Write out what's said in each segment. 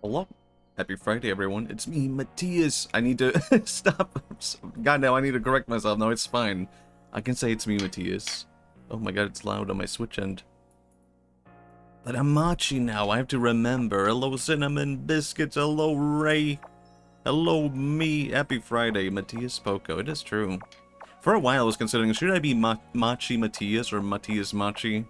Hello. Happy Friday, everyone. It's me, Matthias. I need to stop. God, no, I need to correct myself. No, it's fine. I can say it's me, Matthias. Oh my god, it's loud on my Switch end. But I'm Matchi now. I have to remember. Hello, Cinnamon Biscuits. Hello, Ray. Hello, me. Happy Friday, MatchiPoko. It is true. For a while, I was considering, should I be Matchi Matthias or Matthias Matchi?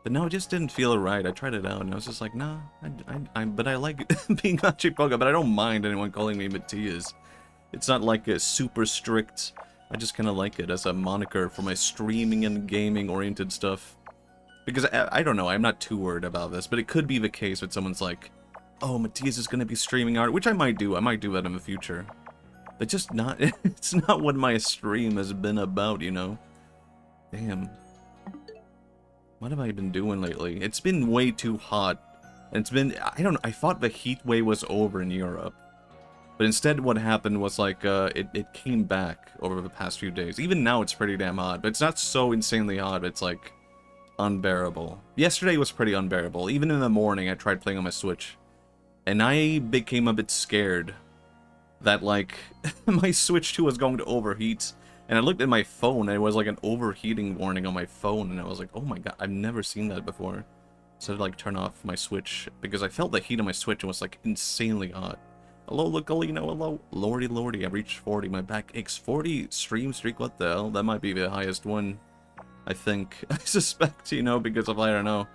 But no, it just didn't feel right. I tried it out, and I was just like, nah, but I like being MatchiPoko, but I don't mind anyone calling me Matthias. It's not like a super strict, I just kind of like it as a moniker for my streaming and gaming-oriented stuff. Because, I don't know, I'm not too worried about this, but it could be the case when someone's like, oh, Matthias is going to be streaming art, which I might do that in the future. But just not, it's not what my stream has been about, you know? Damn. What have I been doing lately? It's been way too hot. And it's been, I don't know, I thought the heat wave was over in Europe. But instead what happened was like, it came back over the past few days. Even now it's pretty damn hot, but it's not so insanely hot, it's like unbearable. Yesterday was pretty unbearable. Even in the morning I tried playing on my Switch. And I became a bit scared that like, my Switch 2 was going to overheat. And I looked at my phone, and it was like an overheating warning on my phone, and I was like, oh my god, I've never seen that before. So I had to like turn off my Switch, because I felt the heat on my Switch and was like insanely hot. Hello, Lucolino, hello. Lordy, I reached 40, my back aches. 40 stream streak, what the hell? That might be the highest one, I think. I suspect, you know, because of, I don't know.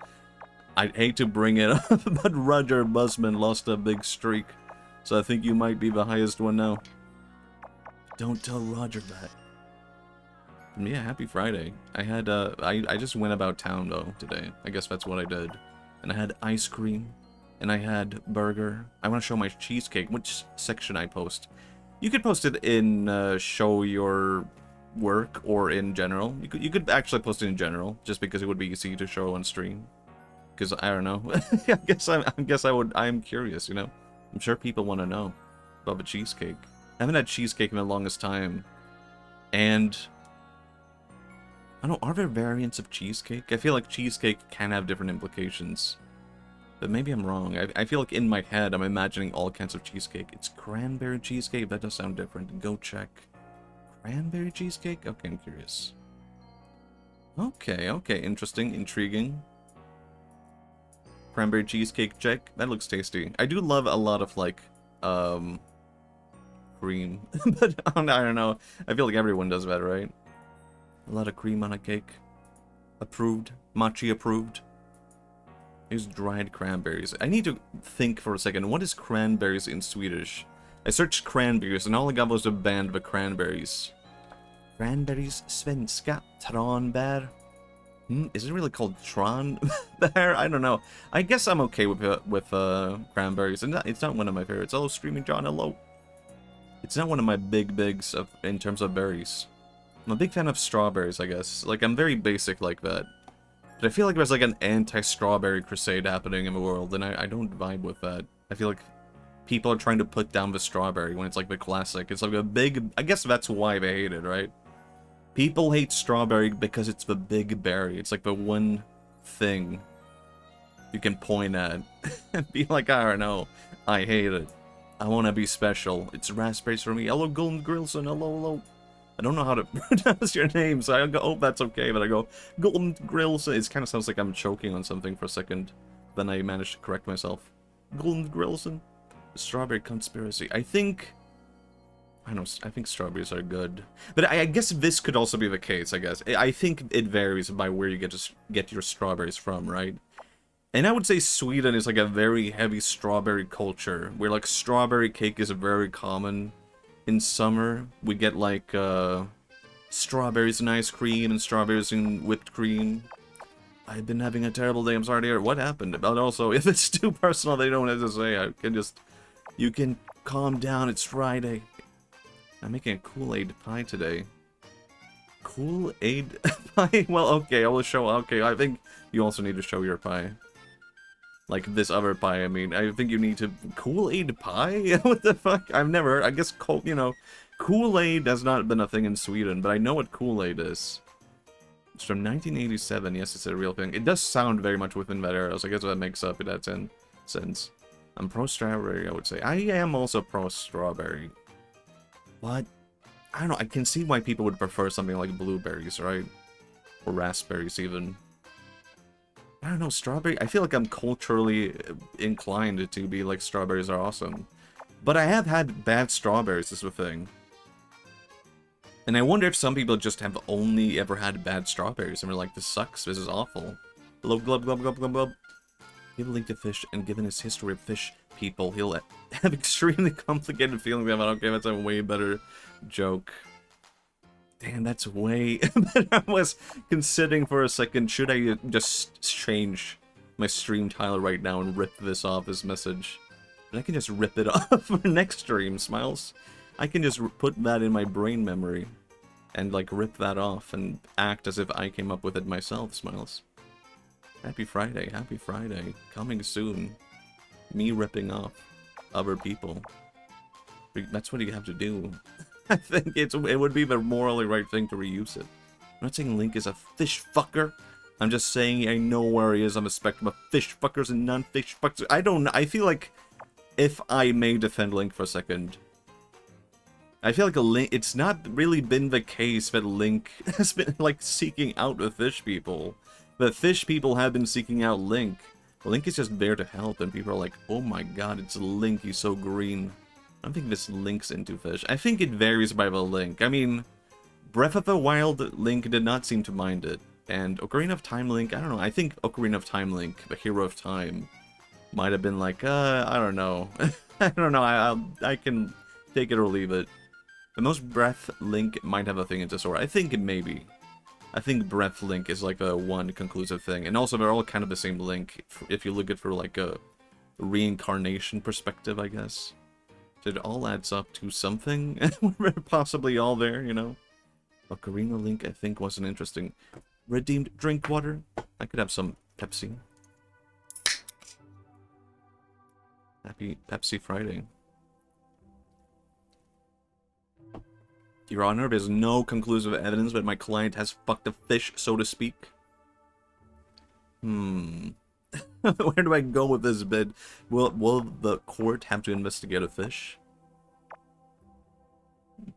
I'd hate to bring it up, but Roger Busman lost a big streak. So I think you might be the highest one now. Don't tell Roger that. Yeah, happy Friday. I had, I just went about town, though, today. I guess that's what I did. And I had ice cream. And I had burger. I want to show my cheesecake. Which section I post? You could post it in, show your work, or in general. You could actually post it in general, just because it would be easy to show on stream. Because, I don't know. I'm curious, you know? I'm sure people want to know about the cheesecake. I haven't had cheesecake in the longest time. And I don't know, are there variants of cheesecake? I feel like cheesecake can have different implications. But maybe I'm wrong. I feel like in my head I'm imagining all kinds of cheesecake. It's cranberry cheesecake? That does sound different. Go check. Cranberry cheesecake? Okay, I'm curious. Okay, interesting, intriguing. Cranberry cheesecake check. That looks tasty. I do love a lot of, like, cream. But, I don't know. I feel like everyone does that, right? A lot of cream on a cake. Approved. Matchi approved. Here's dried cranberries. I need to think for a second. What is cranberries in Swedish? I searched cranberries and all I got was a band of cranberries. Cranberries svenska. Tranbär. Is it really called Tranbär? I don't know. I guess I'm okay with cranberries. And it's not one of my favorites. Hello, Streaming John. Hello. It's not one of my bigs in terms of berries. I'm a big fan of strawberries, I guess. Like, I'm very basic like that. But I feel like there's like an anti-strawberry crusade happening in the world, and I don't vibe with that. I feel like people are trying to put down the strawberry when it's like the classic. It's like a big... I guess that's why they hate it, right? People hate strawberry because it's the big berry. It's like the one thing you can point at and be like, I don't know, I hate it. I want to be special. It's raspberries for me. Hello, Golden Grillson. Hello. I don't know how to pronounce your name, so I hope that's okay, but I go, Golden Grills. It kind of sounds like I'm choking on something for a second. Then I managed to correct myself. Golden Grillson. Strawberry conspiracy. I think strawberries are good. But I guess this could also be the case, I guess. I think it varies by where you get your strawberries from, right? And I would say Sweden is like a very heavy strawberry culture, where like strawberry cake is very common. In summer, we get like strawberries and ice cream and strawberries and whipped cream. I've been having a terrible day. I'm sorry to hear. What happened? But also, if it's too personal, they don't have to say. I can just... You can calm down. It's Friday. I'm making a Kool-Aid pie today. Kool-Aid pie? Well, okay. I will show... Okay, I think you also need to show your pie. Like this other pie, I mean. I think you need to... Kool-Aid pie? What the fuck? I've never heard. I guess, you know, Kool-Aid has not been a thing in Sweden, but I know what Kool-Aid is. It's from 1987. Yes, it's a real thing. It does sound very much within that era, so I guess that makes up in that sense. I'm pro-strawberry, I would say. I am also pro-strawberry. But, I don't know, I can see why people would prefer something like blueberries, right? Or raspberries, even. I don't know, strawberry... I feel like I'm culturally inclined to be like, strawberries are awesome. But I have had bad strawberries, is the thing. And I wonder if some people just have only ever had bad strawberries and are like, this sucks, this is awful. Glub, glub, glub, glub, glub, glub. Give a link to fish, and given his history of fish people, he'll have extremely complicated feelings about, okay, that's a way better joke. Damn, that's way better. I was considering for a second, should I just change my stream title right now and rip this off as message? But I can just rip it off for next stream, Smiles. I can just put that in my brain memory and, like, rip that off and act as if I came up with it myself, Smiles. Happy Friday, happy Friday. Coming soon. Me ripping off other people. That's what you have to do. I think it would be the morally right thing to reuse it. I'm not saying Link is a fish fucker. I'm just saying I know where he is on the spectrum of fish fuckers and non-fish fuckers. I don't know. I feel like if I may defend Link for a second, I feel like it's not really been the case that Link has been, like, seeking out the fish people. The fish people have been seeking out Link. Link is just there to help, and people are like, oh my god, it's Link, he's so green. I don't think this Link's into fish. I think it varies by the Link. I mean, Breath of the Wild Link did not seem to mind it. And Ocarina of Time Link, I don't know, I think Ocarina of Time Link, the Hero of Time, might have been like, I don't know. I don't know, I can take it or leave it. The most Breath Link might have a thing into Sora. I think maybe. I think Breath Link is like a one conclusive thing. And also they're all kind of the same Link, if you look at it for like a reincarnation perspective, I guess. So it all adds up to something. We're possibly all there, you know? Ocarina Link, I think, was an interesting... Redeemed drink water. I could have some Pepsi. Happy Pepsi Friday. Your Honor, there's no conclusive evidence that my client has fucked a fish, so to speak. Where do I go with this bit? Will the court have to investigate a fish?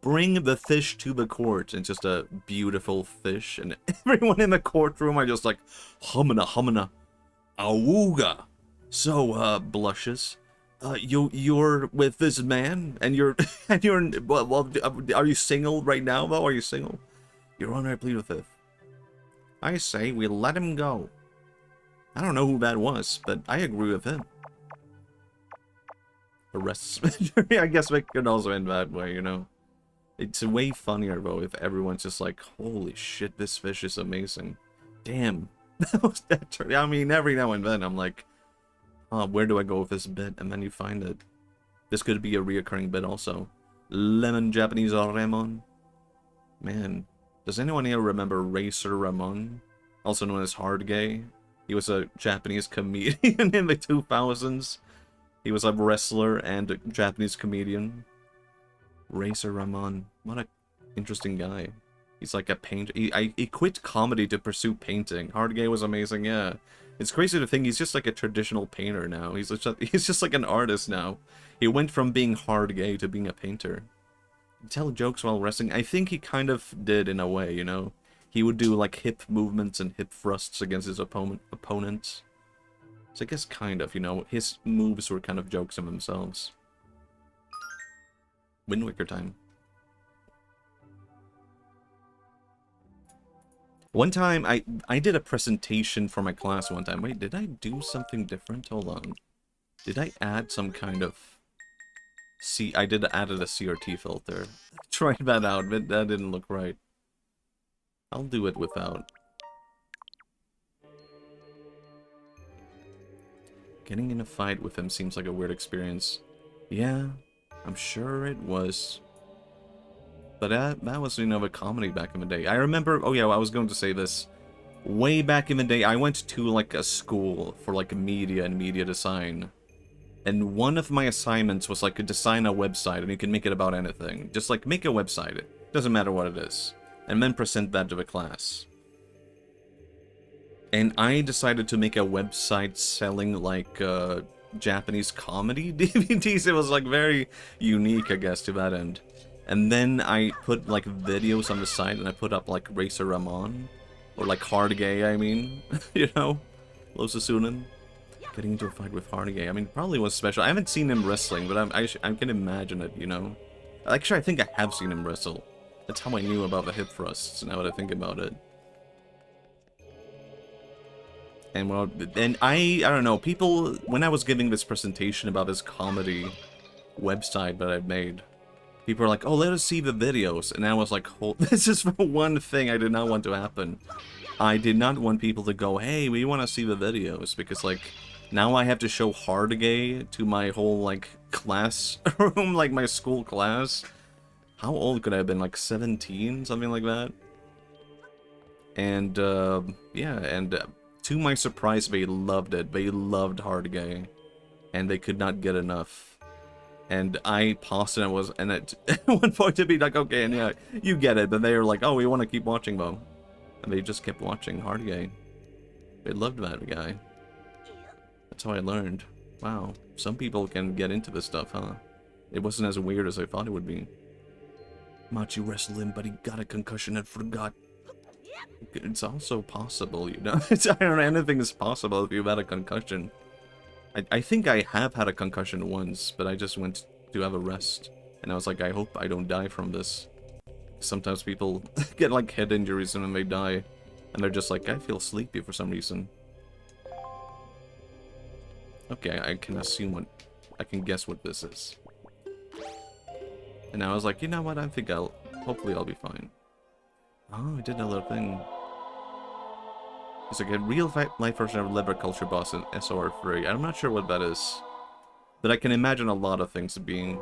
Bring the fish to the court. It's just a beautiful fish, and everyone in the courtroom are just like, humana, humana, awooga. So, blushes. You're with this man, and you're, well, are you single right now, though? Are you single? Your Honor, I plead the fifth. I say we let him go. I don't know who that was, but I agree with him. The rest, I guess it could also end that way, you know? It's way funnier, though, if everyone's just like, holy shit, this fish is amazing. Damn. That was that turn. I mean, every now and then I'm like, where do I go with this bit? And then you find it. This could be a reoccurring bit also. Lemon Japanese Ramon. Man, does anyone here remember Racer Ramon? Also known as Hard Gay. He was a Japanese comedian in the 2000s. He was a wrestler and a Japanese comedian. Racer Ramon. What a interesting guy. He's like a painter. He quit comedy to pursue painting. Hard Gay was amazing, yeah. It's crazy to think he's just like a traditional painter now. He's just like an artist now. He went from being hard gay to being a painter. Tell jokes while wrestling. I think he kind of did in a way, you know. He would do like hip movements and hip thrusts against his opponents. So I guess kind of, you know, his moves were kind of jokes in themselves. Wind Waker time. One time, I did a presentation for my class one time. Wait, did I do something different? Hold on. Did I add some kind of... I added a CRT filter. Tried that out, but that didn't look right. I'll do it without. Getting in a fight with him seems like a weird experience. Yeah, I'm sure it was. But that was, you know, a comedy back in the day. I remember, oh yeah, I was going to say this. Way back in the day, I went to, like, a school for, like, media and media design. And one of my assignments was, like, to design a website, and you can make it about anything. Just, like, make a website. It doesn't matter what it is. And then present that to the class. And I decided to make a website selling, like, Japanese comedy DVDs. It was like very unique, I guess, to that end. And then I put like videos on the side, and I put up like Racer Ramon, or like Hard Gay, I mean, you know, Los Asunan. Getting into a fight with Hard Gay. I mean, probably was special. I haven't seen him wrestling, but I can imagine it, you know. Actually, I think I have seen him wrestle. That's how I knew about the hip thrusts, now that I think about it. And well, and I don't know, people, when I was giving this presentation about this comedy website that I've made, people were like, oh, let us see the videos. And I was like, oh, this is the one thing I did not want to happen. I did not want people to go, hey, we want to see the videos, because, like, now I have to show Hard Gay to my whole, like, classroom, like, my school class. How old could I have been? Like, 17? Something like that? And, yeah, and to my surprise, they loved it. They loved Hard Gay. And they could not get enough. And I paused and at one point to be like, okay, and yeah, you get it. But they were like, oh, we want to keep watching, though. And they just kept watching Hard Gay. They loved that guy. That's how I learned. Wow, some people can get into this stuff, huh? It wasn't as weird as I thought it would be. Matchi wrestled him, but he got a concussion and forgot. It's also possible, you know? I don't know, anything is possible if you've had a concussion. I think I have had a concussion once, but I just went to have a rest. And I was like, I hope I don't die from this. Sometimes people get like head injuries and then they die. And they're just like, I feel sleepy for some reason. Okay, I can assume what... I can guess what this is. And I was like, you know what, I think hopefully I'll be fine. Oh, I did a little thing. It's like a real-life version of Liver Culture Boss in SR3. I'm not sure what that is. But I can imagine a lot of things being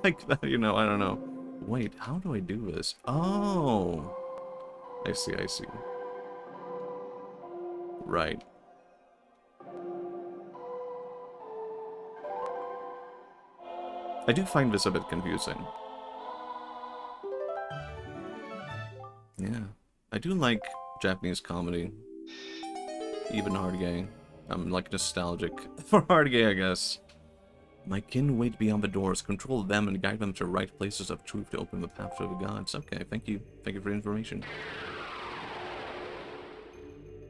like that, you know, I don't know. Wait, how do I do this? Oh! I see, I see. Right. I do find this a bit confusing. Yeah. I do like Japanese comedy. Even Hard Gay. I'm like nostalgic for Hard Gay, I guess. My kin wait beyond the doors, control them and guide them to right places of truth to open the path to the gods. Okay, thank you. Thank you for the information.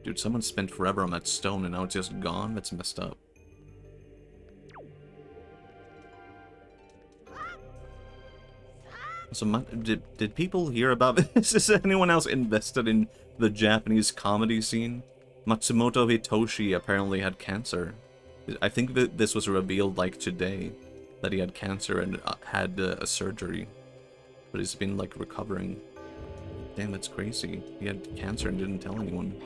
Dude, someone spent forever on that stone and now it's just gone? That's messed up. So, did people hear about this? Is anyone else invested in the Japanese comedy scene? Matsumoto Hitoshi apparently had cancer. I think that this was revealed like today, that he had cancer and had a surgery. But he's been like recovering. Damn, that's crazy. He had cancer and didn't tell anyone.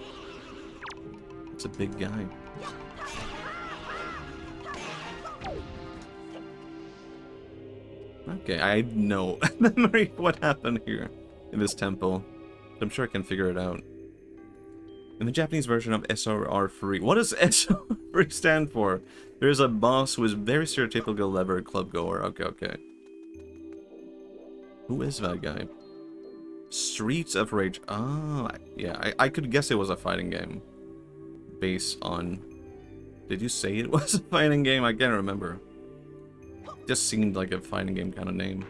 It's a big guy. Okay, I have no memory of what happened here in this temple. But I'm sure I can figure it out. In the Japanese version of SRR3, what does SRR3 stand for? There's a boss who is very stereotypical lever club goer. Okay, okay. Who is that guy? Streets of Rage. Ah, yeah, I could guess it was a fighting game. Based on... Did you say it was a fighting game? I can't remember. Just seemed like a fighting game kind of name.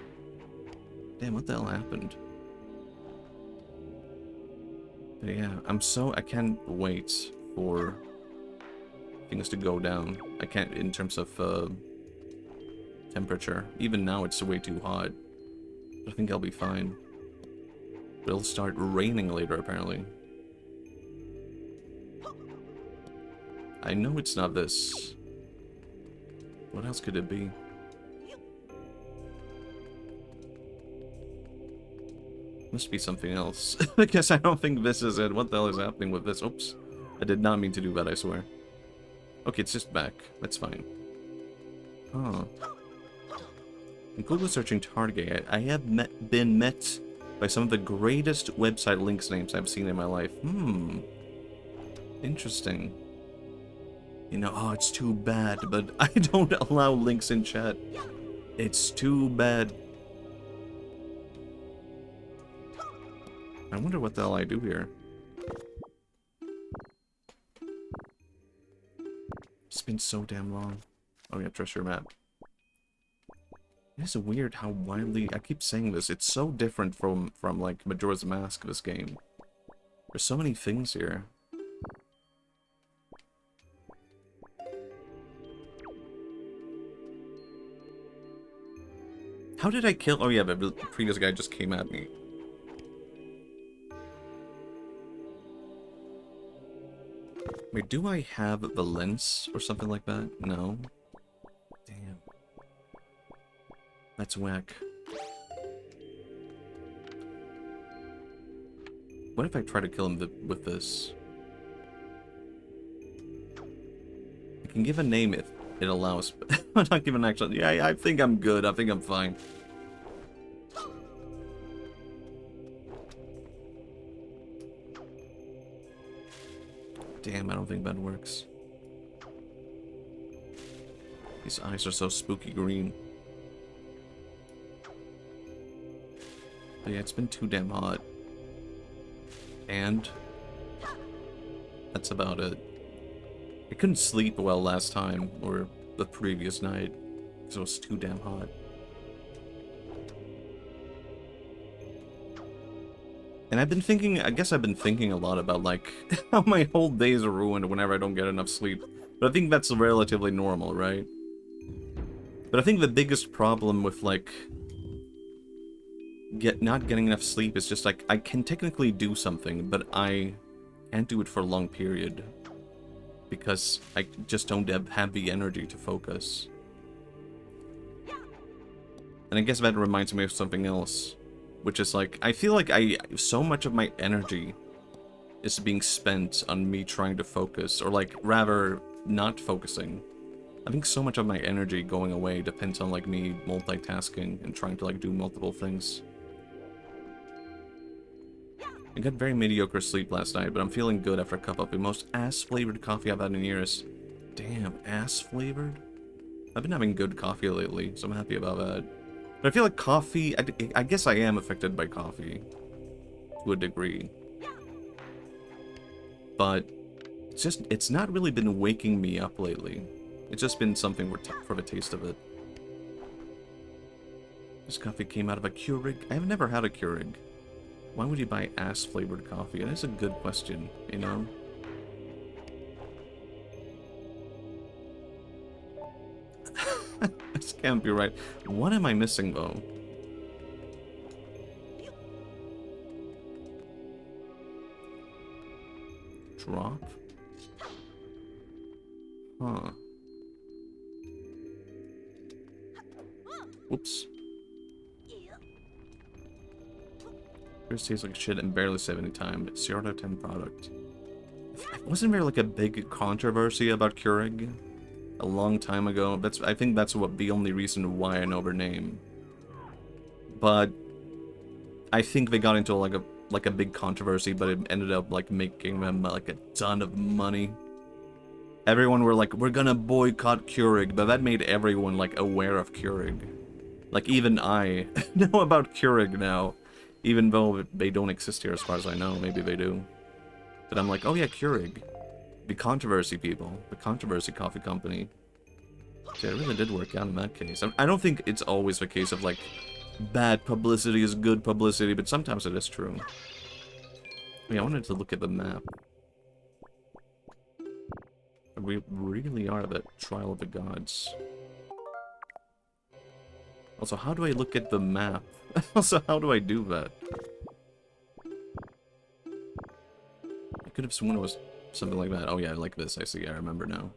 Damn, what the hell happened? But yeah, I can't wait for things to go down. I can't, in terms of temperature. Even now it's way too hot. But I think I'll be fine. But it'll start raining later, apparently. I know it's not this. What else could it be? Must be something else. Because I don't think this is it. What the hell is happening with this? Oops. I did not mean to do that, I swear. Okay, it's just back. That's fine. Oh. In Google searching Target, I have been met by some of the greatest website links names I've seen in my life. Interesting. You know, oh, it's too bad, but I don't allow links in chat. It's too bad. I wonder what the hell I do here. It's been so damn long. Oh yeah, treasure map. It's weird how wildly, I keep saying this, it's so different from like Majora's Mask, this game. There's so many things here. How did I kill? Oh yeah, the previous guy just came at me. Wait, do I have the lens or something like that? No. Damn. That's whack. What if I try to kill him with this? I can give a name if it allows, but I'm not giving an actual... Yeah, I think I'm good. I think I'm fine. Damn, I don't think that works. These eyes are so spooky green. But yeah, it's been too damn hot. And that's about it. I couldn't sleep well last time, or the previous night, because it was too damn hot. And I've been thinking, I guess I've been thinking a lot about, like, how my whole days are ruined whenever I don't get enough sleep. But I think that's relatively normal, right? But I think the biggest problem with, like, not getting enough sleep is just, like, I can technically do something, but I can't do it for a long period. Because I just don't have the energy to focus. And I guess that reminds me of something else. Which is like, I feel like so much of my energy is being spent on me trying to focus, or like, rather, not focusing. I think so much of my energy going away depends on like me multitasking and trying to like do multiple things. I got very mediocre sleep last night, but I'm feeling good after a cup of the most ass-flavored coffee I've had in years. Damn, ass-flavored? I've been having good coffee lately, so I'm happy about that. But I feel like coffee, I guess I am affected by coffee, to a degree. But, it's not really been waking me up lately. It's just been something for the taste of it. This coffee came out of a Keurig. I've never had a Keurig. Why would you buy ass-flavored coffee? And that's a good question, you know? This can't be right. What am I missing, though? Drop? Huh. Whoops. Yours tastes like shit and barely save any time. 0 out of 10 product. Wasn't there like a big controversy about Keurig a long time ago? I think that's the only reason why I know their name. But I think they got into like a big controversy, but it ended up like making them like a ton of money. Everyone were like, we're gonna boycott Keurig, but that made everyone like aware of Keurig. Like even I know about Keurig now. Even though they don't exist here as far as I know, maybe they do. But I'm like, oh yeah, Keurig. The controversy people. The controversy coffee company. So yeah, it really did work out in that case. I don't think it's always the case of like, bad publicity is good publicity, but sometimes it is true. Yeah, I wanted to look at the map. We really are the trial of the gods. Also, how do I look at the map? Also, how do I do that? I could have sworn it was something like that. Oh yeah, like this, I see, I remember now.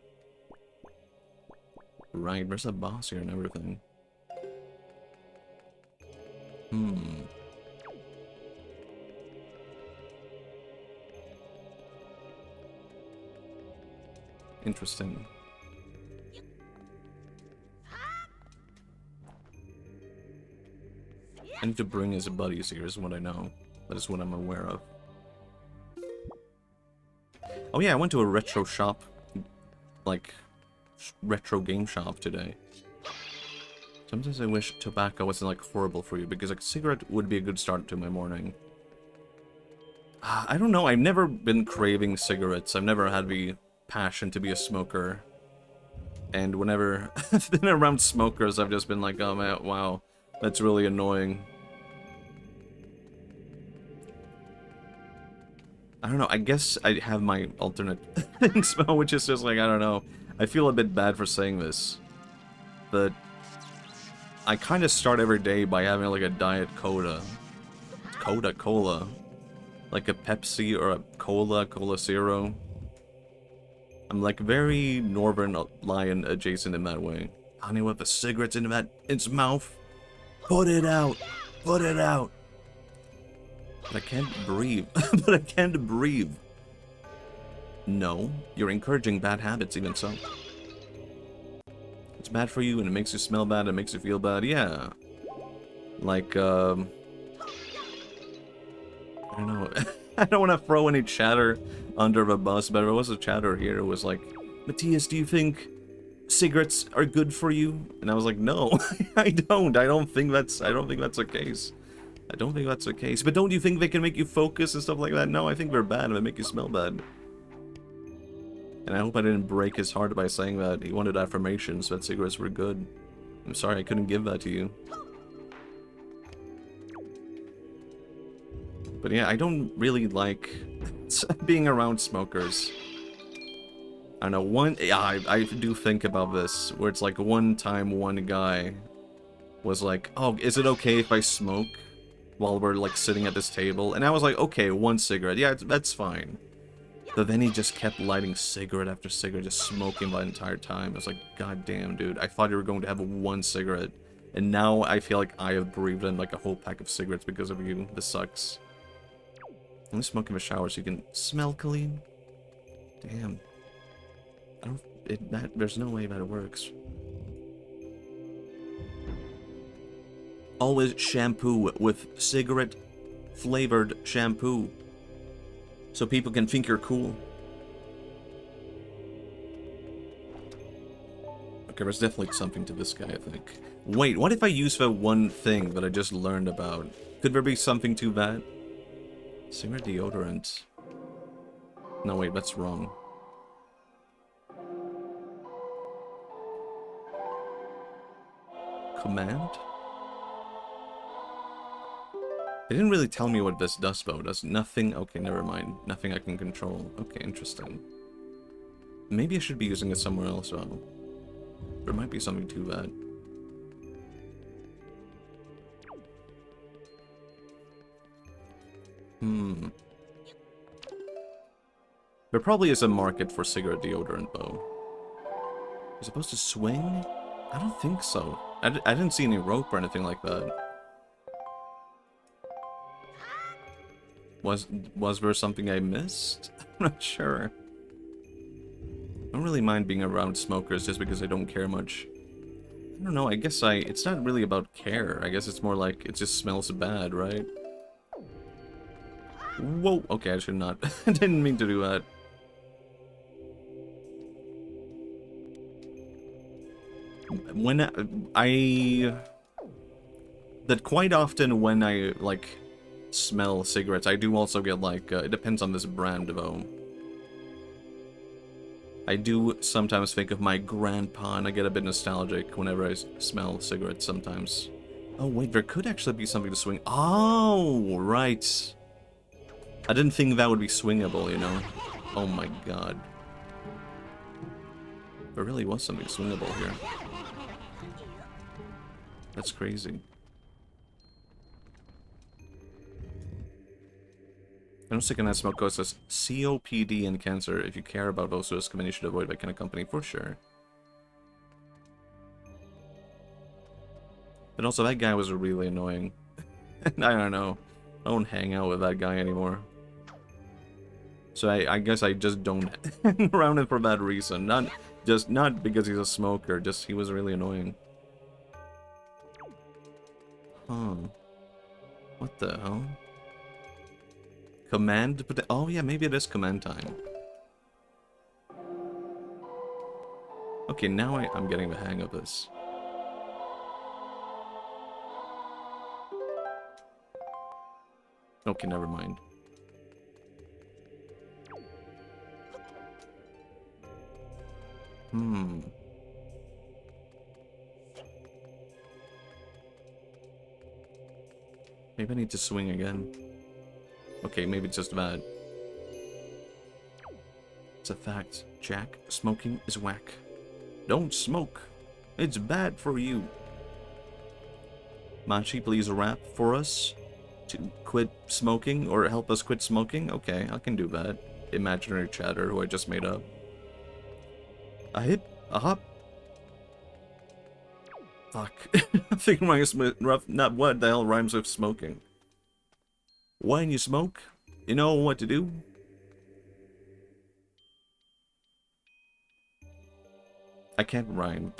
Right, there's a boss here and everything. Interesting. I need to bring his buddies here is what I know. That is what I'm aware of. Oh yeah, I went to a retro shop, like, retro game shop today. Sometimes I wish tobacco wasn't, like, horrible for you, because, like, a cigarette would be a good start to my morning. I don't know, I've never been craving cigarettes. I've never had the passion to be a smoker. And whenever I've been around smokers, I've just been like, oh man, wow, that's really annoying. I don't know, I guess I have my alternate thing smell, which is just like, I don't know. I feel a bit bad for saying this, but I kind of start every day by having like a Diet Cola. Cola. Like a Pepsi or a Cola Zero. I'm like very Northern Lion adjacent in that way. Honey with the cigarettes in its mouth. Put it out. Put it out. But I can't breathe. But I can't breathe. No, you're encouraging bad habits even so. It's bad for you and it makes you smell bad, it makes you feel bad, yeah. Like, I don't know. I don't want to throw any chatter under the bus, but if there was a chatter here, it was like, Matthias, do you think cigarettes are good for you? And I was like, no, I don't. I don't think that's the case. I don't think that's the case. But don't you think they can make you focus and stuff like that? No, I think they're bad and they make you smell bad. And I hope I didn't break his heart by saying that he wanted affirmations that cigarettes were good. I'm sorry I couldn't give that to you. But yeah, I don't really like being around smokers. I don't know, I do think about this, where it's like one time one guy was like, oh, is it okay if I smoke while we're like sitting at this table? And I was like, okay, one cigarette, yeah, that's fine. But then he just kept lighting cigarette after cigarette, just smoking the entire time. I was like, god damn, dude, I thought you were going to have one cigarette. And now I feel like I have breathed in like a whole pack of cigarettes because of you. This sucks. Only smoke in the shower so you can smell clean. Damn. There's no way that it works. Always shampoo with cigarette flavored shampoo. So people can think you're cool. Okay, there's definitely something to this guy, I think. Wait, what if I use the one thing that I just learned about? Could there be something to that? Cigarette deodorant. No, wait, that's wrong. Command? They didn't really tell me what this does, though. Does nothing? Okay, never mind. Nothing I can control. Okay, interesting. Maybe I should be using it somewhere else, though. There might be something to that. There probably is a market for cigarette deodorant, though. You're supposed to swing? I don't think so. I didn't see any rope or anything like that. Was there something I missed? I'm not sure. I don't really mind being around smokers just because I don't care much. I don't know, I guess it's not really about care. I guess it's more like it just smells bad, right? Whoa, okay, I should not. I didn't mean to do that. That quite often when I, like, smell cigarettes, I do also get, like, it depends on this brand, though. I do sometimes think of my grandpa, and I get a bit nostalgic whenever I smell cigarettes sometimes. Oh, wait, there could actually be something to swing. Oh, right. I didn't think that would be swingable, you know? Oh my god. There really was something swingable here. That's crazy. I don't second-hand smoke causes COPD and cancer. If you care about those risks, then you should avoid that kind of company for sure. But also, that guy was really annoying. I don't know. I don't hang out with that guy anymore. So I guess I just don't hang around him for that reason. Not because he's a smoker, just he was really annoying. Huh. What the hell? Command? Oh yeah, maybe it is command time. Okay, now I'm getting the hang of this. Okay, never mind. Maybe I need to swing again. Okay, maybe it's just that. It's a fact, Jack. Smoking is whack. Don't smoke. It's bad for you. Matchi, please rap for us to quit smoking or help us quit smoking. Okay, I can do that. Imaginary chatter who I just made up. A hip, a hop. Fuck. I think rhymes with not what the hell rhymes with smoking. When you smoke, you know what to do. I can't rhyme.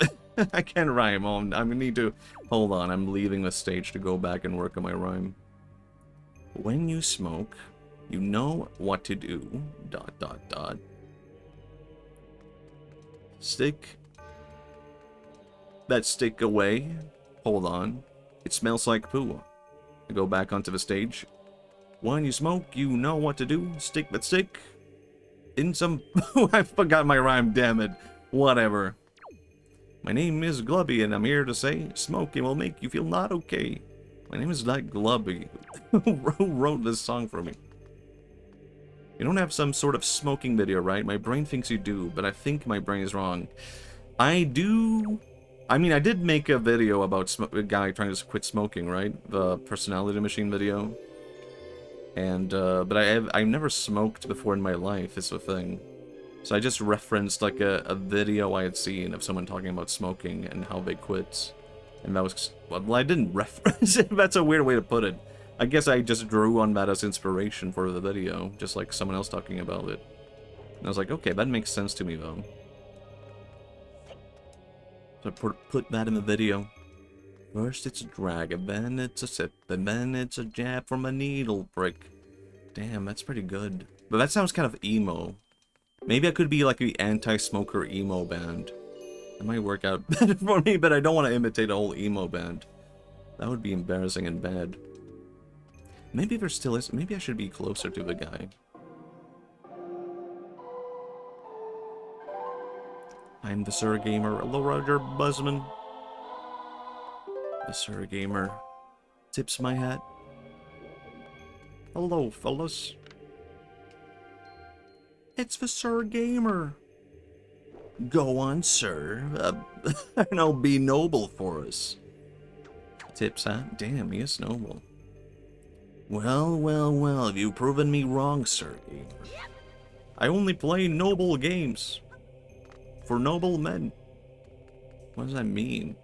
I can't rhyme. I'm gonna need to... Hold on, I'm leaving the stage to go back and work on my rhyme. When you smoke, you know what to do. ... Stick that stick away. Hold on. It smells like poo. I go back onto the stage. When you smoke, you know what to do. Stick that stick in some... I forgot my rhyme, damn it. Whatever. My name is Glubby, and I'm here to say, smoking will make you feel not okay. My name is not Glubby. Who wrote this song for me? You don't have some sort of smoking video, right? My brain thinks you do, but I think my brain is wrong. I do... I mean, I did make a video about a guy trying to quit smoking, right? The personality machine video. And, but I've never smoked before in my life, is the thing. So I just referenced, like, a video I had seen of someone talking about smoking and how they quit. And that was... Well, I didn't reference it. That's a weird way to put it. I guess I just drew on that as inspiration for the video, just like someone else talking about it. And I was like, okay, that makes sense to me, though. So I put that in the video. First it's a drag, and then it's a sip, and then it's a jab from a needle prick. Damn, that's pretty good. But that sounds kind of emo. Maybe I could be like the anti-smoker emo band. That might work out better for me, but I don't want to imitate a whole emo band. That would be embarrassing and bad. Maybe there still is. Maybe I should be closer to the guy. I'm the Sir Gamer. Hello, Roger Buzzman. The Sir Gamer tips my hat. Hello, fellas. It's the Sir Gamer. Go on, sir. No, be noble for us. Tips hat? Damn, he is noble. Well, well, well, you've proven me wrong, Sir Gamer. I only play noble games. For noble men. What does that mean?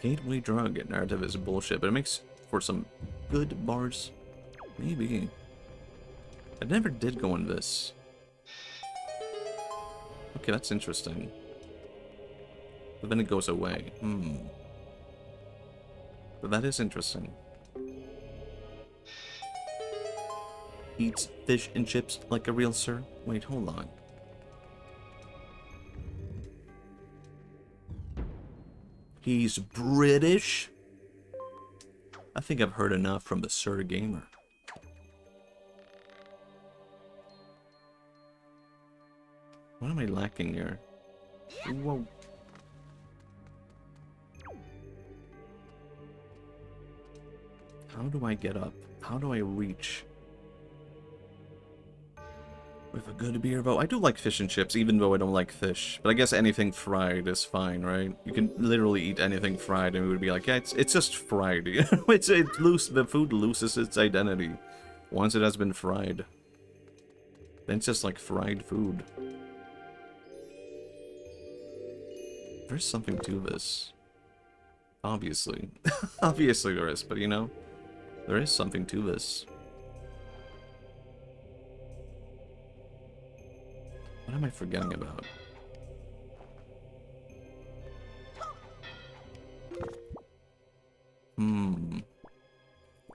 Gateway drug narrative is bullshit, but it makes for some good bars. Maybe. I never did go on this. Okay, that's interesting. But then it goes away. But that is interesting. Eats fish and chips like a real sir? Wait, hold on. He's British? I think I've heard enough from the Sir Gamer. What am I lacking here? Whoa. How do I get up? How do I reach? With a good beer boat. I do like fish and chips, even though I don't like fish. But I guess anything fried is fine, right? You can literally eat anything fried and we would be like, yeah, it's just fried. The food loses its identity once it has been fried. Then it's just like fried food. There's something to this. Obviously. Obviously there is, but you know, there is something to this. What am I forgetting about?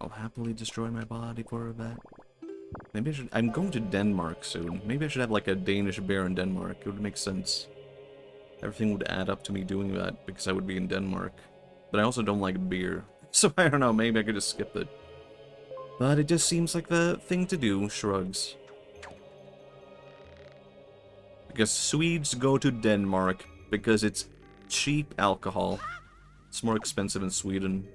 I'll happily destroy my body for that. Maybe I should... I'm going to Denmark soon. Maybe I should have like a Danish bear in Denmark. It would make sense. Everything would add up to me doing that because I would be in Denmark. But I also don't like beer. So I don't know, maybe I could just skip it. But it just seems like the thing to do, shrugs. Because Swedes go to Denmark because it's cheap alcohol. It's more expensive in Sweden.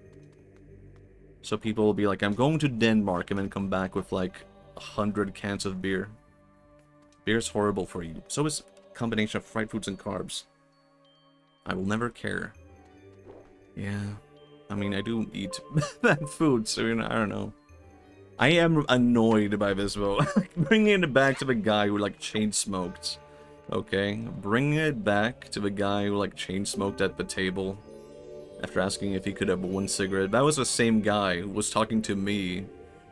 So people will be like, I'm going to Denmark, and then come back with like 100 cans of beer. Beer's horrible for you. So is a combination of fried foods and carbs. I will never care. Yeah. I mean, I do eat bad food, so you know, I don't know. I am annoyed by this, though. Bringing it back to the guy who, like, chain-smoked. Okay? Bringing it back to the guy who, like, chain-smoked at the table. After asking if he could have one cigarette. That was the same guy who was talking to me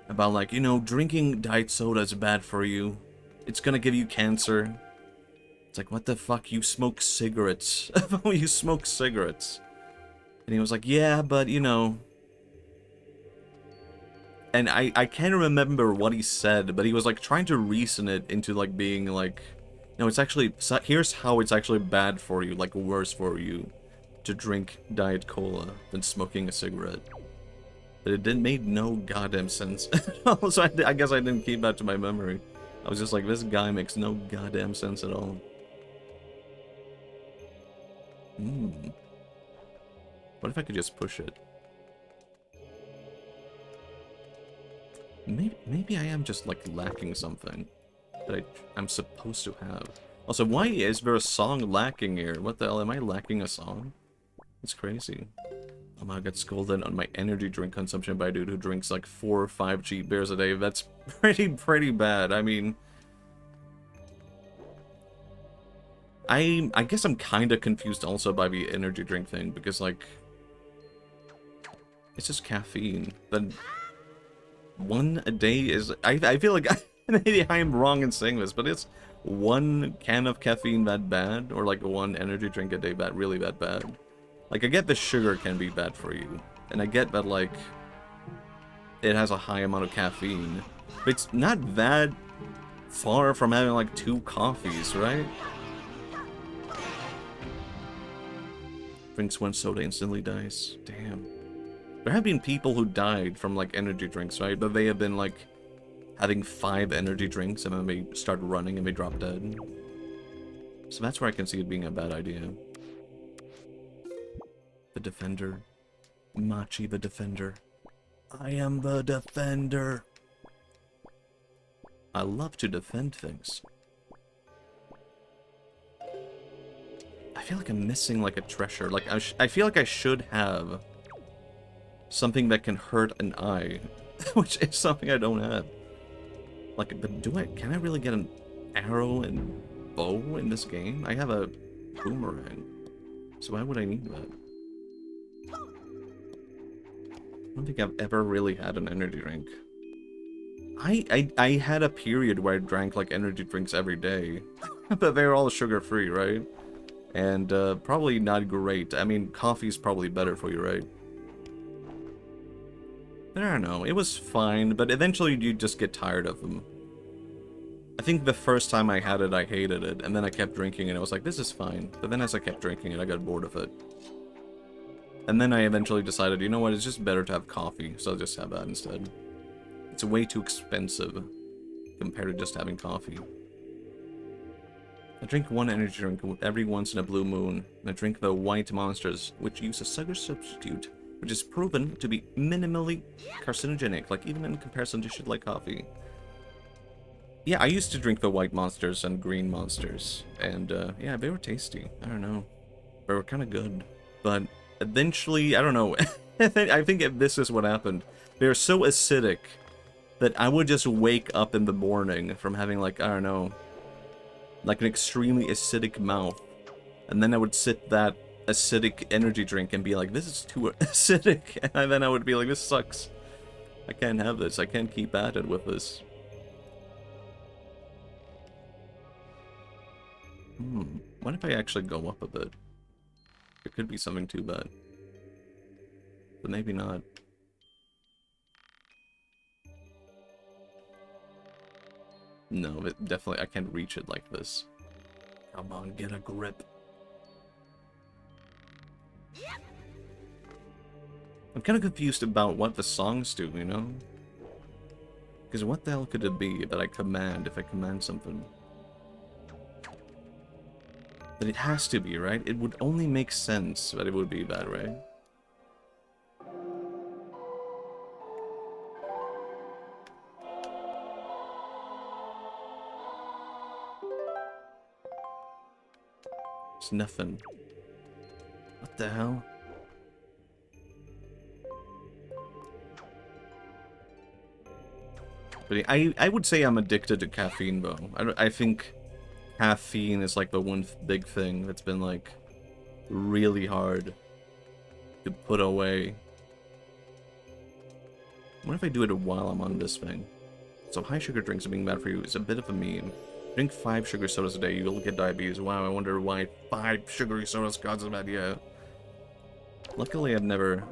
about, like, you know, drinking diet soda is bad for you. It's gonna give you cancer. It's like, what the fuck? You smoke cigarettes. You smoke cigarettes. And he was like, yeah, but, you know... And I can't remember what he said, but he was, like, trying to reason it into, like, being, like... No, it's actually... Here's how it's actually bad for you, like, worse for you, to drink Diet Cola than smoking a cigarette. But it made no goddamn sense. So I guess I didn't keep that to my memory. I was just like, this guy makes no goddamn sense at all. What if I could just push it? Maybe I am just, like, lacking something that I'm supposed to have. Also, why is there a song lacking here? What the hell? Am I lacking a song? It's crazy. Oh my, I got scolded on my energy drink consumption by a dude who drinks, like, 4 or 5 cheap beers a day. That's pretty bad. I mean... I guess I'm kind of confused also by the energy drink thing, because, like... It's just caffeine. Then... One a day is... I feel like... Maybe I am wrong in saying this, but it's 1 can of caffeine that bad? Or like 1 energy drink a day that really that bad? Like, I get the sugar can be bad for you. And I get that, like... It has a high amount of caffeine. But it's not that far from having, like, 2 coffees, right? Drinks 1 soda, instantly dies. Damn. There have been people who died from, like, energy drinks, right? But they have been, like, having 5 energy drinks, and then they start running and they drop dead. So that's where I can see it being a bad idea. The Defender. Matchi the Defender. I am the Defender. I love to defend things. I feel like I'm missing, like, a treasure. Like, I feel like I should have something that can hurt an eye, which is something I don't have. Like, but can I really get an arrow and bow in this game? I have a boomerang, so why would I need that? I don't think I've ever really had an energy drink. I had a period where I drank, like, energy drinks every day, but they were all sugar-free, right? And probably not great. I mean, coffee's probably better for you, right? I don't know, it was fine, but eventually you just get tired of them. I think the first time I had it, I hated it, and then I kept drinking it, and I was like, this is fine. But then as I kept drinking it, I got bored of it. And then I eventually decided, you know what, it's just better to have coffee, so I'll just have that instead. It's way too expensive compared to just having coffee. I drink 1 energy drink every once in a blue moon, and I drink the White Monsters, which use a sugar substitute, which is proven to be minimally carcinogenic, like even in comparison to shit like coffee. Yeah, I used to drink the White Monsters and Green Monsters, and yeah, they were tasty. I don't know. They were kind of good. But eventually, I don't know, I think this is what happened. They were so acidic that I would just wake up in the morning from having, like, I don't know, like an extremely acidic mouth, and then I would sip that acidic energy drink and be like, this is too acidic, and then I would be like, this sucks. I can't have this. I can't keep at it with this. What if I actually go up a bit? It could be something too bad. But maybe not. No, it definitely, I can't reach it like this. Come on, get a grip. I'm kind of confused about what the songs do, you know? Because what the hell could it be that I command if I command something? But it has to be, right? It would only make sense that it would be that, right? It's nothing. What the hell? But I would say I'm addicted to caffeine, though. I think caffeine is like the one big thing that's been like really hard to put away. What if I do it while I'm on this thing? So high sugar drinks are being bad for you is a bit of a meme. Drink 5 sugar sodas a day, you'll get diabetes. Wow, I wonder why 5 sugary sodas causes bad. Yeah. Luckily, I've never...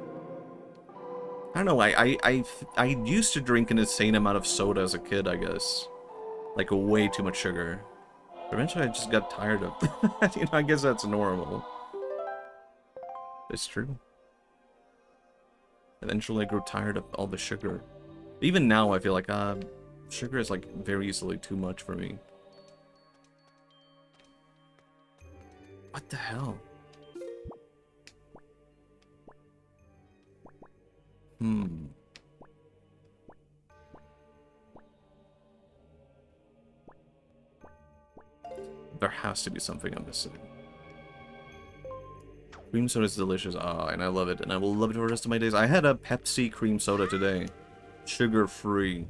I don't know, I used to drink an insane amount of soda as a kid, I guess. Like, way too much sugar. Eventually, I just got tired of it. You know, I guess that's normal. It's true. Eventually, I grew tired of all the sugar. Even now, I feel like, sugar is, like, very easily too much for me. What the hell? There has to be something I'm missing. Cream soda is delicious. Ah, and I love it. And I will love it for the rest of my days. I had a Pepsi cream soda today. Sugar-free.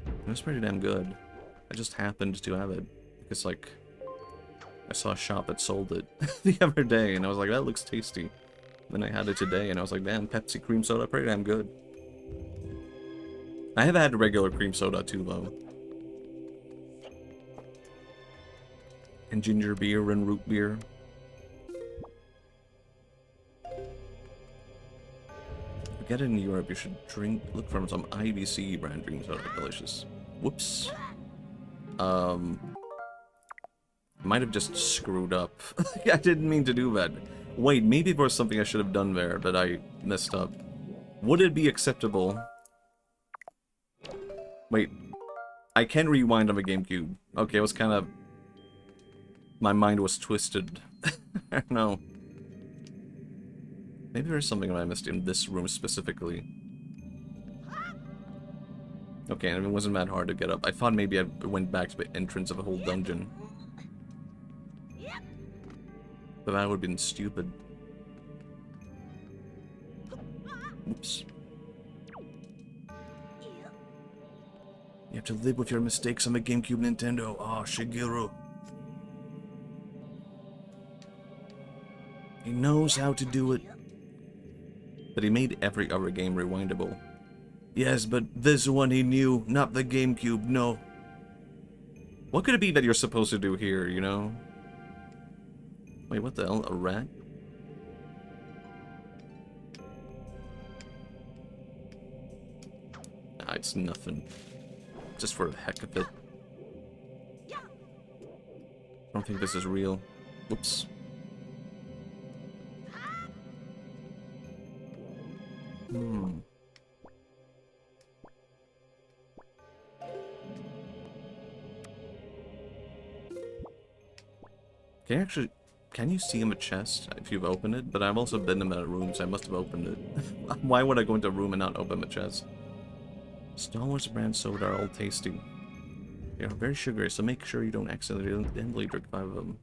It was pretty damn good. I just happened to have it. Because, like, I saw a shop that sold it the other day. And I was like, that looks tasty. Then I had it today. And I was like, damn, Pepsi cream soda, pretty damn good. I have had regular cream soda, too, though. And ginger beer and root beer. If you get it in Europe, you should look for some IBC brand cream soda. Delicious. Whoops. Might have just screwed up. I didn't mean to do that. Wait, maybe there was something I should have done there, but I messed up. Would it be acceptable? Wait. I can rewind on the GameCube. Okay, it was kind of... My mind was twisted. I don't know. Maybe there's something that I missed in this room specifically. Okay, and it wasn't that hard to get up. I thought maybe I went back to the entrance of the whole dungeon. But that would have been stupid. Oops. You have to live with your mistakes on the GameCube Nintendo. Oh, Shigeru. He knows how to do it. But he made every other game rewindable. Yes, but this one he knew, not the GameCube, no. What could it be that you're supposed to do here, you know? Wait, what the hell? A rat? Nah, it's nothing. Just for the heck of it. I don't think this is real. Whoops. Can you see in the chest if you've opened it? But I've also been in that room, so I must have opened it. Why would I go into a room and not open the chest? Star Wars brand soda are all tasty. They are very sugary, so make sure you don't accidentally drink 5 of them.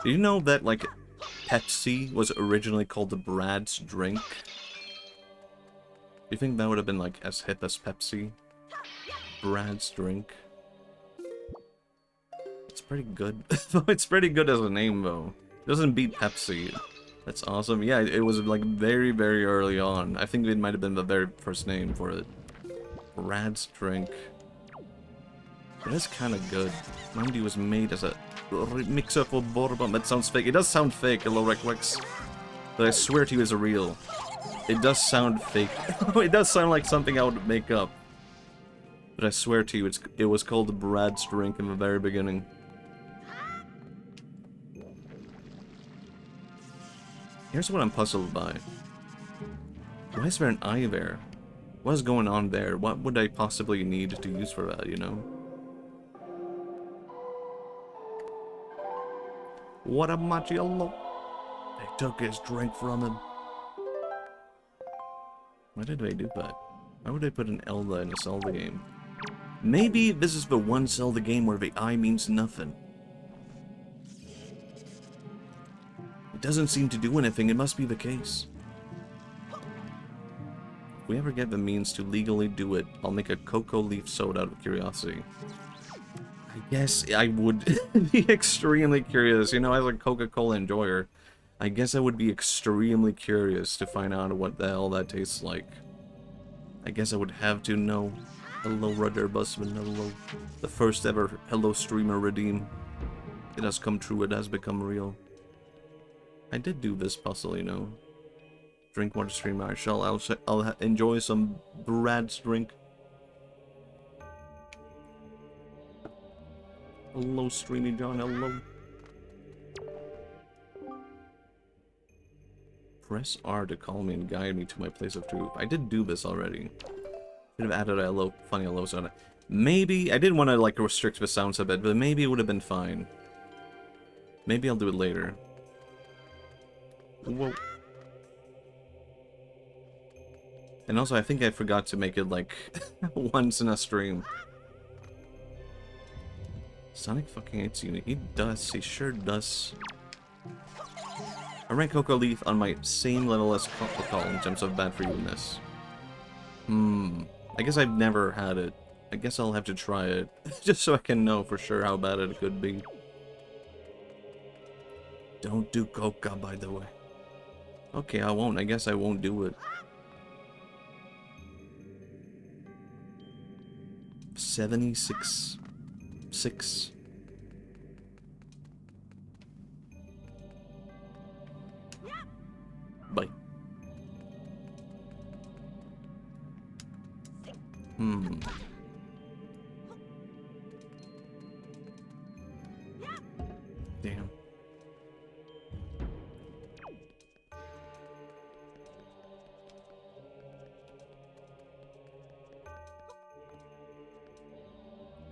Do you know that, like, Pepsi was originally called the Brad's drink? Do you think that would have been, like, as hip as Pepsi? Brad's drink. It's pretty good. It's pretty good as a name, though. It doesn't beat Pepsi. That's awesome. Yeah, it was, like, very, very early on. I think it might have been the very first name for it. Brad's drink. It is kind of good. Mind you, was made as a mixer for bourbon. That sounds fake. It does sound fake, hello Reclex. But I swear to you, it's a real. It does sound fake. It does sound like something I would make up. But I swear to you, it was called Brad's drink in the very beginning. Here's what I'm puzzled by. Why is there an eye there? What is going on there? What would I possibly need to use for that, you know? What a macchiato! They took his drink from him. Why did they do that? Why would they put an Zelda in a Zelda game? Maybe this is the one Zelda game where the eye means nothing. doesn't seem to do anything. It must be the case. If we ever get the means to legally do it, I'll make a cocoa leaf soda out of curiosity. I guess I would be extremely curious. You know, as a Coca-Cola enjoyer, I guess I would be extremely curious to find out what the hell that tastes like. I guess I would have to know. Hello, Rudder Busman. Hello. The first ever Hello Streamer redeem. It has come true. It has become real. I did do this puzzle, you know. Drink water streamer. I'll enjoy some Brad's drink. Hello, Streamy John. Hello. Press R to call me and guide me to my place of truth. I did do this already. Should have added a hello, funny hello sound. Maybe I didn't want to like restrict the sounds a bit, but maybe it would have been fine. Maybe I'll do it later. Whoa. And also, I think I forgot to make it like once in a stream. Sonic fucking hates you. He does. He sure does. I rank Cocoa Leaf on my same level as Cocoa in terms of bad for you-ness. I guess I've never had it. I guess I'll have to try it. Just so I can know for sure how bad it could be. Don't do Coca, by the way. Okay, I won't. I guess I won't do it. 76. 6. Bye. Damn.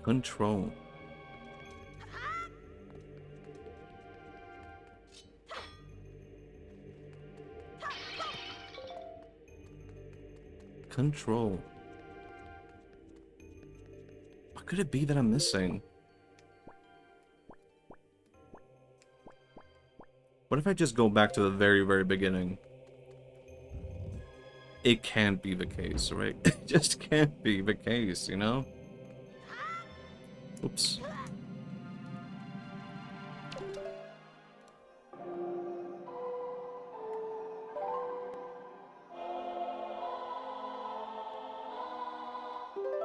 Control. Control. What could it be that I'm missing? What if I just go back to the very, very beginning? It can't be the case, right? It just can't be the case, you know? Oops.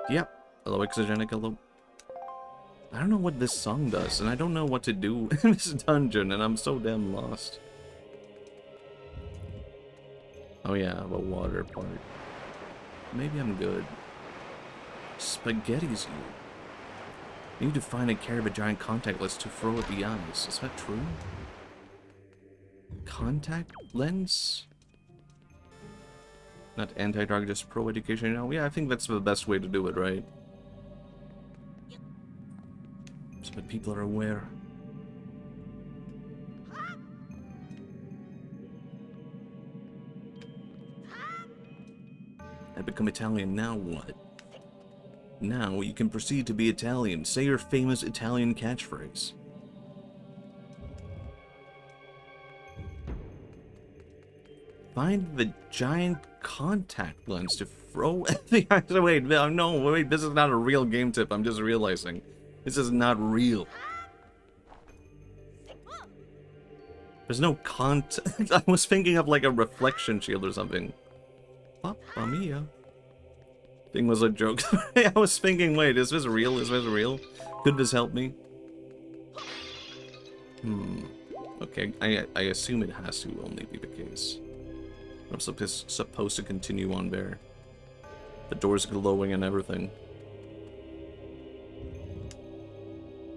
Yep. Hello, Exogenic. Hello. I don't know what this song does, and I don't know what to do in this dungeon, and I'm so damn lost. Oh yeah, the water part. Maybe I'm good. Spaghetti's you. Need to find and carry a giant contact lens to throw at the eyes. Is that true? Contact lens? Not anti-drug, just pro-education. No, yeah, I think that's the best way to do it, right? So that people are aware. I become Italian, now what? Now you can proceed to be Italian. Say your famous Italian catchphrase. Find the giant contact lens to throw at the eyes. Wait, no, wait, this is not a real game tip. I'm just realizing. This is not real. There's no contact. I was thinking of like a reflection shield or something. Mamma mia. Thing was a joke. I was thinking, wait, is this real? Is this real? Could this help me? Okay, I assume it has to only be the case. I'm supposed to continue on there. The door's glowing and everything.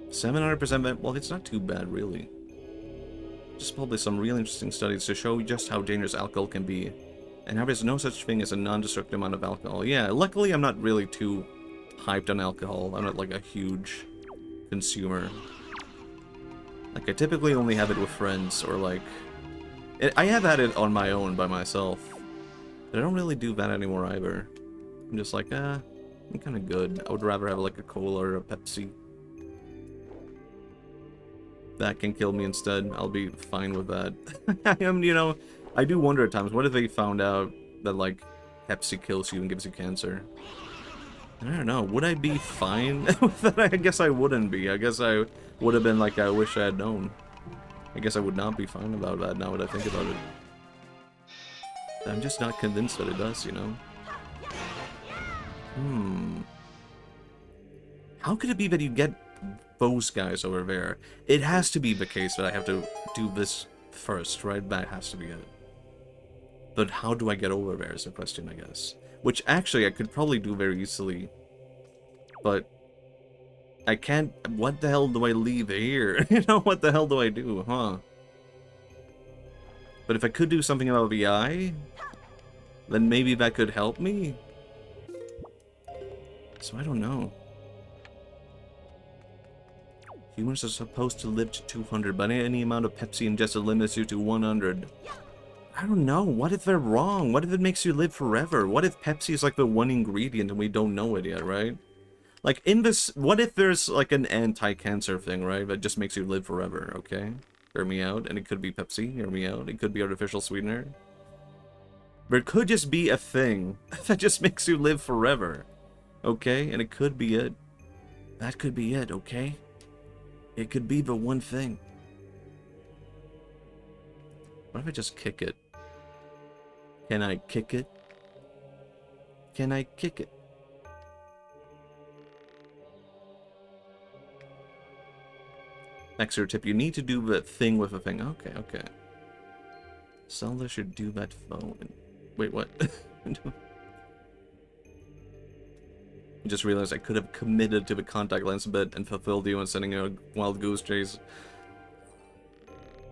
700%, well, it's not too bad, really. Just published some really interesting studies to show just how dangerous alcohol can be. And how there's no such thing as a non-destructive amount of alcohol. Yeah, luckily I'm not really too hyped on alcohol. I'm not like a huge consumer. Like, I typically only have it with friends, or like... I have had it on my own, by myself. But I don't really do that anymore either. I'm just like, I'm kind of good. I would rather have like a cola or a Pepsi. that can kill me instead, I'll be fine with that. I am, you know, I do wonder at times, what if they found out that, like, Pepsi kills you and gives you cancer? I don't know, would I be fine with that? I guess I wouldn't be. I guess I would have been like, I wish I had known. I guess I would not be fine about that now that I think about it. I'm just not convinced that it does, you know? How could it be that you get those guys over there? It has to be the case that I have to do this first, right? That has to be it. But how do I get over there is the question, I guess. Which, actually, I could probably do very easily. But I can't... What the hell do I leave here? You know, what the hell do I do, huh? But if I could do something about the eye, then maybe that could help me? So I don't know. Humans are supposed to live to 200, but any amount of Pepsi ingested limits you to 100. I don't know. What if they're wrong? What if it makes you live forever? What if Pepsi is like the one ingredient and we don't know it yet, right? Like in this, what if there's like an anti-cancer thing, right? That just makes you live forever, okay? Hear me out. And it could be Pepsi, hear me out. It could be artificial sweetener. There could just be a thing that just makes you live forever, okay? And it could be it. That could be it, okay? It could be the one thing. What if I just kick it? Can I kick it? Can I kick it? Extra tip, you need to do the thing with a thing. Okay, okay. Zelda should do that phone. Wait, what? I just realized I could have committed to the contact lens bit and fulfilled you in sending a wild goose chase.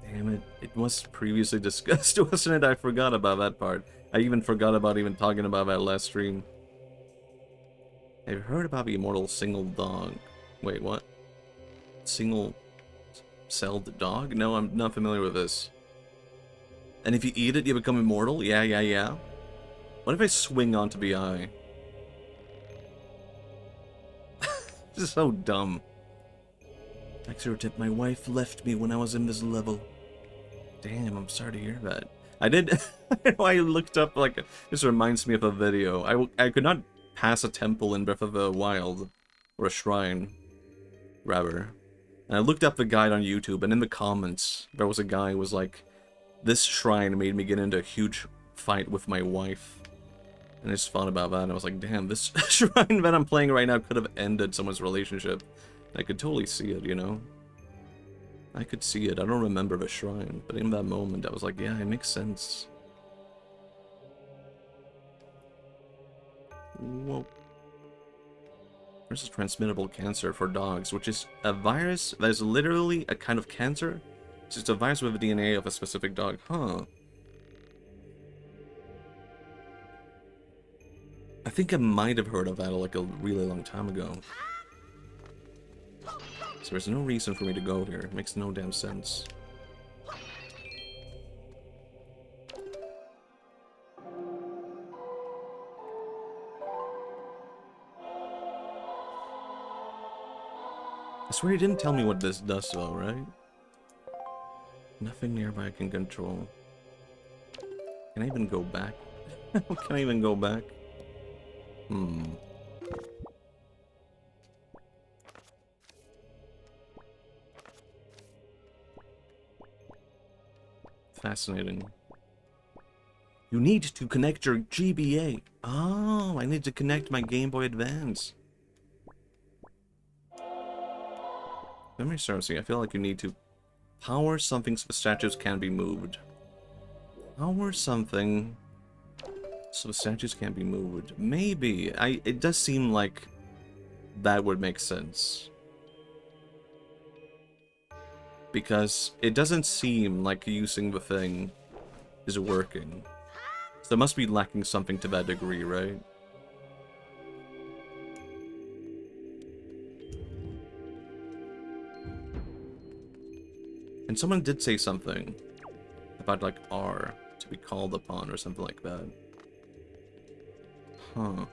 Damn it. It was previously discussed, wasn't it? I forgot about that part. I even forgot about even talking about that last stream. Have you heard about the immortal single dog? Wait, what? Single-celled dog? No, I'm not familiar with this. And if you eat it, you become immortal? Yeah, yeah, yeah. What if I swing onto the eye? This is so dumb. Extra tip, my wife left me when I was in this level. Damn, I'm sorry to hear that. I did... I looked up, like... This reminds me of a video. I could not pass a temple in Breath of the Wild. Or a shrine. Rather. And I looked up the guide on YouTube, and in the comments, there was a guy who was like, this shrine made me get into a huge fight with my wife. And I just thought about that, and I was like, damn, this shrine that I'm playing right now could have ended someone's relationship. I could totally see it, you know? I could see it. I don't remember the shrine, but in that moment, I was like, yeah, it makes sense. Whoa. There's a transmittable cancer for dogs, which is a virus that is literally a kind of cancer. It's just a virus with the DNA of a specific dog. Huh. I think I might have heard of that like a really long time ago. So there's no reason for me to go here. It makes no damn sense. I swear you didn't tell me what this does though, right? Nothing nearby I can control. Can I even go back? Can I even go back? Fascinating. You need to connect your GBA. Oh, I need to connect my Game Boy Advance. Let me start seeing. I feel like you need to power something so the statues can be moved. Power something so the statues can't be moved. Maybe. It does seem like that would make sense. Because it doesn't seem like using the thing is working. So it must be lacking something to that degree, right? And someone did say something about, like, R to be called upon or something like that. Huh.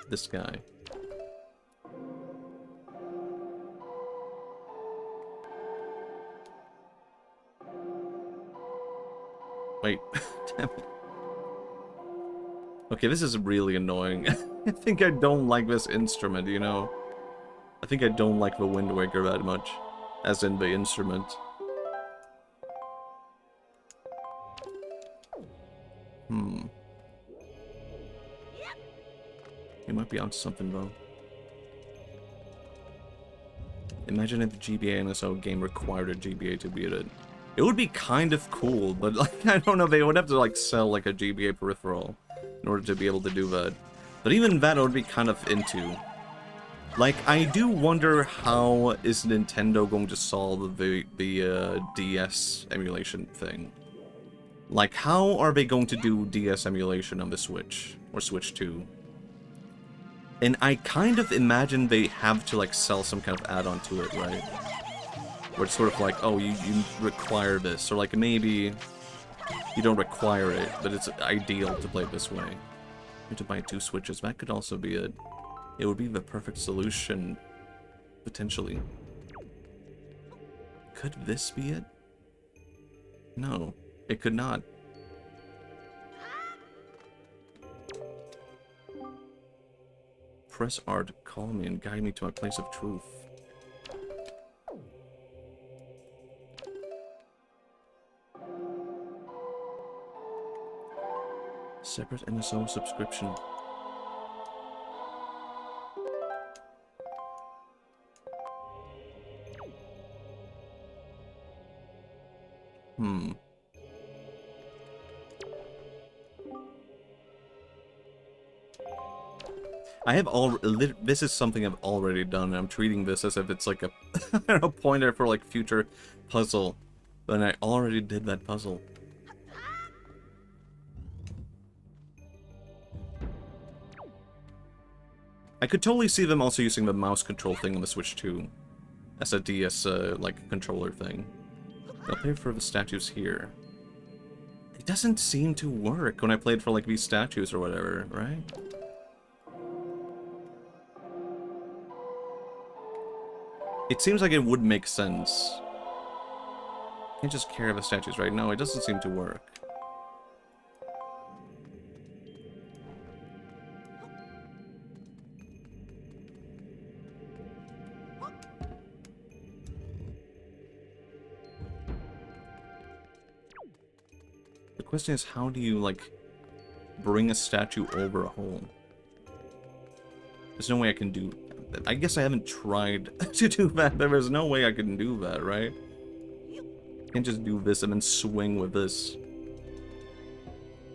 This guy. Wait. Damn it. Okay, this is really annoying. I think I don't like this instrument, you know? I think I don't like the Wind Waker that much. As in the instrument. You might be onto something, though. Imagine if GBA NSO game required a GBA to beat it. It would be kind of cool, but like, I don't know, they would have to like sell like a GBA peripheral in order to be able to do that. But even that I would be kind of into. Like, I do wonder how is Nintendo going to solve the DS emulation thing. Like, how are they going to do DS emulation on the Switch? Or Switch 2? And I kind of imagine they have to, like, sell some kind of add-on to it, right? Where it's sort of like, oh, you require this. Or, like, maybe you don't require it, but it's ideal to play it this way. You have to buy 2 Switches. That could also be it. It would be the perfect solution, potentially. Could this be it? No, it could not. Press R to call me and guide me to my place of truth. Separate NSO subscription. I have this is something I've already done, and I'm treating this as if it's like a, I don't know, pointer for like future puzzle. But I already did that puzzle. I could totally see them also using the mouse control thing on the Switch 2 as a DS, like, controller thing. I'll pay for the statues here. It doesn't seem to work when I played for, like, these statues or whatever, right? It seems like it would make sense. Can't just carry the statues, right? No, it doesn't seem to work. The question is, how do you, like, bring a statue over a hole? There's no way I can do... I guess I haven't tried to do that. There is no way I can do that, right? I can't just do this and then swing with this.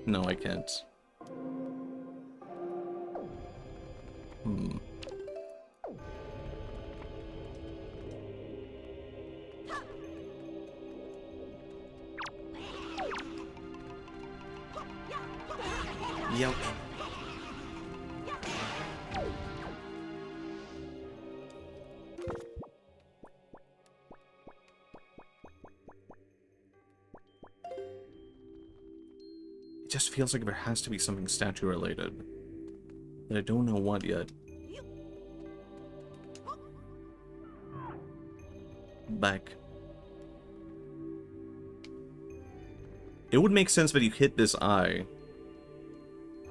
No, I can't. Yep. It just feels like there has to be something statue related. But I don't know what yet. Back. It would make sense that you hit this eye,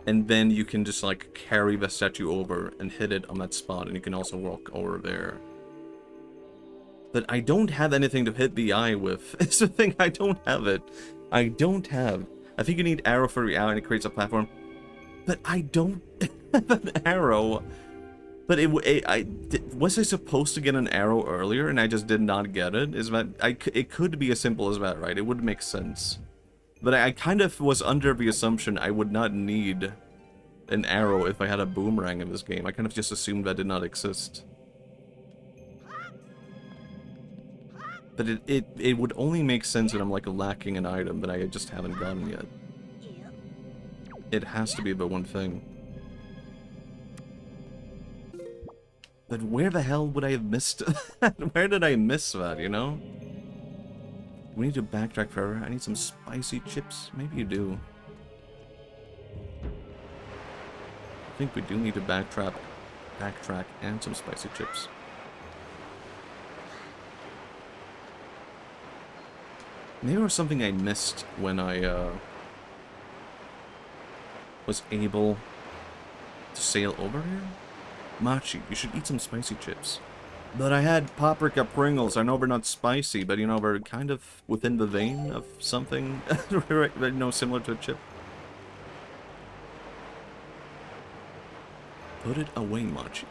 and then you can just, like, carry the statue over and hit it on that spot, and you can also walk over there. But I don't have anything to hit the eye with. It's the thing, I don't have it. I don't have. I think you need arrow for the eye, and it creates a platform. But I don't have an arrow. But was I supposed to get an arrow earlier, and I just did not get it? Is that... it could be as simple as that, right? It would make sense. But I kind of was under the assumption I would not need an arrow if I had a boomerang in this game. I kind of just assumed that did not exist. But it would only make sense when I'm, like, lacking an item that I just haven't gotten yet. It has to be the one thing. But where the hell would I have missed that? Where did I miss that, you know? We need to backtrack forever. I need some spicy chips. Maybe you do. I think we do need to backtrack and some spicy chips. Maybe there was something I missed when I was able to sail over here? Matchi, you should eat some spicy chips. But I had paprika Pringles. I know we're not spicy, but you know, we're kind of within the vein of something, you know, similar to a chip. Put it away, Matchi.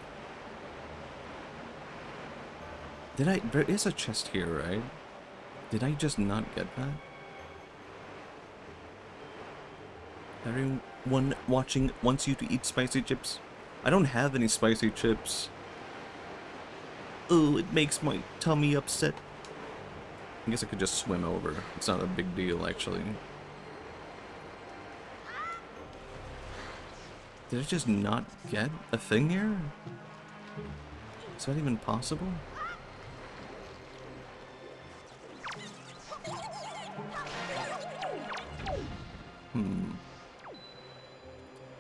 Did I... There is a chest here, right? Did I just not get that? Everyone watching wants you to eat spicy chips. I don't have any spicy chips. Oh, it makes my tummy upset. I guess I could just swim over. It's not a big deal, actually. Did I just not get a thing here? Is that even possible?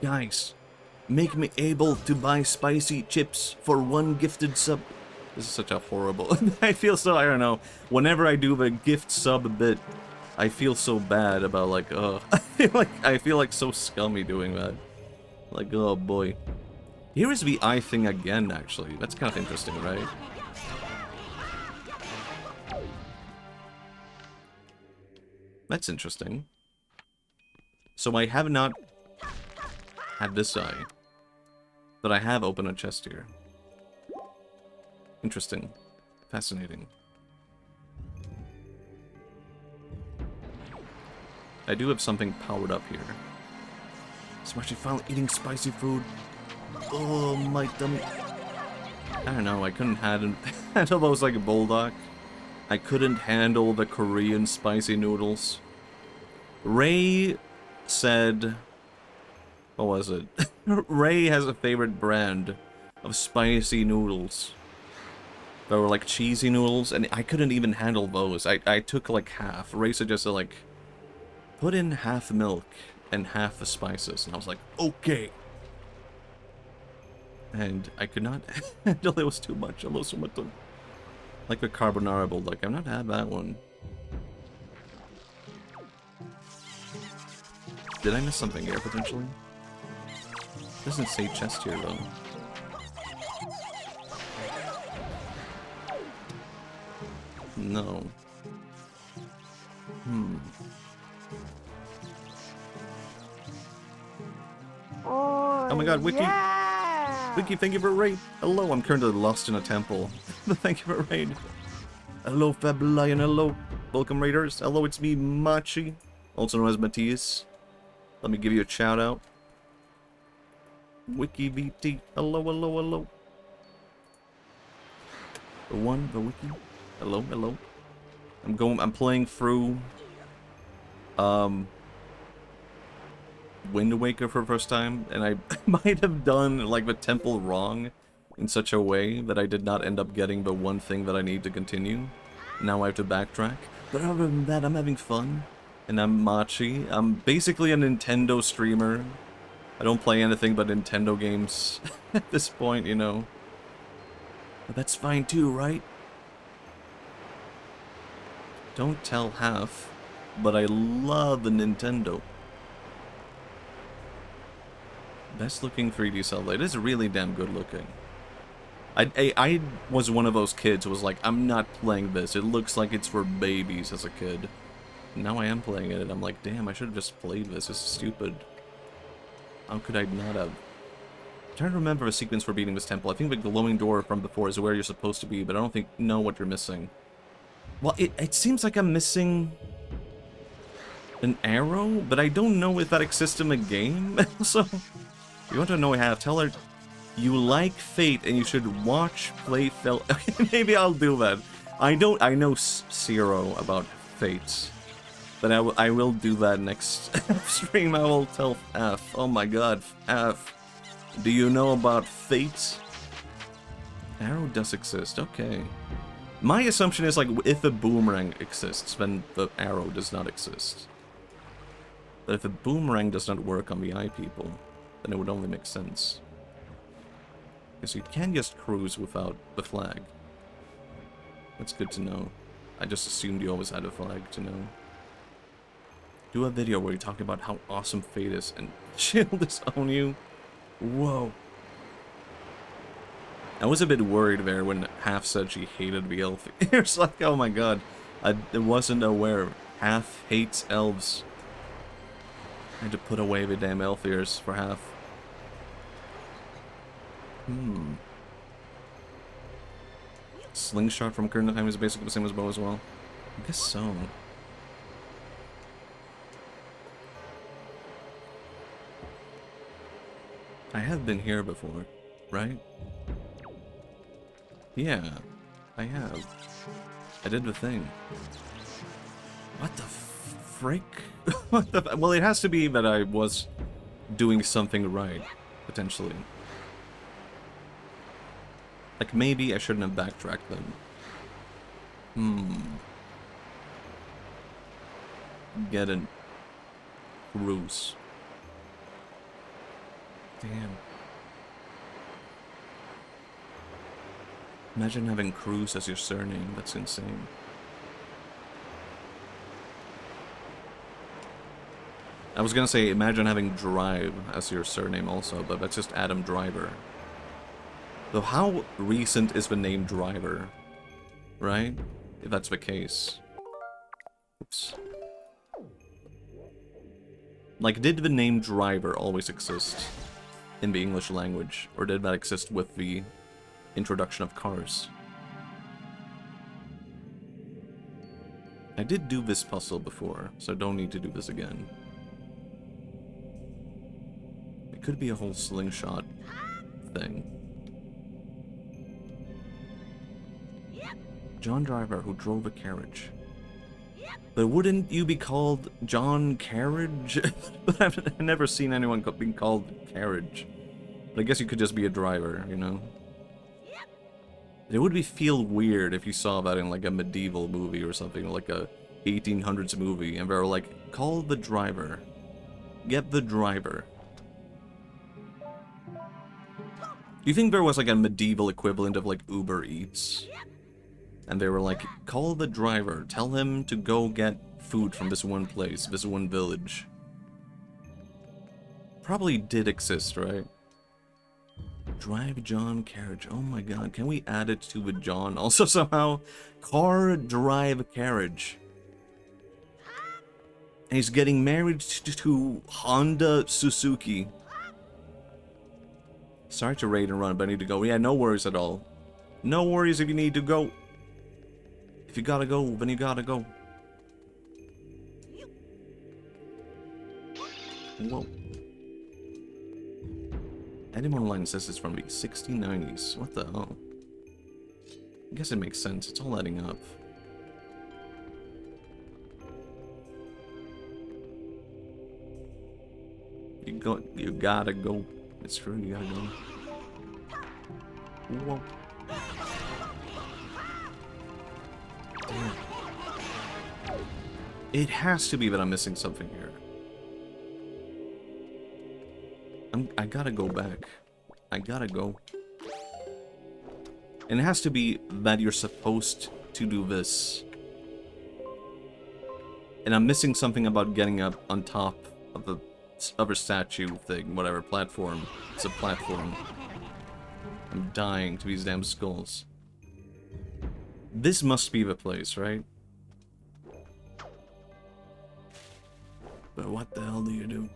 Guys, make me able to buy spicy chips for 1 gifted sub. This is such a horrible... I feel so, I don't know. Whenever I do the gift sub bit, I feel so bad about like, I feel like so scummy doing that. Like, oh boy. Here is the eye thing again, actually. That's kind of interesting, right? That's interesting. So I have not had this eye, but I have opened a chest here. Interesting. Fascinating. I do have something powered up here. So I'm actually finally eating spicy food. Oh, my tummy. I don't know, I couldn't handle those like a bulldog. I couldn't handle the Korean spicy noodles. Ray said... What was it? Ray has a favorite brand of spicy noodles. They were like cheesy noodles, and I couldn't even handle those. I took like half. Ray suggested like, put in half milk and half the spices. And I was like, okay. And I could not handle it. It was too much. I lost so much. Like the carbonara bowl. Like, I've not had that one. Did I miss something here, potentially? Doesn't say chest here, though. No. Oh my god, Wiki! Yeah! Wiki, thank you for a raid! Hello, I'm currently lost in a temple. Thank you for a raid. Hello, Fab Lion, hello. Welcome, raiders. Hello, it's me, Matchi, also known as Matthias. Let me give you a shout out. Wiki VT, hello, hello, hello. The one, the wiki. Hello, hello. I'm playing through Wind Waker for the first time, and I might have done like the temple wrong in such a way that I did not end up getting the one thing that I need to continue. Now I have to backtrack. But other than that, I'm having fun. And I'm Matchi. I'm basically a Nintendo streamer. I don't play anything but Nintendo games at this point, you know. But that's fine too, right? Don't tell half, but I love the Nintendo. Best looking 3D Zelda. It is really damn good looking. I was one of those kids who was like, I'm not playing this. It looks like it's for babies as a kid. Now I am playing it, and I'm like, damn, I should have just played this. This is stupid. How could I not have? I'm trying to remember a sequence for beating this temple. I think the glowing door from before is where you're supposed to be, but I don't know what you're missing. Well, it seems like I'm missing an arrow, but I don't know if that exists in the game. So, if you want to know how, tell her you like Fate and you should watch play Fel. Okay, maybe I'll do that. I know zero about Fate, but I will do that next stream. I will tell F. Oh my god, F. Do you know about Fate? Arrow does exist, okay. My assumption is, like, if a boomerang exists, then the arrow does not exist. But if a boomerang does not work on the eye people, then it would only make sense. Because you can just cruise without the flag. That's good to know. I just assumed you always had a flag to know. Do a video where you talk about how awesome Fate is and she'll disown you. Whoa. I was a bit worried there when Half said she hated the elf ears. Like, oh my god. I wasn't aware. Half hates elves. I had to put away the damn elf ears for Half. Slingshot from Current Time is basically the same as bow as well. I guess so. I have been here before, right? Yeah, I have. I did the thing. What the frick? What the well, it has to be that I was doing something right, potentially. Like, maybe I shouldn't have backtracked them. Get a cruise. Damn. Imagine having Cruz as your surname. That's insane. I was gonna say, imagine having Drive as your surname also, but that's just Adam Driver. Though how recent is the name Driver? Right? If that's the case. Oops. Like, did the name Driver always exist in the English language? Or did that exist with the introduction of cars? I did do this puzzle before, so I don't need to do this again. It could be a whole slingshot thing. John Driver, who drove a carriage. But wouldn't you be called John Carriage? But I've never seen anyone being called Carriage. But I guess you could just be a driver, you know? It would feel weird if you saw that in like a medieval movie or something, like a 1800s movie, and they were like, call the driver. Get the driver. Do you think there was like a medieval equivalent of like Uber Eats? And they were like, call the driver, tell him to go get food from this one place, this one village. Probably did exist, right? Drive John Carriage. Oh my god, can we add it to the John also somehow? Car Drive Carriage. And he's getting married to Honda Suzuki. Sorry to raid and run, but I need to go. Yeah, no worries at all. No worries if you need to go. If you gotta go, then you gotta go. Whoa. Edim Online says it's from the 1690s. What the hell? I guess it makes sense. It's all adding up. You gotta go. It's true, you gotta go. Whoa. Damn. It has to be that I'm missing something here. I gotta go back. I gotta go. And it has to be that you're supposed to do this. And I'm missing something about getting up on top of the other statue thing, whatever, platform. It's a platform. I'm dying to these damn skulls. This must be the place, right? But what the hell do you do?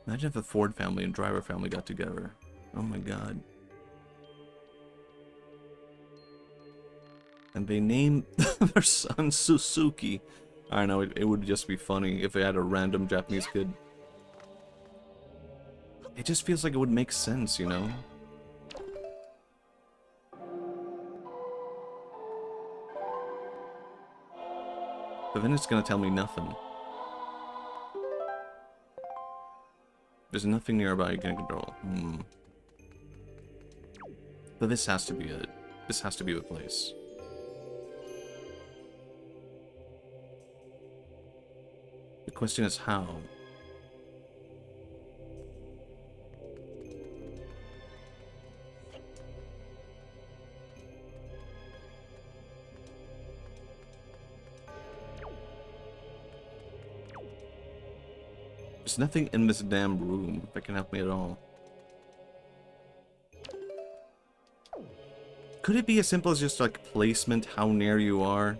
Imagine if the Ford family and Driver family got together. Oh my god. And they named their son Suzuki. I don't know, it would just be funny if they had a random Japanese kid. It just feels like it would make sense, you know? But then it's gonna tell me nothing. There's nothing nearby you can control. But this has to be it. This has to be the place. The question is how. There's nothing in this damn room that can help me at all. Could it be as simple as just like placement, how near you are?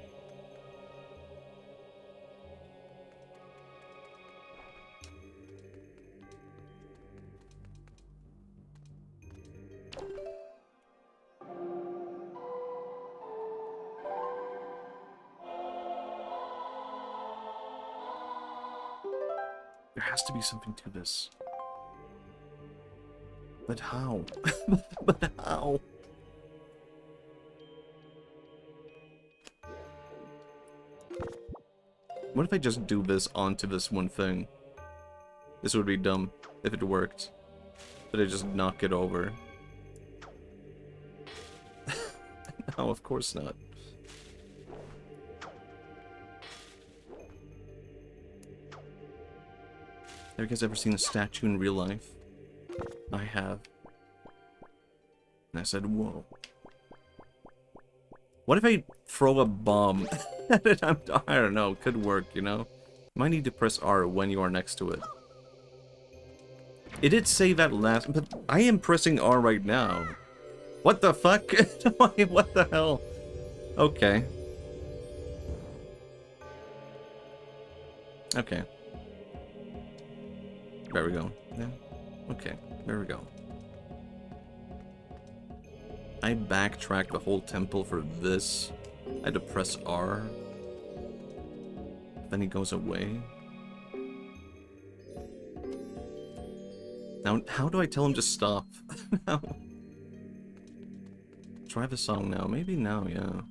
There has to be something to this. But how? But how? What if I just do this onto this one thing? This would be dumb if it worked. But I just knock it over. No, of course not. Have you guys ever seen a statue in real life? I have. And I said, whoa. What if I throw a bomb at it? I don't know, could work, you know? You might need to press R when you are next to it. It did say that last, but I am pressing R right now. What the fuck? What the hell? Okay. Okay. There we go. Yeah. Okay, there we go. I backtracked the whole temple for this. I had to press R. Then he goes away. Now, how do I tell him to stop? No. Try the song now. Maybe now, yeah.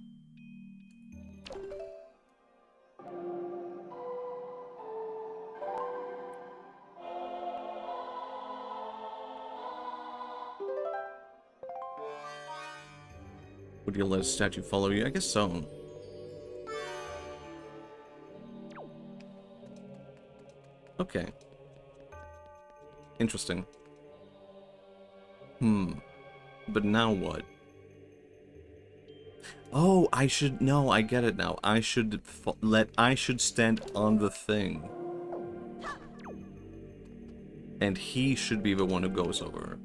Would you let a statue follow you? I guess so. Okay. Interesting. But now what? Oh, I should... No, I get it now. I should stand on the thing. And he should be the one who goes over.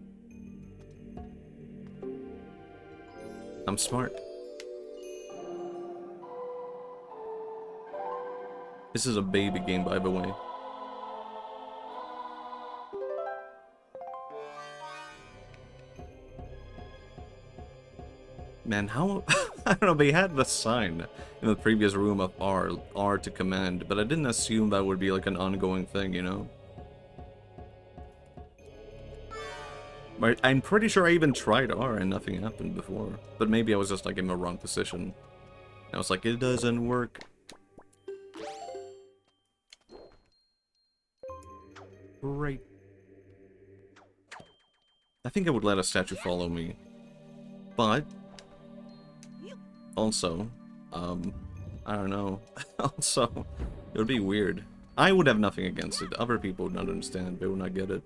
I'm smart. This is a baby game, by the way. Man, how... I don't know, they had the sign in the previous room of R to command, but I didn't assume that would be like an ongoing thing, you know? But I'm pretty sure I even tried R and nothing happened before. But maybe I was just like in the wrong position. I was like, it doesn't work. Great. I think I would let a statue follow me. But also, I don't know. Also, it would be weird. I would have nothing against it. Other people would not understand. They would not get it.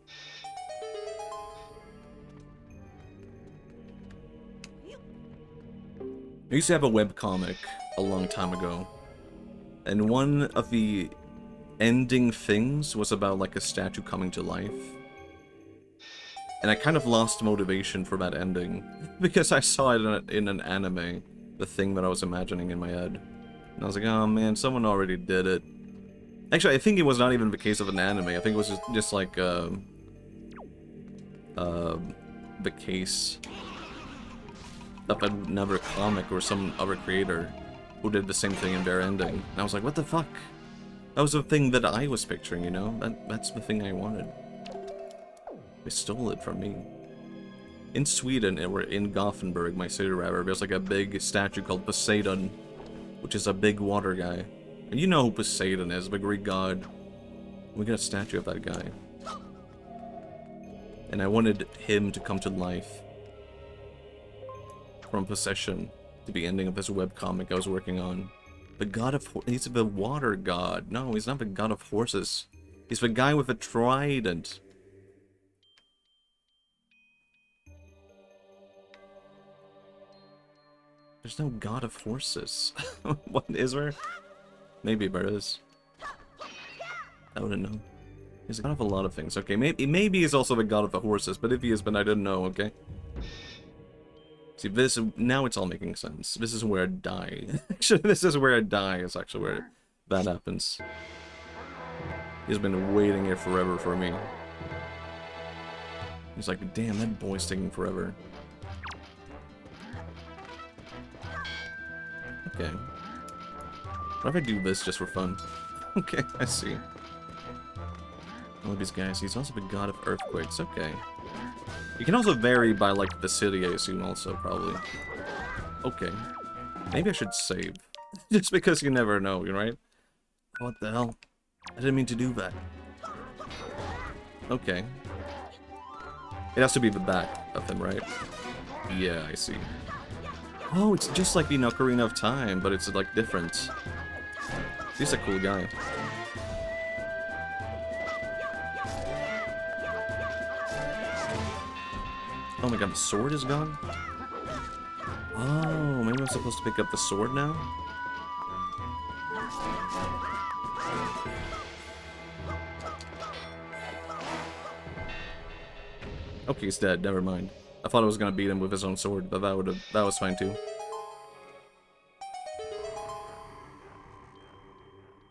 I used to have a webcomic a long time ago. And one of the ending things was about like a statue coming to life. And I kind of lost motivation for that ending. Because I saw it in an anime. The thing that I was imagining in my head. And I was like, oh man, someone already did it. Actually, I think it was not even the case of an anime. I think it was just like, the case of another comic or some other creator who did the same thing in their ending. And I was like, what the fuck? That was the thing that I was picturing, you know? That's the thing I wanted. They stole it from me. In Sweden, or in Gothenburg, my city rather, there's like a big statue called Poseidon, which is a big water guy. And you know who Poseidon is, the Greek god. We got a statue of that guy. And I wanted him to come to life. From possession to the ending of this webcomic I was working on. The god of... He's the water god. No, he's not the god of horses. He's the guy with a trident. There's no god of horses. What is there? Maybe there is. I wouldn't know. He's the god of a lot of things. Okay, maybe he's also the god of the horses, but if he is, then I didn't know, okay? See, this, now it's all making sense. This is where I die. Actually, this is where I die, is actually where that happens. He's been waiting here forever for me. He's like, damn, that boy's taking forever. Okay. What if I do this just for fun? Okay, I see. All of these guys, he's also the god of earthquakes, okay. You can also vary by, like, the city, I assume, also, probably. Okay. Maybe I should save. Just because you never know, right? What the hell? I didn't mean to do that. Okay. It has to be the back of him, right? Yeah, I see. Oh, it's just like the Ocarina of Time, but it's, like, different. He's a cool guy. Oh my god, the sword is gone? Oh, maybe I'm supposed to pick up the sword now? Okay, he's dead, never mind. I thought I was gonna beat him with his own sword, but that was fine too.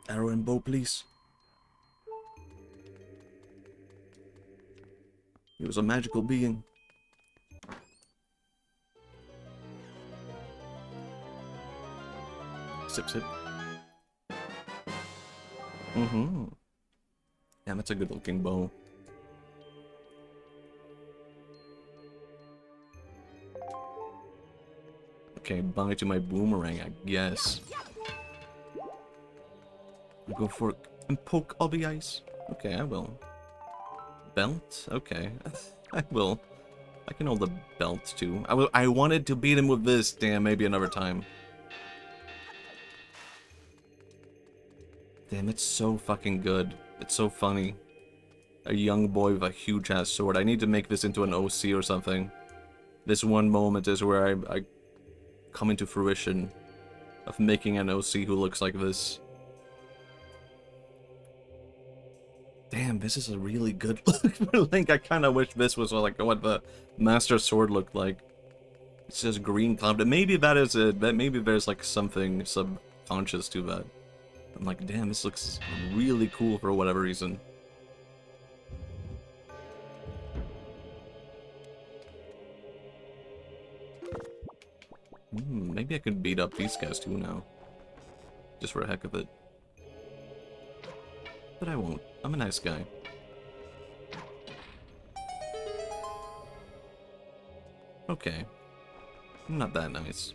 Arrow and bow, please. He was a magical being. Sip, sip. Mm-hmm. Yeah, that's a good looking bow. Okay, bye to my boomerang, I guess. I'll go for it and poke all the ice. Okay, I will. Belt? Okay. I will. I can hold the belt too. I wanted to beat him with this. Damn, maybe another time. Damn, it's so fucking good. It's so funny. A young boy with a huge ass sword. I need to make this into an OC or something. This one moment is where I come into fruition of making an OC who looks like this. Damn, this is a really good look for Link. I kind of wish this was like what the Master Sword looked like. It says green cloud. Maybe that is it. Maybe there's like something subconscious to that. I'm like, damn, this looks really cool for whatever reason. Maybe I could beat up these guys too now. Just for the heck of it. But I won't. I'm a nice guy. Okay. I'm not that nice.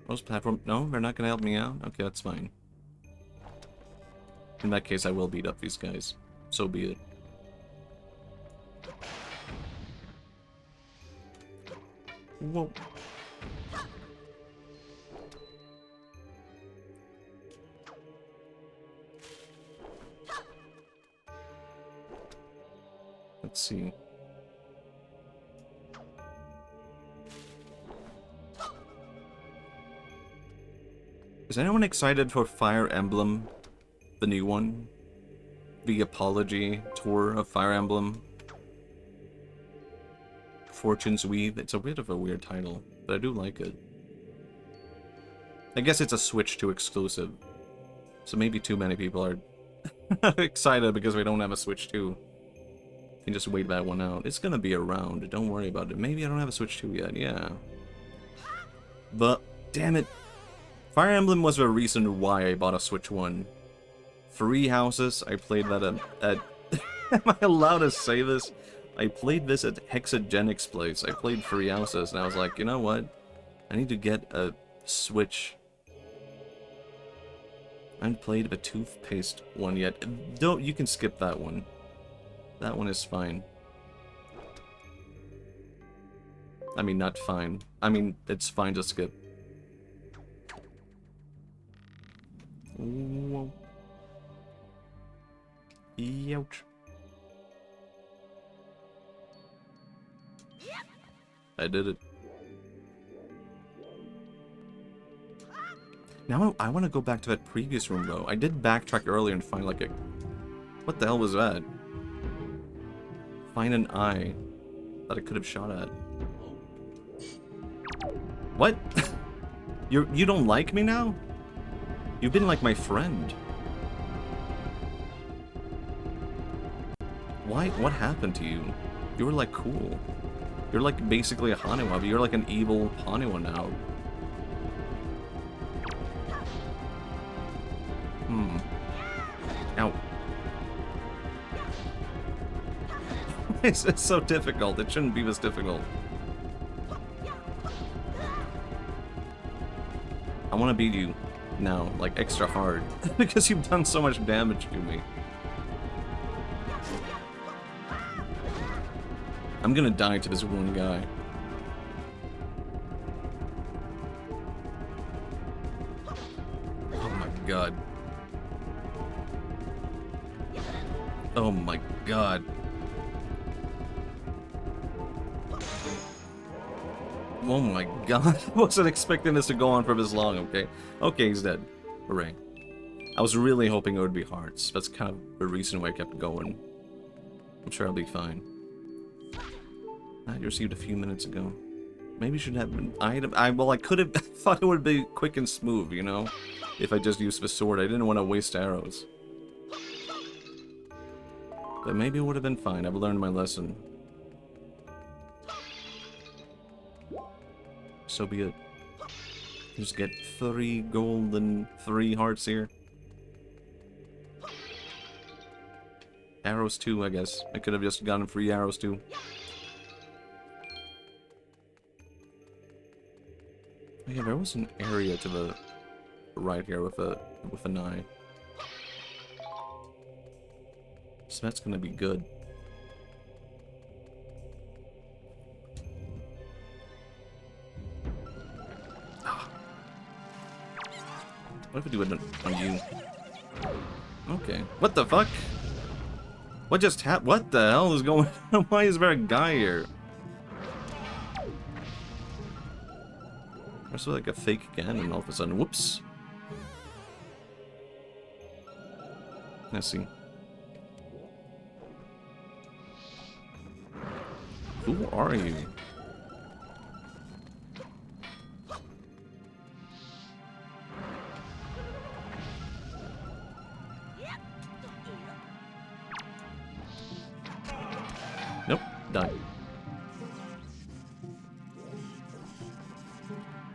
Most platform... No, they're not gonna help me out? Okay, that's fine. In that case, I will beat up these guys. So be it. Whoa. Let's see. Is anyone excited for Fire Emblem? The new one? The Apology Tour of Fire Emblem? Fortune's Weave. It's a bit of a weird title, but I do like it. I guess it's a Switch 2 exclusive. So maybe too many people are excited because we don't have a Switch 2. You can just wait that one out. It's gonna be around, don't worry about it. Maybe I don't have a Switch 2 yet, yeah. But, damn it. Fire Emblem was the reason why I bought a Switch 1. 3 houses, I played that at am I allowed to say this? I played this at Hexagenic's place. I played 3 houses, and I was like, you know what? I need to get a Switch. I haven't played the toothpaste one yet. You can skip that one. That one is fine. I mean, not fine. I mean, it's fine to skip. Whoa. Ouch. I did it. Now I want to go back to that previous room, though. I did backtrack earlier and find, like, a... What the hell was that? Find an eye that I could have shot at. What? You don't like me now? You've been like my friend. Why? What happened to you? You were like cool. You're like basically a Haniwa, but you're like an evil Haniwa now. Ow. It's so difficult. It shouldn't be this difficult. I want to beat you now, like extra hard, because you've done so much damage to me. I'm gonna die to this one guy. Oh my god. Oh my god. Oh my god. I wasn't expecting this to go on for this long, okay? Okay, he's dead. Hooray. I was really hoping it would be hearts. That's kind of the reason why I kept going. I'm sure I'll be fine. I received a few minutes ago. Maybe should have an item. Well, I could have thought it would be quick and smooth, you know? If I just used the sword. I didn't want to waste arrows. But maybe it would have been fine. I've learned my lesson. So be it. Just get 3 gold and 3 hearts here. Arrows too, I guess. I could have just gotten free arrows too. Oh yeah, there was an area to the right here with an eye. So that's gonna be good. What if I do it on you? Okay. What the fuck? What just happened? What the hell is going on? Why is there a guy here? I saw like a fake again, and all of a sudden, whoops. Let's see. Who are you? Nope, die.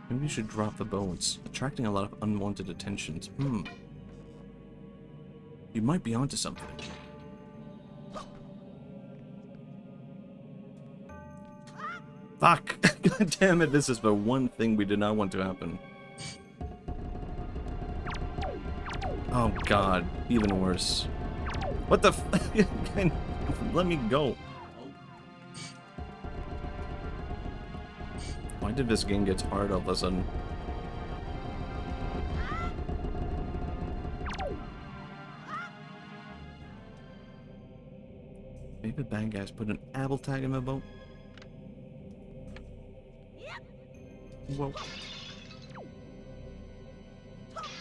Maybe we should drop the bow. It's attracting a lot of unwanted attentions. You might be onto something. Fuck! God damn it, this is the one thing we did not want to happen. Oh god, even worse. What the f- Let me go. Why did this game get hard all of a sudden? Maybe the bad guys put an apple tag in my boat? Whoa.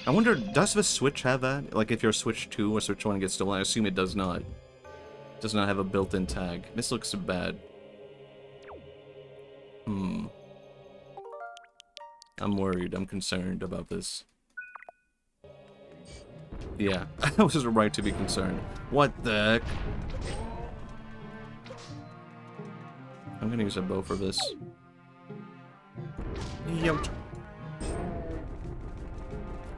I wonder, does the Switch have that? Like if your Switch 2 or Switch 1 gets stolen, I assume it does not. It does not have a built-in tag. This looks bad. I'm worried. I'm concerned about this. Yeah, I was right to be concerned. What the heck? I'm gonna use a bow for this. Yep.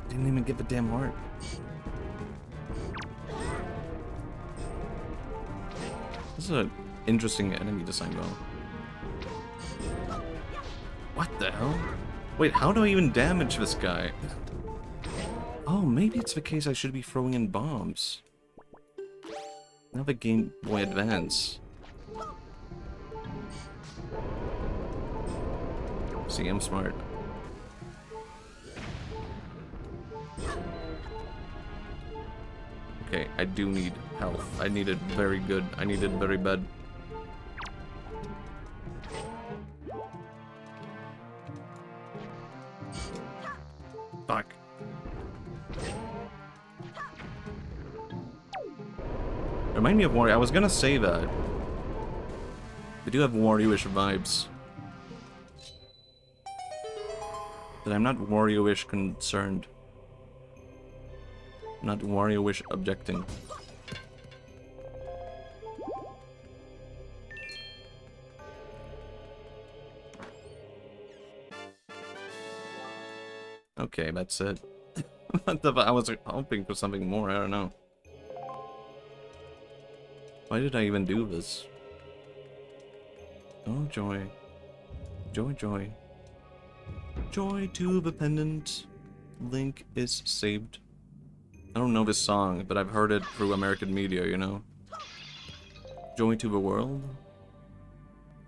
Didn't even get the damn heart. This is an interesting enemy design, though. What the hell? Wait, how do I even damage this guy? Oh, maybe it's the case I should be throwing in bombs. Now the Game Boy Advance. See, I'm smart. Okay, I do need health. I need it very good. I need it very bad. Fuck. Remind me of Wario. I was gonna say that. They do have Wario-ish vibes. But I'm not Wario-ish concerned. I'm not Wario-ish objecting. Okay, that's it. I was hoping for something more, I don't know. Why did I even do this? Oh, joy. Joy, joy. Joy to the pendant. Link is saved. I don't know this song, but I've heard it through American media, you know? Joy to the world?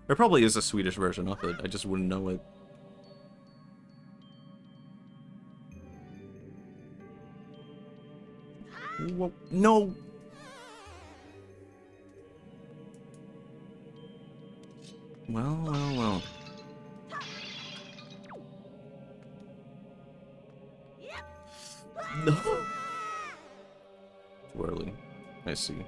There probably is a Swedish version of it, I just wouldn't know it. Whoa, no! Well, well, well. No! Too early. I see.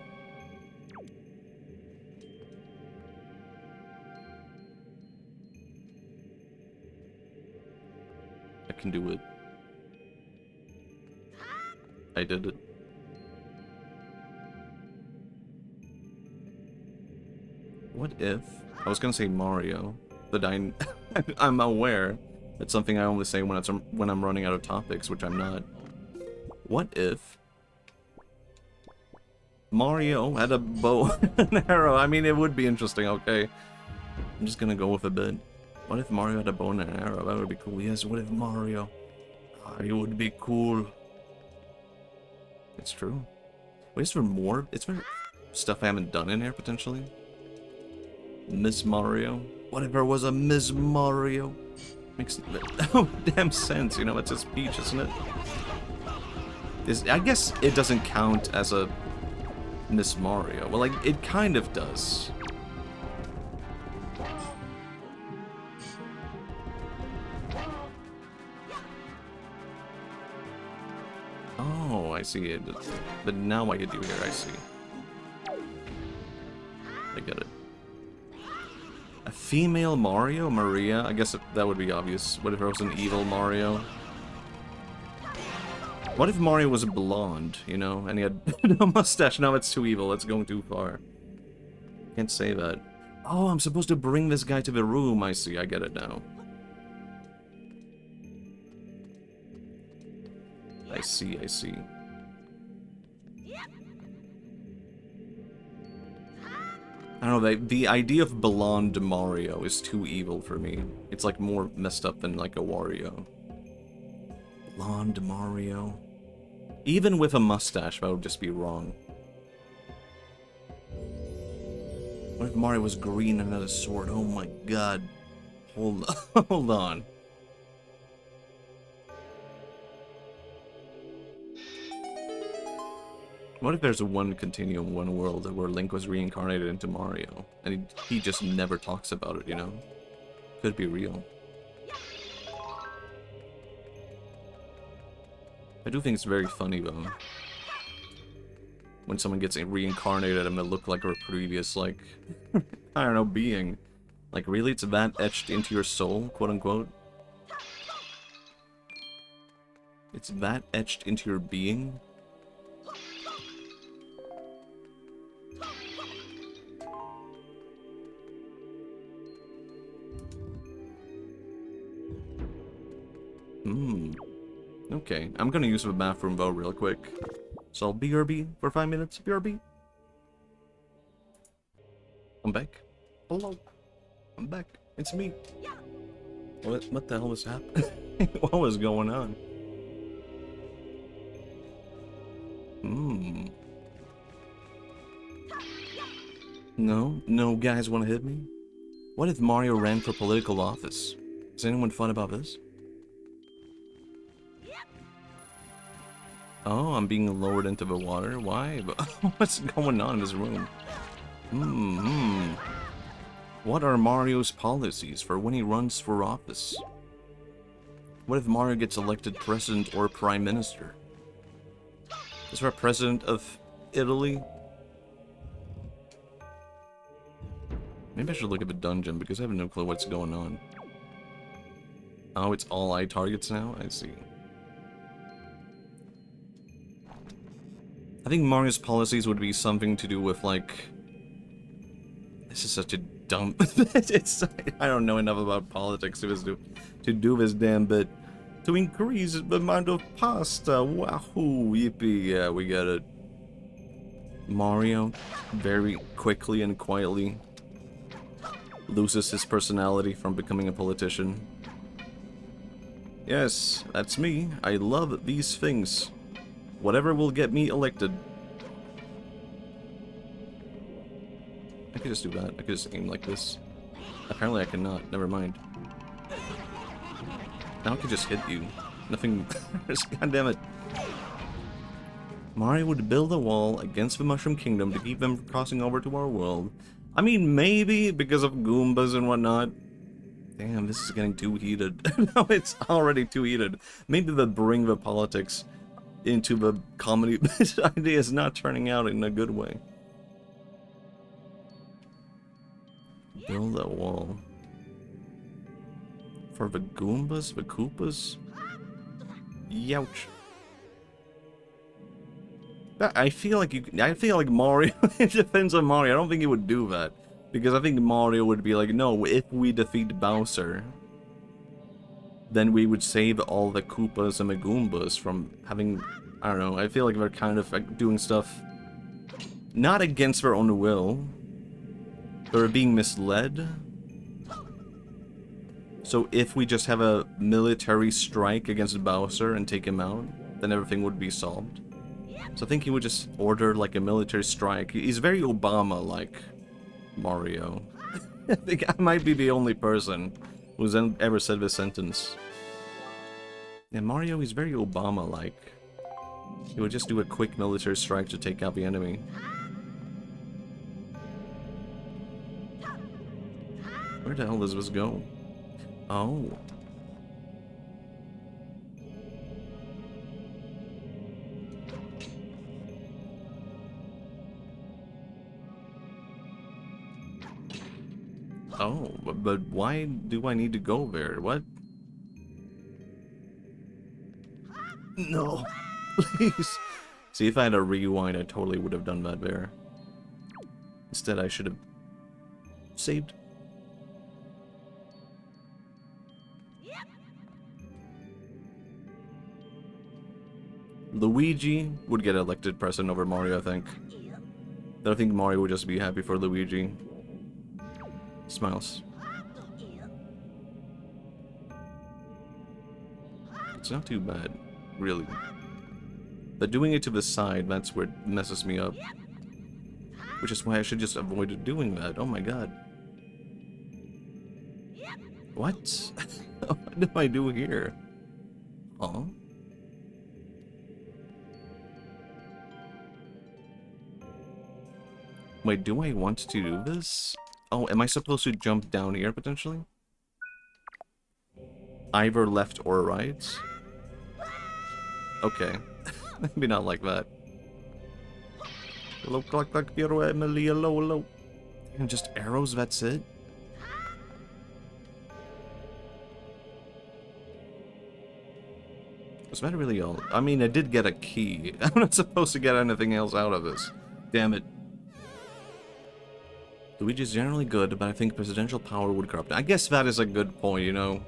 I can do it. I did it. What if... I was gonna say Mario, but I'm aware it's something I only say when I'm running out of topics, which I'm not. What if Mario had a bow and arrow? I mean, it would be interesting, okay? I'm just gonna go with a bit. What if Mario had a bow and an arrow? That would be cool. Yes, what if Mario? Oh, it would be cool. It's true. Wait, is there more? Is there stuff I haven't done in here, potentially? Miss Mario? What if there was a Miss Mario? Makes no damn sense, you know, it's just Peach, isn't it? I guess it doesn't count as a Miss Mario. Well, like, it kind of does. Oh, I see it. But now what you do here, I see. I get it. A female Mario? Maria? I guess that would be obvious. What if there was an evil Mario? What if Mario was blonde, you know, and he had no mustache? No, it's too evil. It's going too far. Can't say that. Oh, I'm supposed to bring this guy to the room. I see. I get it now. I see. I see. I don't know, the idea of blonde Mario is too evil for me. It's like more messed up than like a Wario. Blonde Mario. Even with a mustache, that would just be wrong. What if Mario was green and had a sword? Oh my god. Hold on. Hold on. What if there's one continuum, one world, where Link was reincarnated into Mario, and he just never talks about it, you know? Could be real. I do think it's very funny, though. When someone gets reincarnated and they look like a previous, like, I don't know, being. Like, really? It's that etched into your soul, quote-unquote? It's that etched into your being? Okay, I'm gonna use the bathroom though real quick. So BRB for 5 minutes, BRB. I'm back. Hello. I'm back. It's me. What the hell was happening? What was going on? No guys wanna hit me? What if Mario ran for political office? Has anyone thought about this? Oh, I'm being lowered into the water? Why? What's going on in this room? What are Mario's policies for when he runs for office? What if Mario gets elected president or prime minister? Is there a president of Italy? Maybe I should look at the dungeon, because I have no clue what's going on. Oh, it's all eye targets now? I see. I think Mario's policies would be something to do with, like... This is such a dumb... I don't know enough about politics to do this damn bit. To increase the amount of pasta. Wahoo! Yippee! Yeah, we got it. Mario, very quickly and quietly, loses his personality from becoming a politician. Yes, that's me. I love these things. Whatever will get me elected. I could just do that. I could just aim like this. Apparently I cannot. Never mind. Now I could just hit you. Nothing... God damn it. Mario would build a wall against the Mushroom Kingdom to keep them from crossing over to our world. I mean, maybe because of Goombas and whatnot. Damn, this is getting too heated. No, it's already too heated. Maybe they'll bring the politics into the comedy. This idea is not turning out in a good way. Build a wall. For the Goombas? The Koopas? Youch. I feel like Mario, in defense of Mario, I don't think he would do that. Because I think Mario would be like, no, if we defeat Bowser, then we would save all the Koopas and the Goombas from having, I don't know, I feel like they're kind of like doing stuff not against their own will. They're being misled. So if we just have a military strike against Bowser and take him out, then everything would be solved. So I think he would just order like a military strike. He's very Obama-like, Mario. I think I might be the only person who's ever said this sentence. Yeah, Mario, he's very Obama-like. He would just do a quick military strike to take out the enemy. Where the hell does this go? Oh. Oh, but why do I need to go there? What? No. Please. See, if I had a rewind, I totally would have done that there. Instead, I should have saved. Luigi would get elected president over Mario, I think. Then I think Mario would just be happy for Luigi. Smiles. It's not too bad, really. But doing it to the side, that's where it messes me up. Which is why I should just avoid doing that. Oh my god. What? What do I do here? Huh? Wait, do I want to do this? Oh, am I supposed to jump down here, potentially? Either left or right? Okay. Maybe not like that. Hello, like Piero Emily, hello. And just arrows, that's it? Was that really all? I mean, I did get a key. I'm not supposed to get anything else out of this. Damn it. Luigi's generally good, but I think presidential power would corrupt. I guess that is a good point, you know.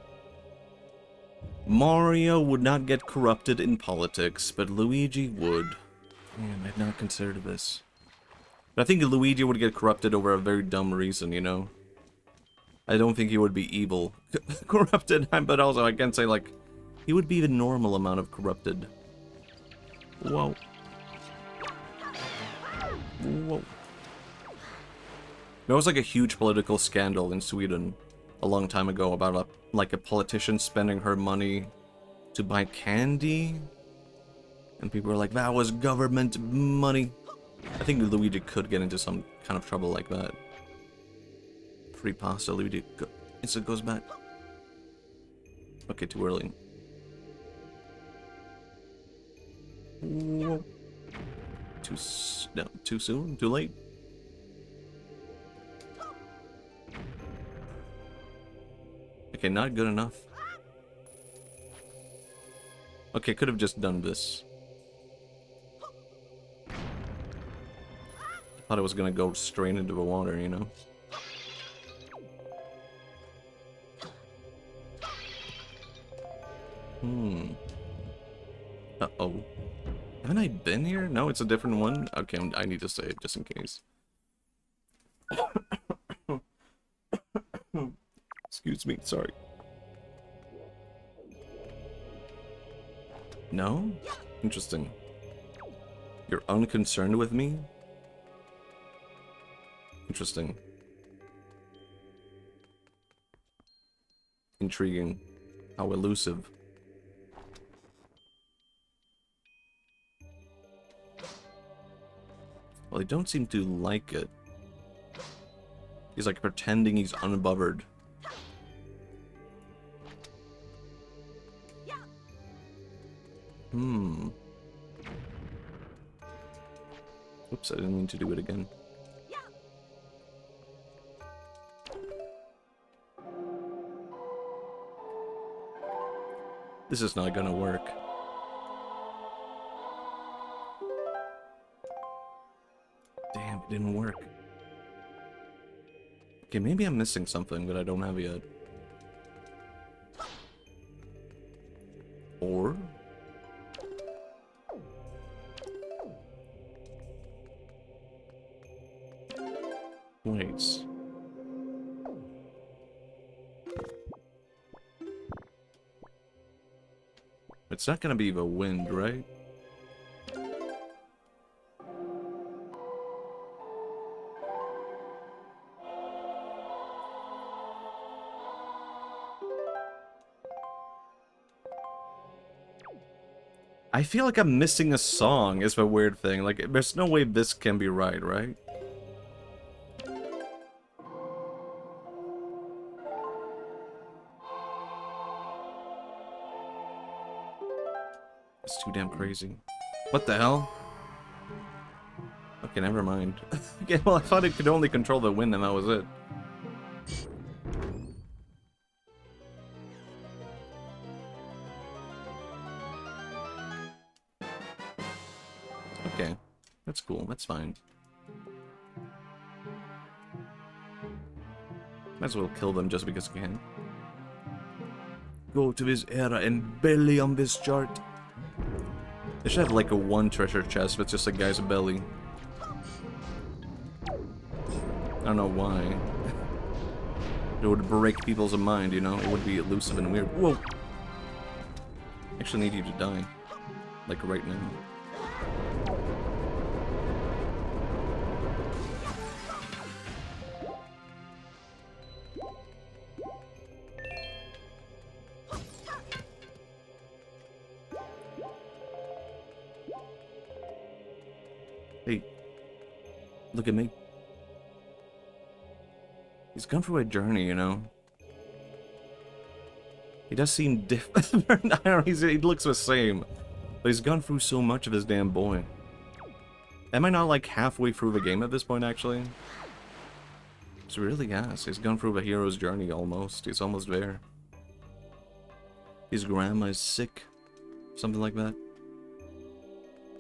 Mario would not get corrupted in politics, but Luigi would. Damn, I had not considered this. But I think Luigi would get corrupted over a very dumb reason, you know. I don't think he would be evil corrupted, but also I can say, like, he would be the normal amount of corrupted. Whoa. Whoa. There was like a huge political scandal in Sweden a long time ago about a politician spending her money to buy candy. And people were like, that was government money. I think Luigi could get into some kind of trouble like that. Free pasta, Luigi. It goes back. Okay, too early. Whoa. Too soon? Too late? Okay, not good enough. Okay, could have just done this. Thought I was gonna go straight into the water, you know? Uh-oh. Haven't I been here? No, it's a different one? Okay, I need to save just in case. Excuse me, sorry. No? Interesting. You're unconcerned with me? Interesting. Intriguing. How elusive. Well, they don't seem to like it. He's like pretending he's unbothered. Oops, I didn't mean to do it again. This is not gonna work. Damn, it didn't work. Okay, maybe I'm missing something that I don't have yet. Or... wait. It's not gonna be the wind, right? I feel like I'm missing a song is the weird thing. Like, there's no way this can be right, right? It's too damn crazy. What the hell? Okay, never mind. Okay, well, I thought it could only control the wind and that was it. Okay, that's cool, that's fine. Might as well kill them just because I can. Go to this era and belly on this chart. They should have like a one treasure chest with just a guy's belly. I don't know why. It would break people's mind, you know? It would be elusive and weird. Whoa! I actually need you to die. Like right now. Hey, look at me. He's gone through a journey, you know. He does seem different. I don't know, he looks the same. But he's gone through so much of his damn boy. Am I not like halfway through the game at this point, actually? It's really gas. He's gone through the hero's journey almost. He's almost there. His grandma is sick. Something like that.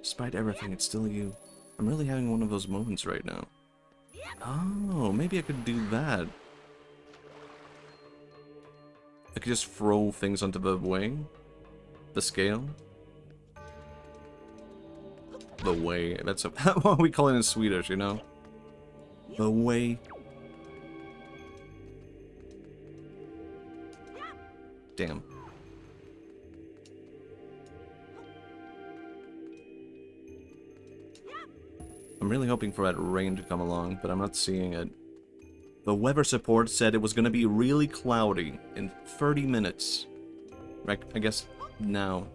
Despite everything, it's still you. I'm really having one of those moments right now. Oh, maybe I could do that. I could just throw things onto the way. The scale. The way. That's a, what we call it in Swedish, you know? The way. Damn. I'm really hoping for that rain to come along, but I'm not seeing it. The weather support said it was going to be really cloudy in 30 minutes. Right, I guess now.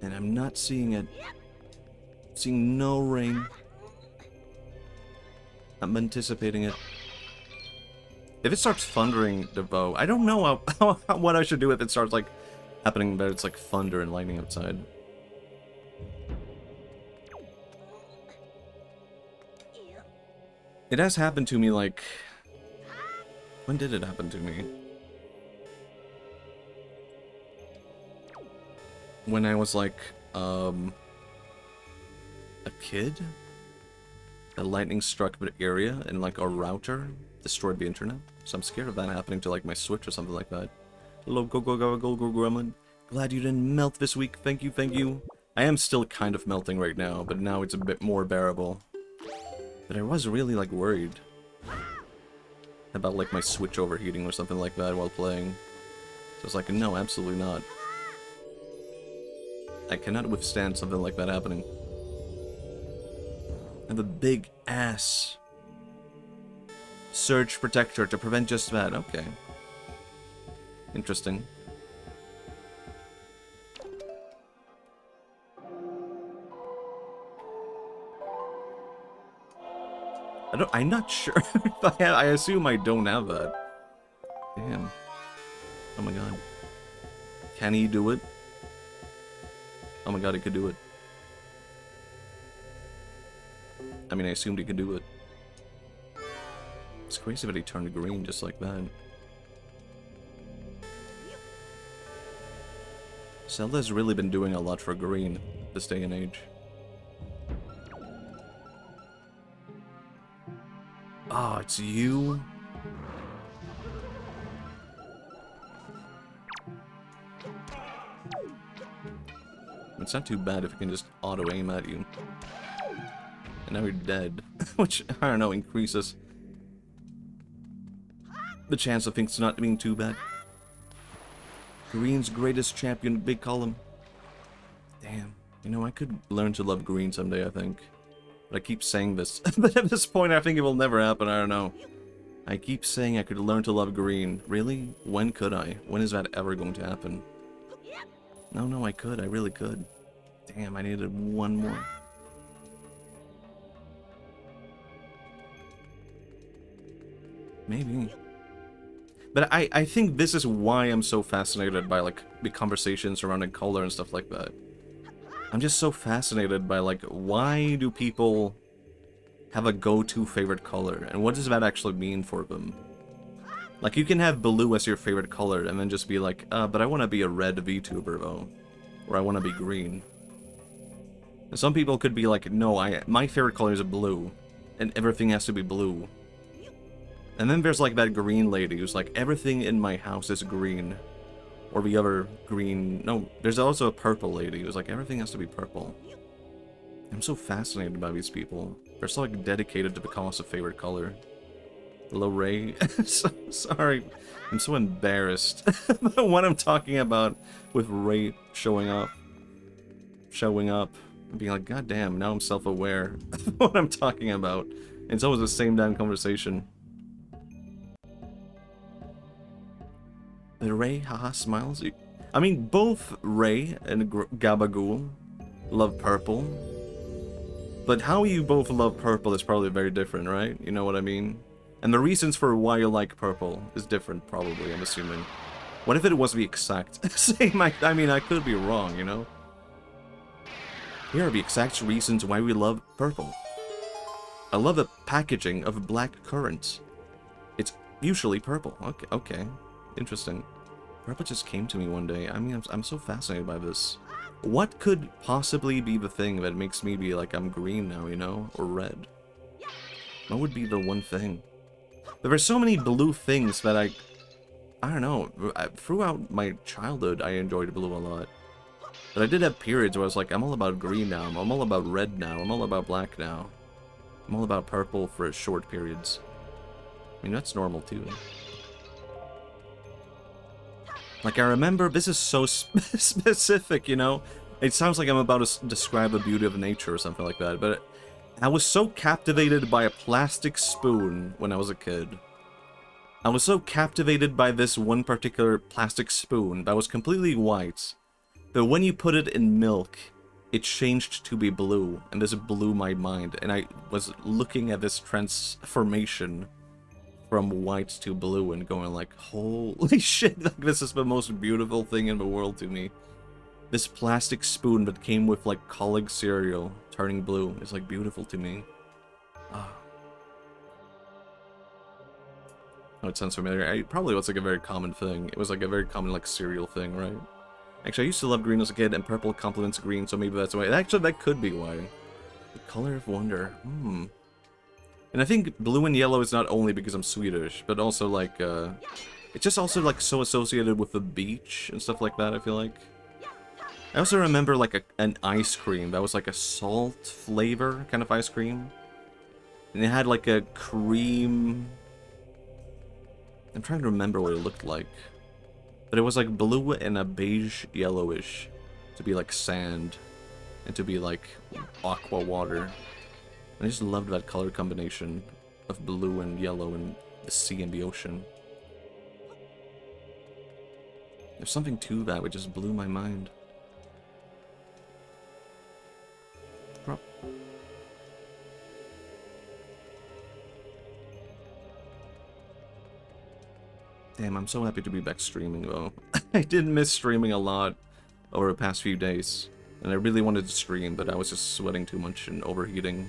And I'm not seeing it. Seeing no rain. I'm anticipating it. If it starts thundering the bow, I don't know what I should do if it starts like happening, but it's like thunder and lightning outside. It has happened to me, like... when did it happen to me? when I was like, a kid, a lightning struck the area and like our router destroyed the internet. So I'm scared of that happening to like my Switch or something like that. Hello, go gremlin. Glad you didn't melt this week. Thank you, thank you. I am still kind of melting right now, but now it's a bit more bearable. But I was really like worried about like my Switch overheating or something like that while playing. So it's like, no, absolutely not. I cannot withstand something like that happening. I have a big ass surge protector to prevent just that. Okay. Interesting. I'm not sure if I assume I don't have that. Damn. Oh my god. Can he do it? Oh my god, he could do it. I mean, I assumed he could do it. It's crazy that he turned green just like that. Zelda's really been doing a lot for green this day and age. Ah, oh, it's you? It's not too bad if it can just auto-aim at you. And now you're dead. Which, I don't know, increases the chance of things not being too bad. Green's greatest champion, big column. Damn. You know, I could learn to love green someday, I think. But I keep saying this. But at this point, I think it will never happen, I don't know. I keep saying I could learn to love green. Really? When could I? When is that ever going to happen? No, I could. I really could. Damn, I needed one more. Maybe. But I think this is why I'm so fascinated by, like, the conversations surrounding color and stuff like that. I'm just so fascinated by, like, why do people have a go-to favorite color? And what does that actually mean for them? Like, you can have blue as your favorite color and then just be like, but I want to be a red VTuber, though. Or I want to be green. And some people could be like, no, my favorite color is blue. And everything has to be blue. And then there's like that green lady who's like, everything in my house is green. Or the other green... No, there's also a purple lady who's like, everything has to be purple. I'm so fascinated by these people. They're so like dedicated to the cause of favorite color. Hello, Ray. So sorry. I'm so embarrassed about what I'm talking about with Ray showing up. And being like, god damn, now I'm self-aware of what I'm talking about. It's always the same damn conversation. But Ray, haha, smiles. I mean, both Ray and Gabagool love purple. But how you both love purple is probably very different, right? You know what I mean? And the reasons for why you like purple is different, probably, I'm assuming. What if it was the exact same? I mean, I could be wrong, you know? Here are the exact reasons why we love purple. I love the packaging of black currants. It's usually purple. Okay. Interesting. Purple just came to me one day. I mean, I'm so fascinated by this. What could possibly be the thing that makes me be like, I'm green now, you know? Or red? What would be the one thing? There are so many blue things that I don't know. Throughout my childhood, I enjoyed blue a lot. But I did have periods where I was like, I'm all about green now. I'm all about red now. I'm all about black now. I'm all about purple for short periods. I mean, that's normal too. Like, I remember, this is so specific, you know? It sounds like I'm about to describe the beauty of nature or something like that, but I was so captivated by a plastic spoon when I was a kid. I was so captivated by this one particular plastic spoon that was completely white, but when you put it in milk, it changed to be blue, and this blew my mind, and I was looking at this transformation from white to blue and going like, holy shit, like, this is the most beautiful thing in the world to me. This plastic spoon that came with like college cereal turning blue is like beautiful to me. Ah. Oh, it sounds familiar. It probably was like a very common thing. It was like a very common like cereal thing, right? Actually, I used to love green as a kid, and purple complements green, so maybe that's why. Actually, that could be why. The color of wonder. Hmm. And I think blue and yellow is not only because I'm Swedish, but also, like, it's just also, like, so associated with the beach and stuff like that, I feel like. I also remember, like, an ice cream that was, like, a salt flavor kind of ice cream. And it had, like, a cream... I'm trying to remember what it looked like. But it was, like, blue and a beige yellowish. To be, like, sand. And to be, like, aqua water. I just loved that color combination of blue and yellow and the sea and the ocean. There's something to that which just blew my mind. Drop. Damn, I'm so happy to be back streaming though. I did miss streaming a lot over the past few days. And I really wanted to stream, but I was just sweating too much and overheating.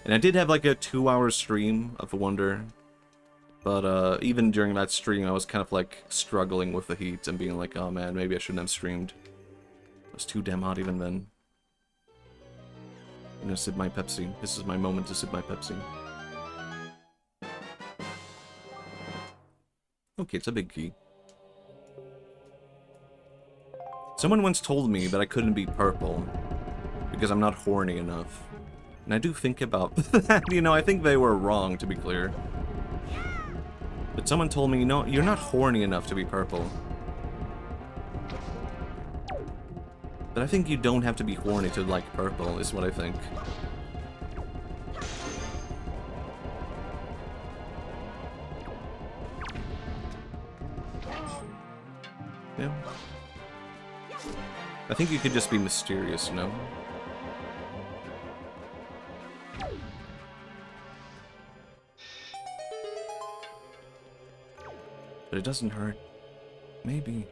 And I did have like a 2-hour stream of Wonder, but even during that stream I was kind of like struggling with the heat and being like, oh man, maybe I shouldn't have streamed. It was too damn hot even then. I'm gonna sip my Pepsi. This is my moment to sip my Pepsi. Okay, it's a big key. Someone once told me that I couldn't be purple because I'm not horny enough. And I do think about that, you know, I think they were wrong, to be clear. But someone told me, no, you're not horny enough to be purple. But I think you don't have to be horny to like purple, is what I think. Yeah. I think you could just be mysterious, you know? But it doesn't hurt. Maybe.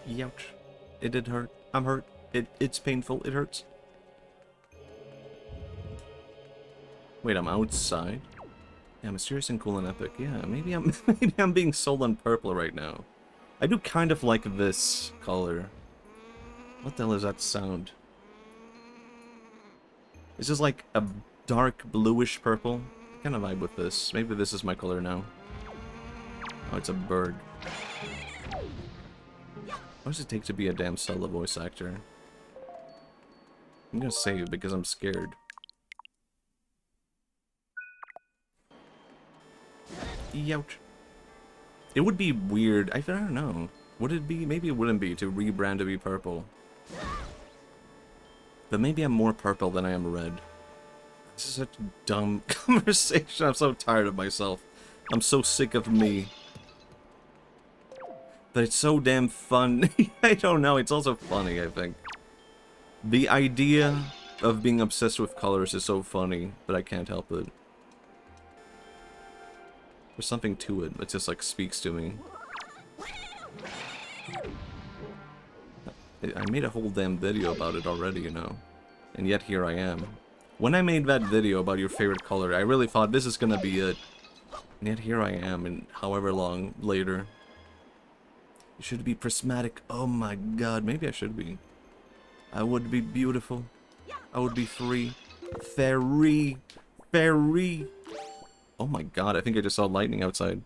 Youch. It did hurt. I'm hurt. It's painful. It hurts. Wait, I'm outside? Yeah, mysterious and cool and epic. Yeah, maybe I'm being sold on purple right now. I do kind of like this color. What the hell is that sound? It's just like a dark bluish purple. I kind of vibe with this. Maybe this is my color now. Oh, it's a bird. What does it take to be a damn Zelda voice actor? I'm gonna save because I'm scared. Youch. It would be weird. I don't know. Would it be? Maybe it wouldn't be to rebrand to be purple. But maybe I'm more purple than I am red. This is such a dumb conversation. I'm so tired of myself. I'm so sick of me. But it's so damn fun. I don't know. It's also funny, I think. The idea of being obsessed with colors is so funny, but I can't help it. There's something to it that just like speaks to me. I made a whole damn video about it already, you know. And yet here I am. When I made that video about your favorite color, I really thought this is gonna be it. And yet here I am, and however long later. You should be prismatic. Oh my god, maybe I should be. I would be beautiful. I would be free. Fairy. Fairy. Oh my god, I think I just saw lightning outside.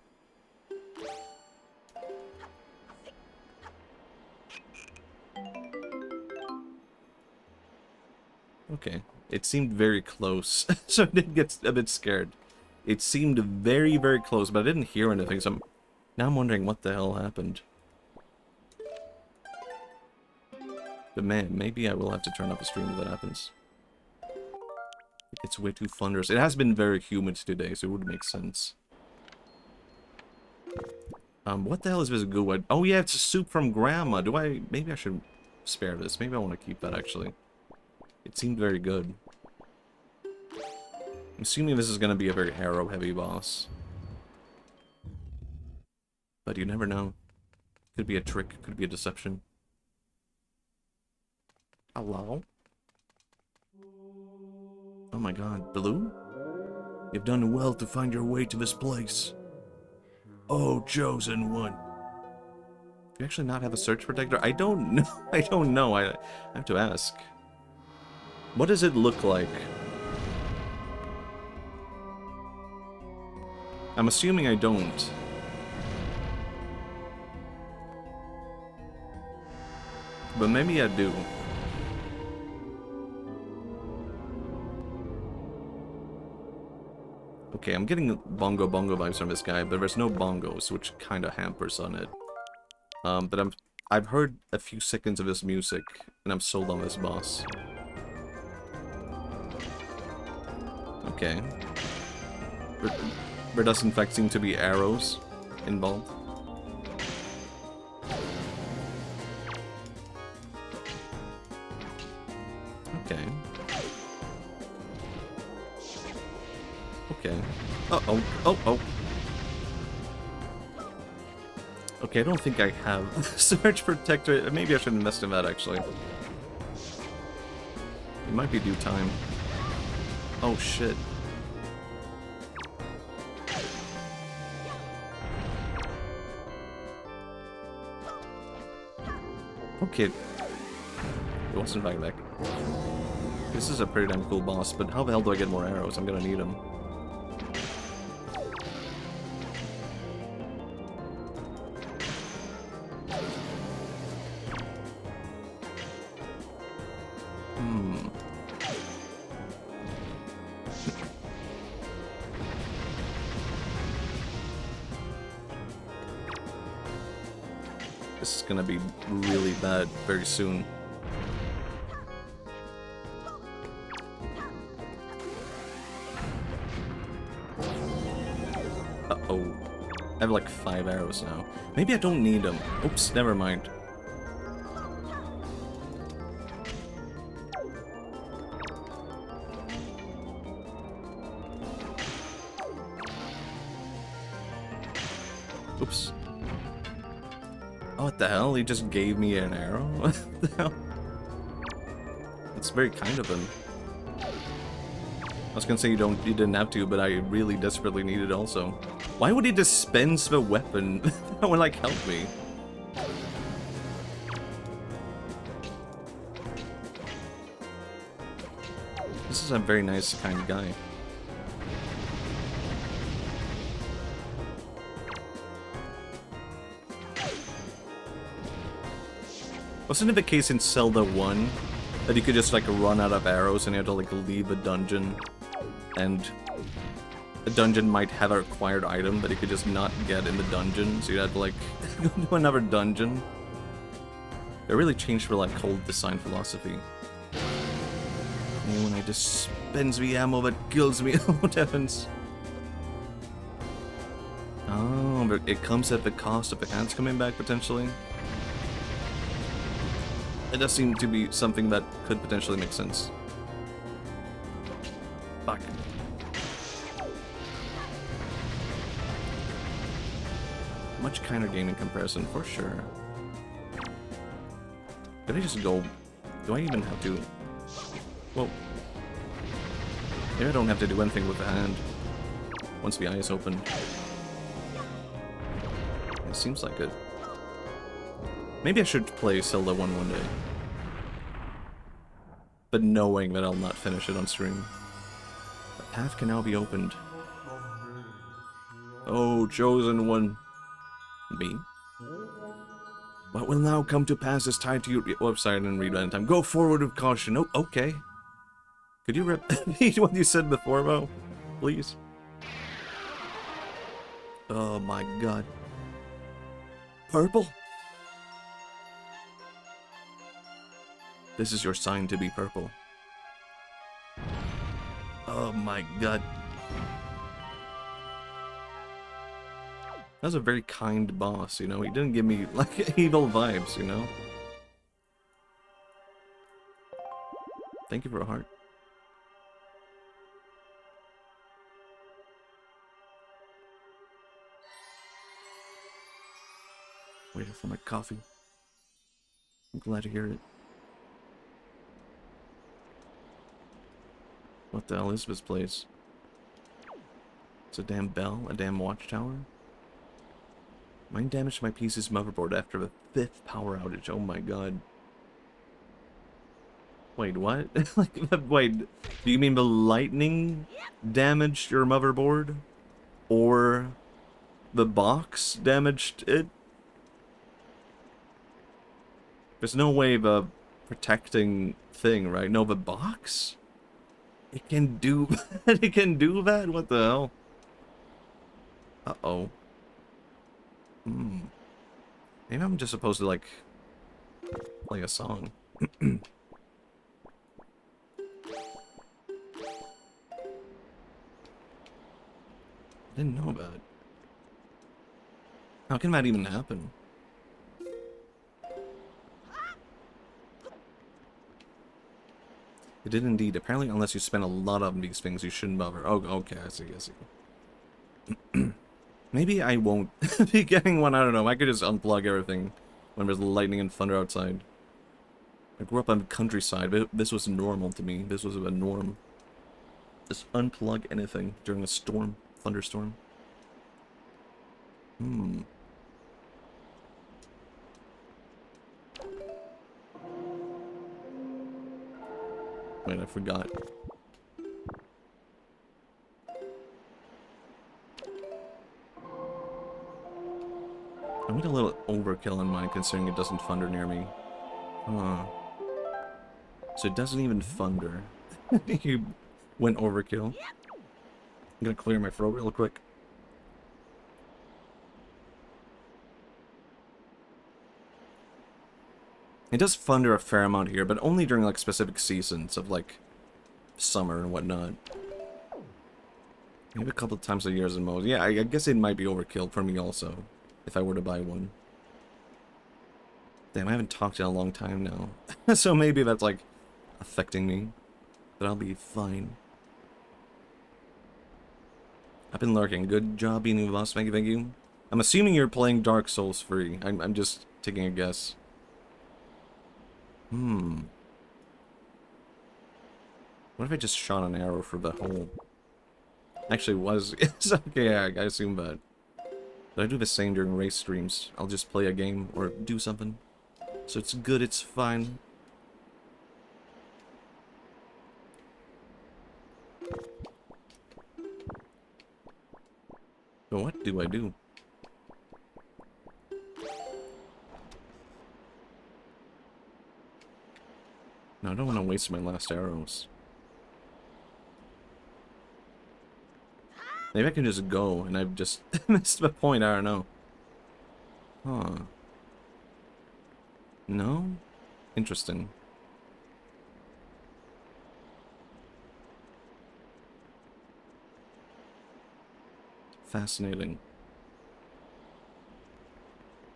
Okay, it seemed very close, so I did get a bit scared. It seemed very, very close, but I didn't hear anything, so now I'm wondering what the hell happened. But man, maybe I will have to turn up the stream if that happens. It's way too thunderous. It has been very humid today, so it would make sense. What the hell is this goo? Oh yeah, it's a soup from Grandma. Maybe I should spare this. Maybe I want to keep that, actually. It seemed very good. I'm assuming this is going to be a very arrow-heavy boss. But you never know. Could be a trick, could be a deception. Hello? Oh my god, Blue? You've done well to find your way to this place. Oh, chosen one. you actually not have a surge protector? I don't know. I don't know. I have to ask. What does it look like? I'm assuming I don't. But maybe I do. Okay, I'm getting bongo vibes from this guy, but there's no bongos, which kind of hampers on it. But I've heard a few seconds of this music, and I'm sold on this boss. Okay. There does in fact seem to be arrows involved. Okay. Okay. Uh-oh. Oh. Okay, I don't think I have Surge Protector. Maybe I should invest in that, actually. It might be due time. Oh, shit. Okay. It wasn't back. This is a pretty damn cool boss, but how the hell do I get more arrows? I'm gonna need them. This is gonna be really bad very soon. Uh-oh. I have like 5 arrows now. Maybe I don't need them. Oops, never mind. Oops. Oh, what the hell? He just gave me an arrow? What the hell? It's very kind of him. I was gonna say you didn't have to, but I really desperately need it also. Why would he dispense the weapon? That would like help me. This is a very nice kind guy. Wasn't it the case in Zelda 1 that you could just like run out of arrows and you had to like leave a dungeon, and a dungeon might have a required item that you could just not get in the dungeon, so you had to like go to another dungeon? It really changed for like whole design philosophy. And when I dispense the ammo that kills me, what happens? Oh, but it comes at the cost of the hands coming back potentially. It does seem to be something that could potentially make sense. Fuck. Much kinder game in comparison, for sure. Did I just go... Do I even have to... Whoa. Maybe I don't have to do anything with the hand once the eye is open. It seems like it. Maybe I should play Zelda 1 one day. But knowing that I'll not finish it on stream. The path can now be opened. Oh, chosen one. Me? What will now come to pass is tied to you. Oh, sorry, I didn't read that in time. Go forward with caution. Oh, okay. Could you repeat what you said before, Mo? Please? Oh my god. Purple? This is your sign to be purple. Oh my god. That was a very kind boss, you know? He didn't give me, like, evil vibes, you know? Thank you for a heart. Waiting for my coffee. I'm glad to hear it. What the hell is this place? It's a damn bell? A damn watchtower? Mine damaged my PC's motherboard after the 5th power outage. Oh my god. Wait, what? Like, wait, do you mean the lightning damaged your motherboard? Or the box damaged it? There's no way the protecting thing, right? No, the box? It can do that? It can do that? What the hell? Uh-oh. Maybe I'm just supposed to, like, play a song. I didn't know about it. How can that even happen? It did indeed. Apparently, unless you spend a lot of these things, you shouldn't bother. Oh, okay, I see, I see. Maybe I won't be getting one, I don't know. I could just unplug everything when there's lightning and thunder outside. I grew up on the countryside, but this was normal to me. This was a norm. Just unplug anything during a storm, thunderstorm. Wait, I forgot. I went a little overkill on mine, considering it doesn't thunder near me. Huh. So it doesn't even thunder. You went overkill. I'm gonna clear my throat real quick. It does thunder a fair amount here, but only during, like, specific seasons of, like, summer and whatnot. Maybe a couple of times a year as the most. Yeah, I guess it might be overkill for me also, if I were to buy one. Damn, I haven't talked in a long time now. So maybe that's, like, affecting me. But I'll be fine. I've been lurking. Good job being the boss. Thank you, thank you. I'm assuming you're playing Dark Souls 3. I'm just taking a guess. What if I just shot an arrow for the hole? Actually, was. It's okay, yeah, I assume that. But I do the same during race streams. I'll just play a game or do something. So it's good, it's fine. So what do I do? No, I don't want to waste my last arrows. Maybe I can just go and I've just missed the point, I don't know. Huh. No? Interesting. Fascinating.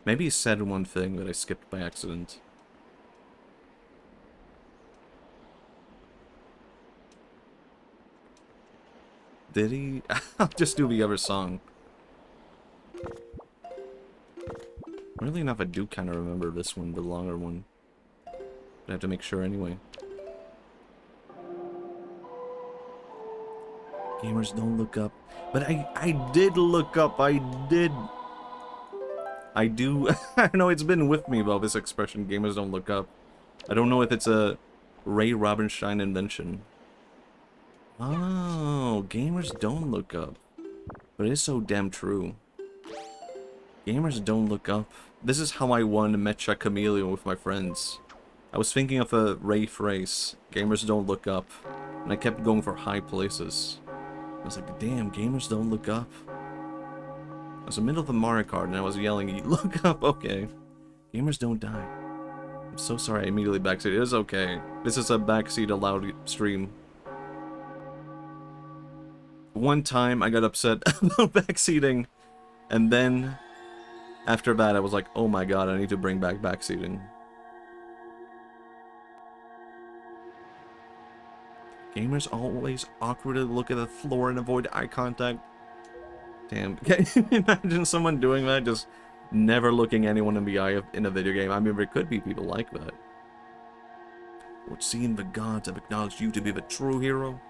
Maybe he said one thing that I skipped by accident. Did he? I'll just do the other song. Really enough, I do kind of remember this one, the longer one. But I have to make sure anyway. Gamers don't look up. But I did look up. I did. I do. I know it's been with me about this expression, gamers don't look up. I don't know if it's a Ray Robinstein invention. Oh, gamers don't look up. But it is so damn true. Gamers don't look up. This is how I won Mecha Chameleon with my friends. I was thinking of a Ray phrase. Gamers don't look up. And I kept going for high places. I was like, damn, gamers don't look up. I was in the middle of a Mario Kart and I was yelling, look up, okay. Gamers don't die. I'm so sorry I immediately backseated. It is okay. This is a backseat allowed stream. One time I got upset about backseating, and then after that I was like, oh my god, I need to bring back backseating. Gamers always awkwardly look at the floor and avoid eye contact. Damn, can you imagine someone doing that? Just never looking anyone in the eye in a video game. I mean, there could be people like that. Would seem the gods have acknowledged you to be the true hero?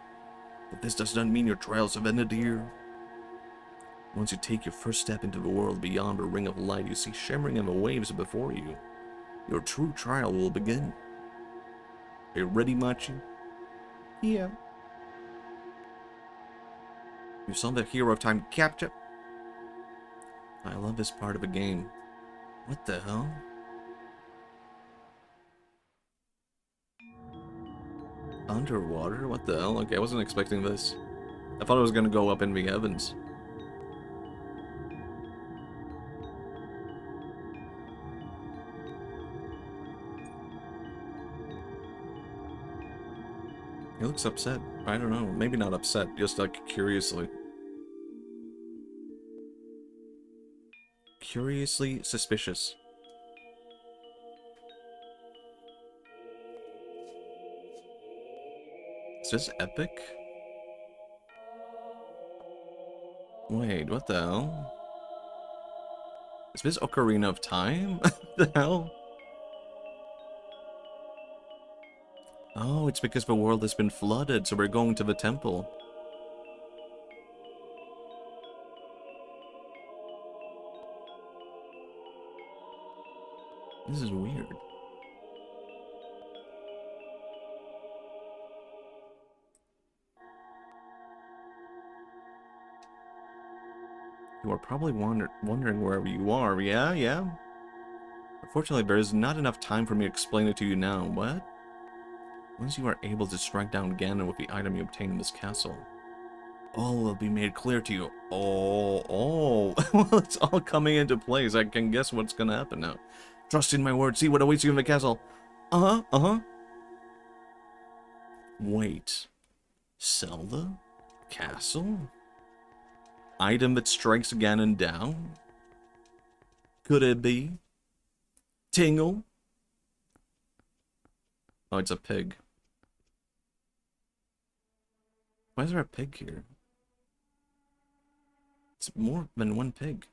But this does not mean your trials have ended here. Once you take your first step into the world beyond a ring of light, you see shimmering in the waves before you. Your true trial will begin. Are you ready, Matchi? Yeah. You saw the hero of time capture. I love this part of the game. What the hell? Underwater? What the hell? Okay, I wasn't expecting this. I thought it was gonna go up in the heavens. He looks upset. I don't know. Maybe not upset, just like curiously. Curiously suspicious. Is this epic? Wait, what the hell? Is this Ocarina of Time? What the hell? Oh, it's because the world has been flooded, so we're going to the temple. This is weird. You are probably wondering wherever you are. Yeah. Unfortunately, there is not enough time for me to explain it to you now. What? Once you are able to strike down Ganon with the item you obtained in this castle, all will be made clear to you. Oh. Well, it's all coming into place. I can guess what's gonna happen now. Trust in my word. See what awaits you in the castle. Uh-huh. Wait. Zelda? Castle? Item that strikes Ganon down? Could it be? Tingle? Oh, it's a pig. Why is there a pig here? It's more than one pig.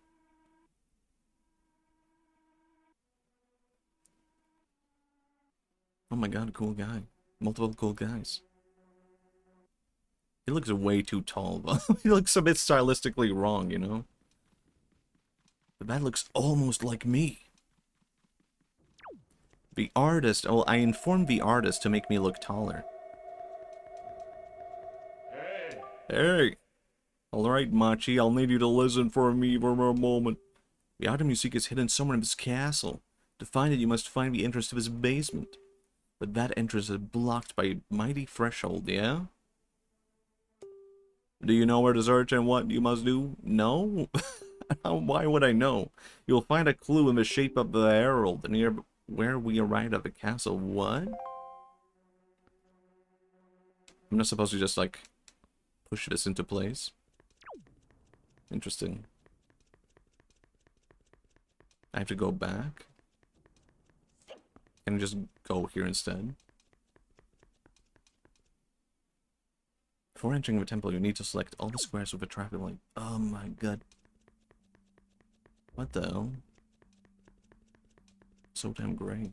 Oh my god, cool guy. Multiple cool guys. He looks way too tall, though. He looks a bit stylistically wrong, you know? But that looks almost like me. The artist... Oh, I informed the artist to make me look taller. Hey! Alright, Matchi, I'll need you to listen for me for a moment. The item you seek is hidden somewhere in this castle. To find it, you must find the entrance to this basement. But that entrance is blocked by a mighty threshold, yeah? Do you know where to search and what you must do? No? Why would I know? You'll find a clue in the shape of the herald near where we arrived at the castle. What? I'm not supposed to just, like, push this into place? Interesting. I have to go back? Can I just go here instead? Before entering the temple, you need to select all the squares with a traffic light. Oh my god. What the hell? So damn gray.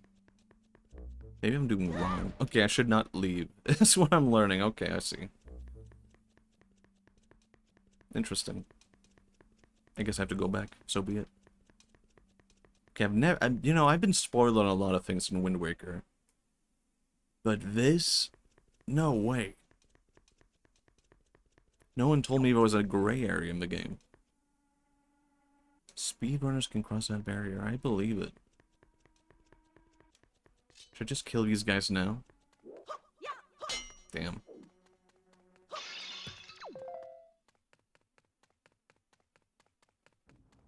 Maybe I'm doing wrong. Okay, I should not leave. That's what I'm learning. Okay, I see. Interesting. I guess I have to go back. So be it. Okay, you know, I've been spoiled on a lot of things in Wind Waker. But this? No way. No one told me there was a gray area in the game. Speedrunners can cross that barrier. I believe it. Should I just kill these guys now? Damn.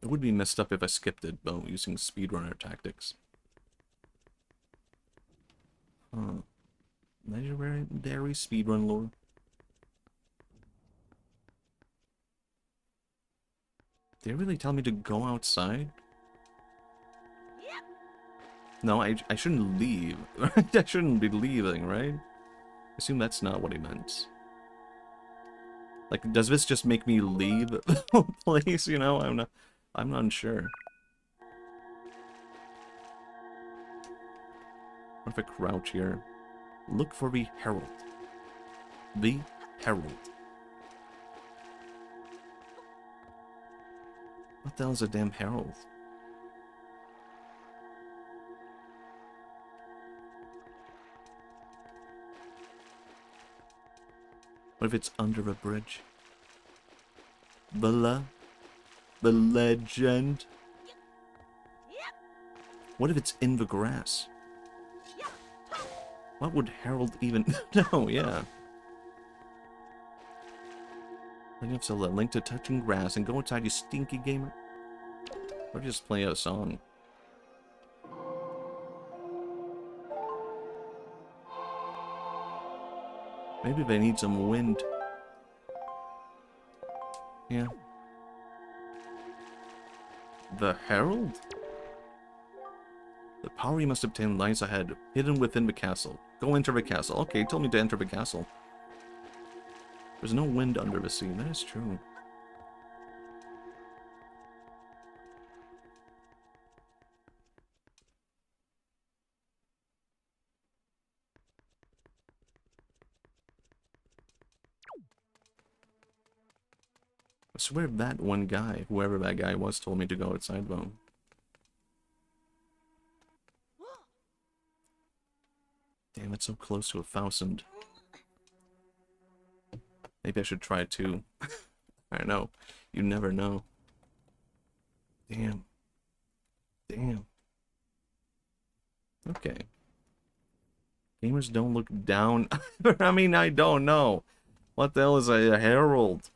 It would be messed up if I skipped it, though, using speedrunner tactics. Huh. Legendary speedrun lore. Did they really tell me to go outside? No, I shouldn't leave. I shouldn't be leaving, right? I assume that's not what he meant. Like, does this just make me leave the whole place, you know? I'm not sure. What if I crouch here? Look for the herald. The herald. the hell is a damn herald? What if it's under a bridge? The legend. What if it's in the grass? What would herald even know? Yeah. Link of Zelda, link to touching grass and go inside, you stinky gamer. Or just play a song. Maybe they need some wind. Yeah. The herald? The power you must obtain lies ahead, hidden within the castle. Go enter the castle. Okay, told me to enter the castle. There's no wind under the sea, that is true. I swear that one guy, whoever that guy was, told me to go outside though. Damn, it's so close to 1,000. Maybe I should try it too. I don't know. You never know. Damn. Damn. Okay. Gamers don't look down. I mean, I don't know. What the hell is a herald?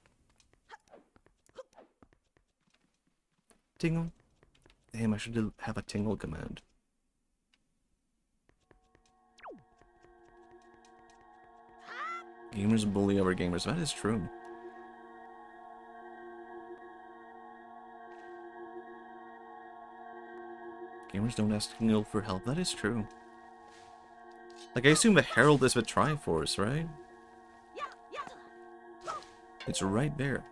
Tingle? Damn, I should have a tingle command. Gamers bully other gamers. That is true. Gamers don't ask Tingle for help. That is true. Like, I assume the herald is the Triforce, right? It's right there.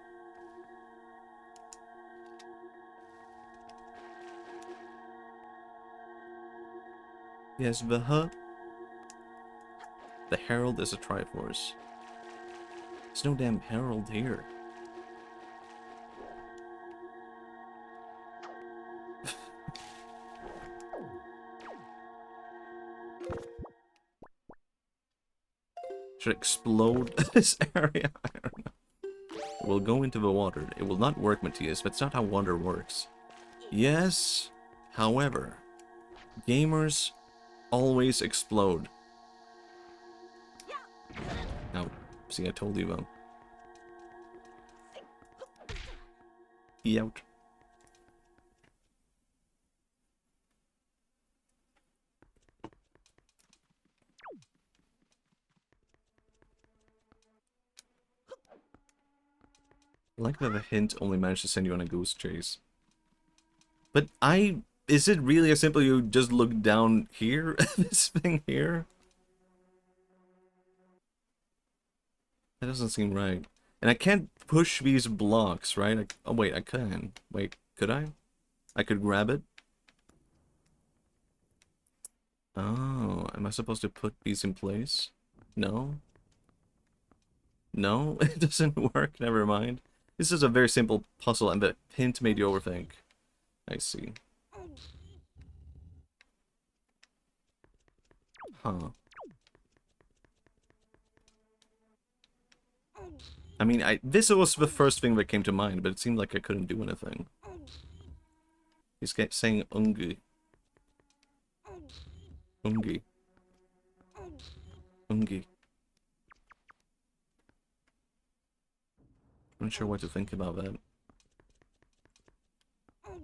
Yes, the herald is a Triforce. There's no damn herald here. Should explode this area? I don't know. It will go into the water. It will not work, Matthias. That's not how water works. Yes, however, gamers always explode. Now, see, I told you though. Out. I like that the hint only managed to send you on a goose chase. But is it really as simple you just look down here at this thing here? That doesn't seem right. And I can't push these blocks, right? Oh wait, I can. Wait, could I? I could grab it? Oh, am I supposed to put these in place? No? No? It doesn't work, never mind. This is a very simple puzzle and the hint made you overthink. I see. Huh. I mean, this was the first thing that came to mind, but it seemed like I couldn't do anything. He's saying ungi. Ungi. Ungi. I'm not sure what to think about that.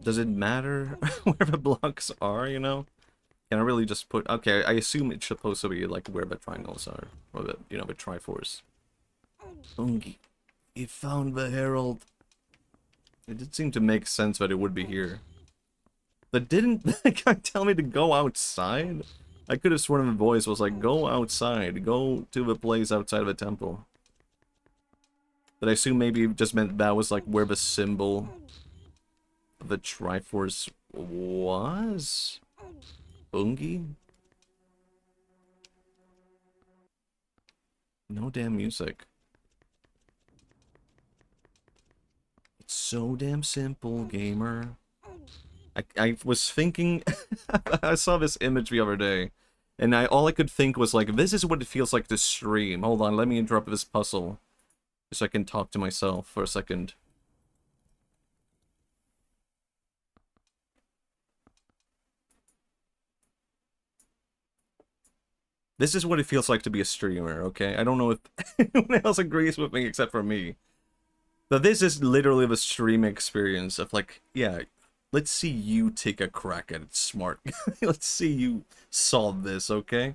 Does it matter where the blocks are, you know? Can I really just put... Okay, I assume it's supposed to be like where the triangles are. Or the, you know, the Triforce. Ungi. He found the herald. It did seem to make sense that it would be here. But didn't that guy tell me to go outside? I could have sworn the voice was like, go outside. Go to the place outside of the temple. But I assume maybe it just meant that was like where the symbol of the Triforce was? Ungi? No damn music. It's so damn simple, gamer. I was thinking... I saw this image the other day, and all I could think was like, this is what it feels like to stream. Hold on, let me interrupt this puzzle, so I can talk to myself for a second. This is what it feels like to be a streamer, okay? I don't know if anyone else agrees with me except for me. But this is literally the streaming experience of like, yeah, let's see you take a crack at it, smart. Let's see you solve this, okay?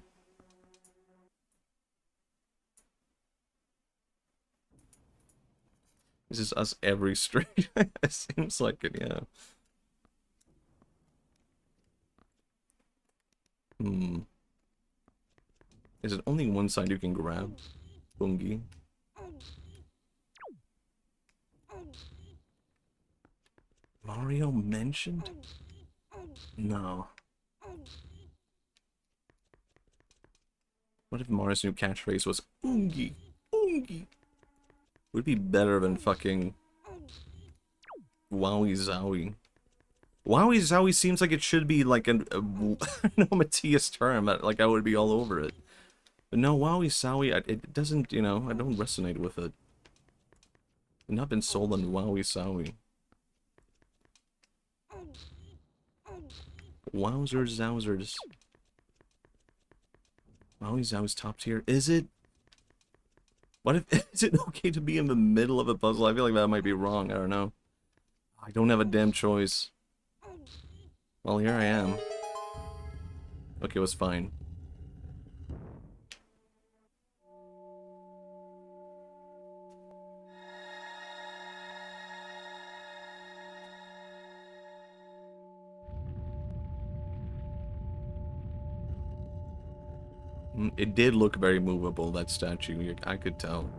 This is us every stream. It seems like it, yeah. Is it only one side you can grab? Bungie. Mario mentioned? No. What if Mario's new catchphrase was Oongie? Oongie? Would be better than fucking Wowie Zowie. Wowie Zowie seems like it should be like a no Matthias term that like I would be all over it. But no, Wowie Zowie, it doesn't, you know, I don't resonate with it. I've not been sold on Wowie Zowie. Wowzers Zowzers. Wowie Zowie's top tier. Is it? What if, is it okay to be in the middle of a puzzle? I feel like that might be wrong, I don't know. I don't have a damn choice. Well, here I am. Okay, it was fine. It did look very movable, that statue. I could tell.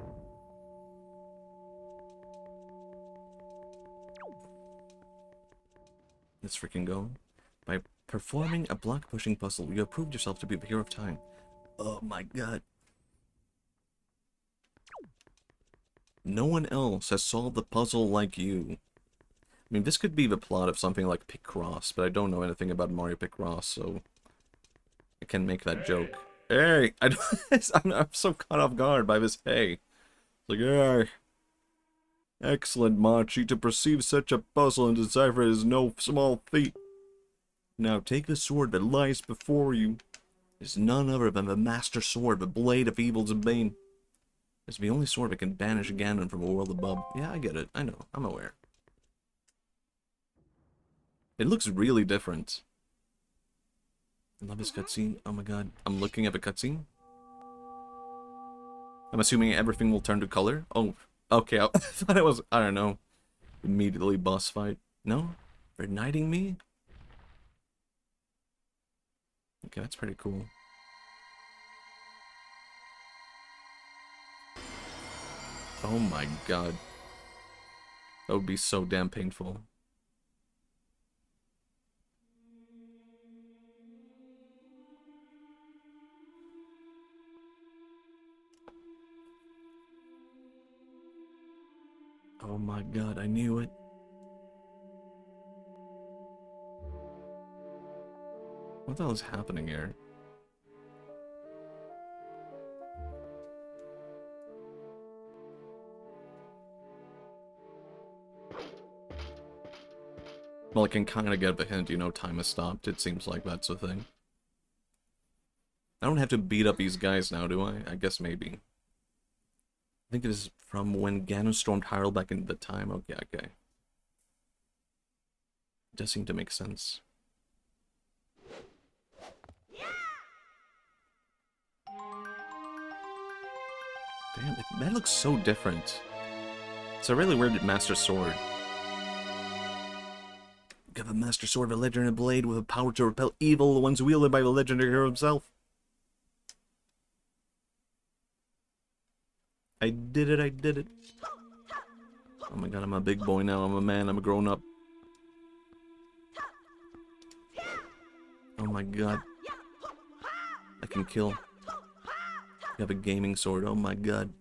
Let's freaking go. By performing a block-pushing puzzle, you have proved yourself to be the hero of time. Oh my god. No one else has solved the puzzle like you. I mean, this could be the plot of something like Picross, but I don't know anything about Mario Picross, so I can make that joke. Hey! I'm so caught off guard by this hey. It's like, hey. Excellent, Matchi. To perceive such a puzzle and decipher it is no small feat. Now take the sword that lies before you. It is none other than the Master Sword, the Blade of Evil's Bane. It's the only sword that can banish Ganon from a world above. Yeah, I get it. I know. I'm aware. It looks really different. I love this cutscene. Oh my god. I'm looking at the cutscene. I'm assuming everything will turn to color. Oh, okay. I thought it was, I don't know, immediately boss fight. No? They're knighting me? Okay, that's pretty cool. Oh my god. That would be so damn painful. Oh my god, I knew it. What the hell is happening here? Well, I can kind of get the hint, you know, time has stopped. It seems like that's the thing. I don't have to beat up these guys now, do I? I guess maybe. I think it is from when Ganon stormed Hyrule back in the time. Okay, okay. It does seem to make sense. Damn, that looks so different. It's a really weird Master Sword. You have a Master Sword, a legendary blade with the power to repel evil, the ones wielded by the legendary hero himself. I did it, I did it. Oh my god, I'm a big boy now, I'm a man, I'm a grown up. Oh my god. I can kill. You have a gaming sword, oh my god.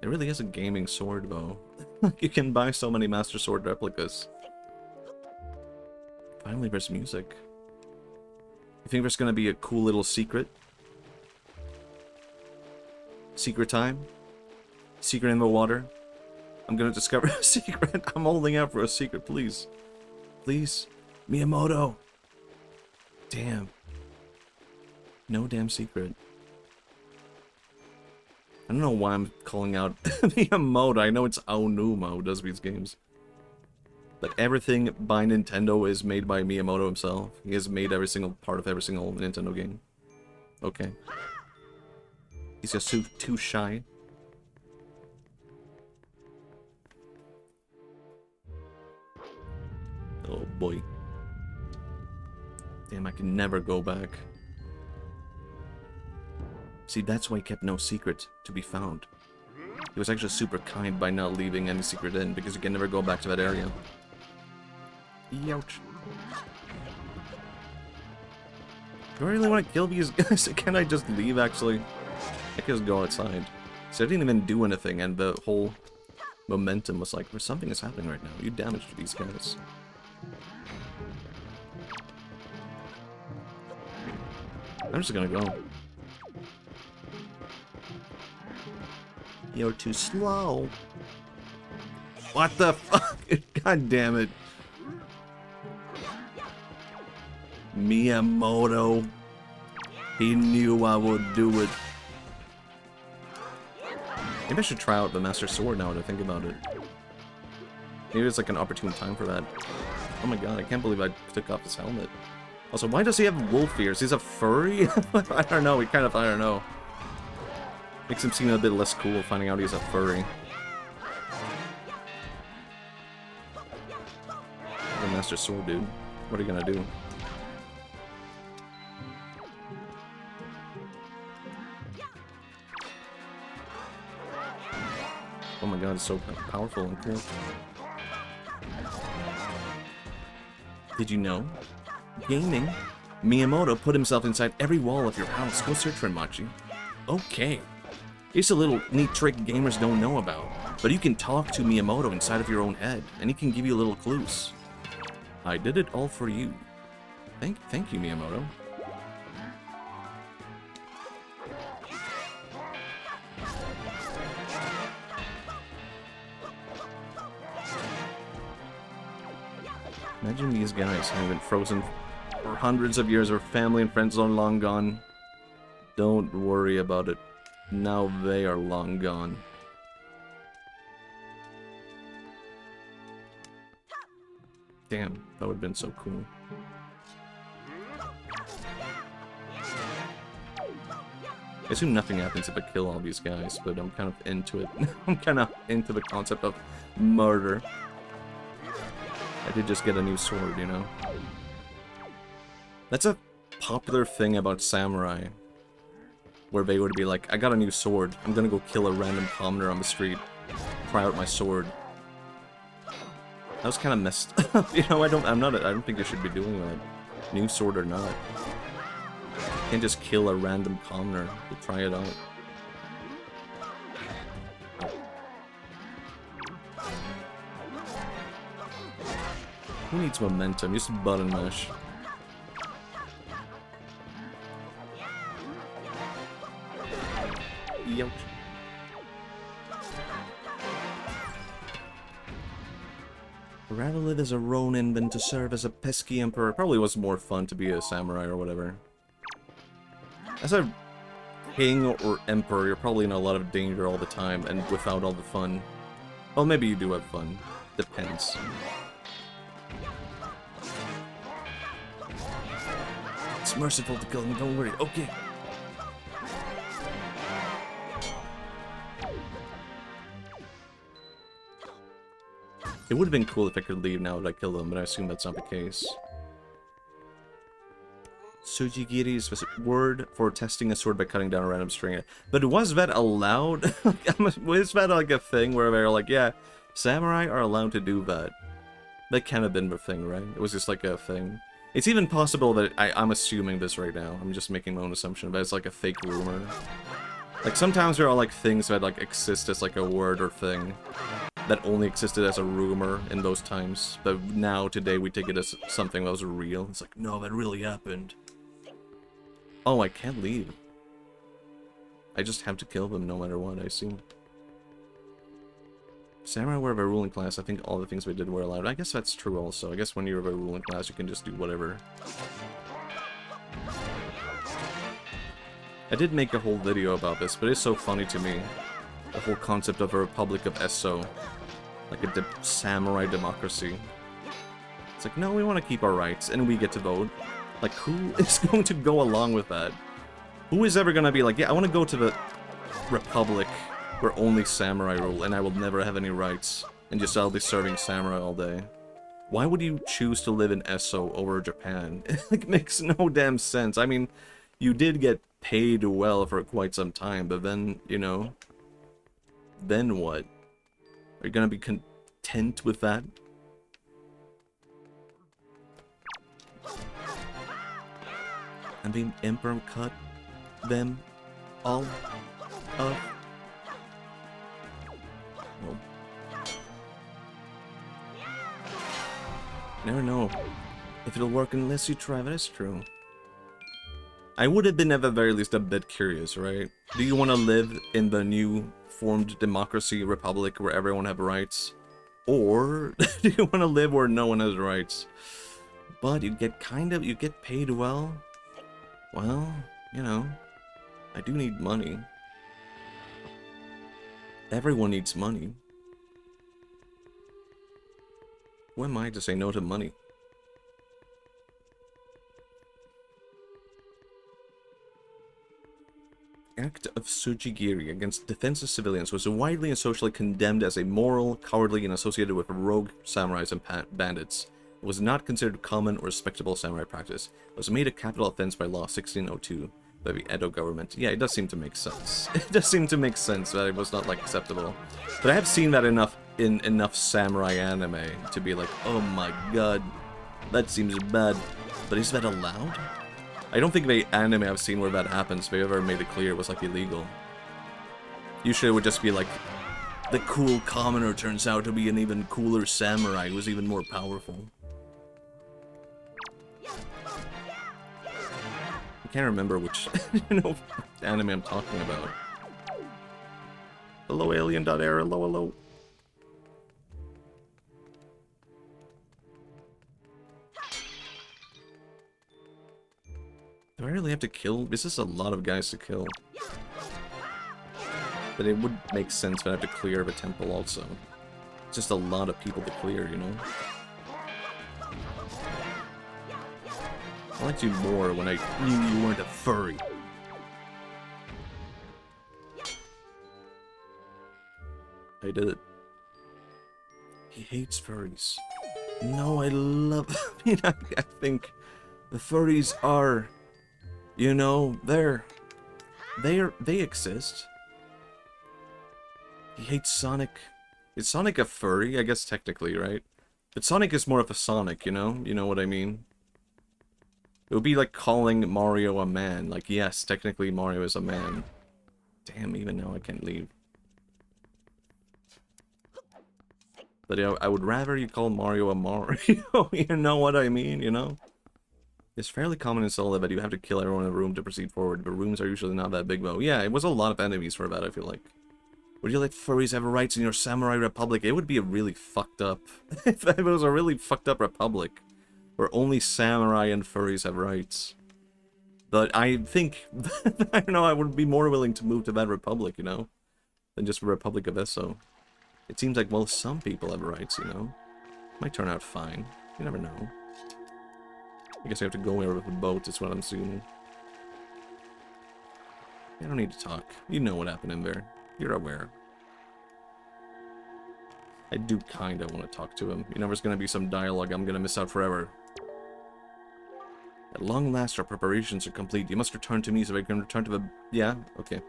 It really is a gaming sword though. You can buy so many Master Sword replicas. Finally, there's music. You think there's gonna be a cool little secret? Secret time? Secret in the water? I'm gonna discover a secret. I'm holding out for a secret, please. Please? Miyamoto! Damn. No damn secret. I don't know why I'm calling out Miyamoto. I know it's Aonuma who does these games. But everything by Nintendo is made by Miyamoto himself. He has made every single part of every single Nintendo game. Okay. He's just too shy. Oh boy. Damn, I can never go back. See, that's why he kept no secret to be found. He was actually super kind by not leaving any secret in, because you can never go back to that area. Ouch. Do I really want to kill these guys? Can I just leave, actually? I can just go outside. So I didn't even do anything, and the whole momentum was like, there's something is happening right now. You damaged these guys. I'm just gonna go. You're too slow. What the fuck? God damn it. Miyamoto. He knew I would do it. Maybe I should try out the Master Sword now that I think about it. Maybe it's like an opportune time for that. Oh my god, I can't believe I took off his helmet. Also, why does he have wolf ears? He's a furry? I don't know, I don't know. Makes him seem a bit less cool finding out he's a furry. The Master Sword, dude. What are you gonna do? Oh my god, it's so powerful and cool. Did you know? Gaming? Miyamoto put himself inside every wall of your house. Go search for him, Matchi. Okay. It's a little neat trick gamers don't know about. But you can talk to Miyamoto inside of your own head, and he can give you little clues. I did it all for you. Thank you, Miyamoto. Imagine these guys having been frozen for hundreds of years. Their family and friends are long gone. Don't worry about it. Now they are long gone. Damn, that would have been so cool. I assume nothing happens if I kill all these guys, but I'm kind of into it. I'm kind of into the concept of murder. I did just get a new sword, you know? That's a popular thing about samurai. Where they would be like, I got a new sword. I'm gonna go kill a random commoner on the street. Try out my sword. That was kind of messed up. You know, I don't think you should be doing that. New sword or not. You can't just kill a random commoner to try it out. Who needs momentum? Just button mash. Yep. Rather live as a ronin than to serve as a pesky emperor. Probably was more fun to be a samurai or whatever. As a king or emperor, you're probably in a lot of danger all the time and without all the fun. Well, maybe you do have fun. Depends. It's merciful to kill him, don't worry. Okay. It would have been cool if I could leave now that I killed him, but I assume that's not the case. Sujigiri's word for testing a sword by cutting down a random string. But was that allowed? Was that like a thing where they're like, yeah, samurai are allowed to do that? That can't have been the thing, right? It was just like a thing. It's even possible that I'm assuming this right now. I'm just making my own assumption, but it's like a fake rumor. Like sometimes there are like things that like exist as like a word or thing. that only existed as a rumor in those times, but now, today, we take it as something that was real. It's like, no, that really happened. Oh, I can't leave. I just have to kill them no matter what, I assume. Samurai were of a ruling class. I think all the things we did were allowed. I guess that's true also. I guess when you're of a ruling class, you can just do whatever. I did make a whole video about this, but it's so funny to me. The whole concept of a Republic of Esso. Like a samurai democracy. It's like, no, we want to keep our rights, and we get to vote. Like, who is going to go along with that? Who is ever going to be like, yeah, I want to go to the Republic where only samurai rule, and I will never have any rights, and just I'll be serving samurai all day. Why would you choose to live in Esso over Japan? It makes no damn sense. I mean, you did get paid well for quite some time, but then, you know, then what? Are you gonna be content with that? And the Emperor cut them all of... No. Never know if it'll work unless you try. That is true. I would have been at the very least a bit curious, right? Do you want to live in the new formed democracy republic where everyone have rights? Or do you want to live where no one has rights? But you get you get paid well. Well, you know, I do need money. Everyone needs money. Who am I to say no to money? Act of Sujigiri against defenseless civilians was widely and socially condemned as immoral, cowardly, and associated with rogue samurais and bandits. It was not considered common or respectable samurai practice. It was made a capital offense by law 1602 by the Edo government. Yeah, it does seem to make sense. It does seem to make sense that it was not, like, acceptable. But I have seen that enough in enough samurai anime to be like, oh my god, that seems bad. But is that allowed? I don't think the anime I've seen where that happens, they ever made it clear it was, like, illegal. Usually it would just be like, the cool commoner turns out to be an even cooler samurai who's even more powerful. I can't remember which, you know, anime I'm talking about. Hello, alien.era, hello, hello. Do I really have to kill? This is a lot of guys to kill. But it would make sense if I have to clear the temple also. It's just a lot of people to clear, you know? I liked you more when I knew you weren't a furry. I did it. He hates furries. No, I love... I mean, I think the furries are... You know, they exist. He hates Sonic. Is Sonic a furry? I guess technically, right? But Sonic is more of a Sonic, you know? You know what I mean? It would be like calling Mario a man. Like, yes, technically Mario is a man. Damn, even now I can't leave. But I would rather you call Mario a Mario. You know what I mean, you know? It's fairly common in Zelda that you have to kill everyone in a room to proceed forward, but rooms are usually not that big though. Yeah, it was a lot of enemies for that, I feel like. Would you let furries have rights in your samurai republic? It would be a really fucked up... if it was a really fucked up republic, where only samurai and furries have rights. But I think... I don't know, I would be more willing to move to that republic, you know? Than just the Republic of Esso. It seems like, well, some people have rights, you know? Might turn out fine. You never know. I guess I have to go there with a boat, is what I'm assuming. I don't need to talk. You know what happened in there. You're aware. I do kinda want to talk to him. You know, there's gonna be some dialogue I'm gonna miss out forever. At long last, our preparations are complete. You must return to me so I can return to the... Yeah? Okay.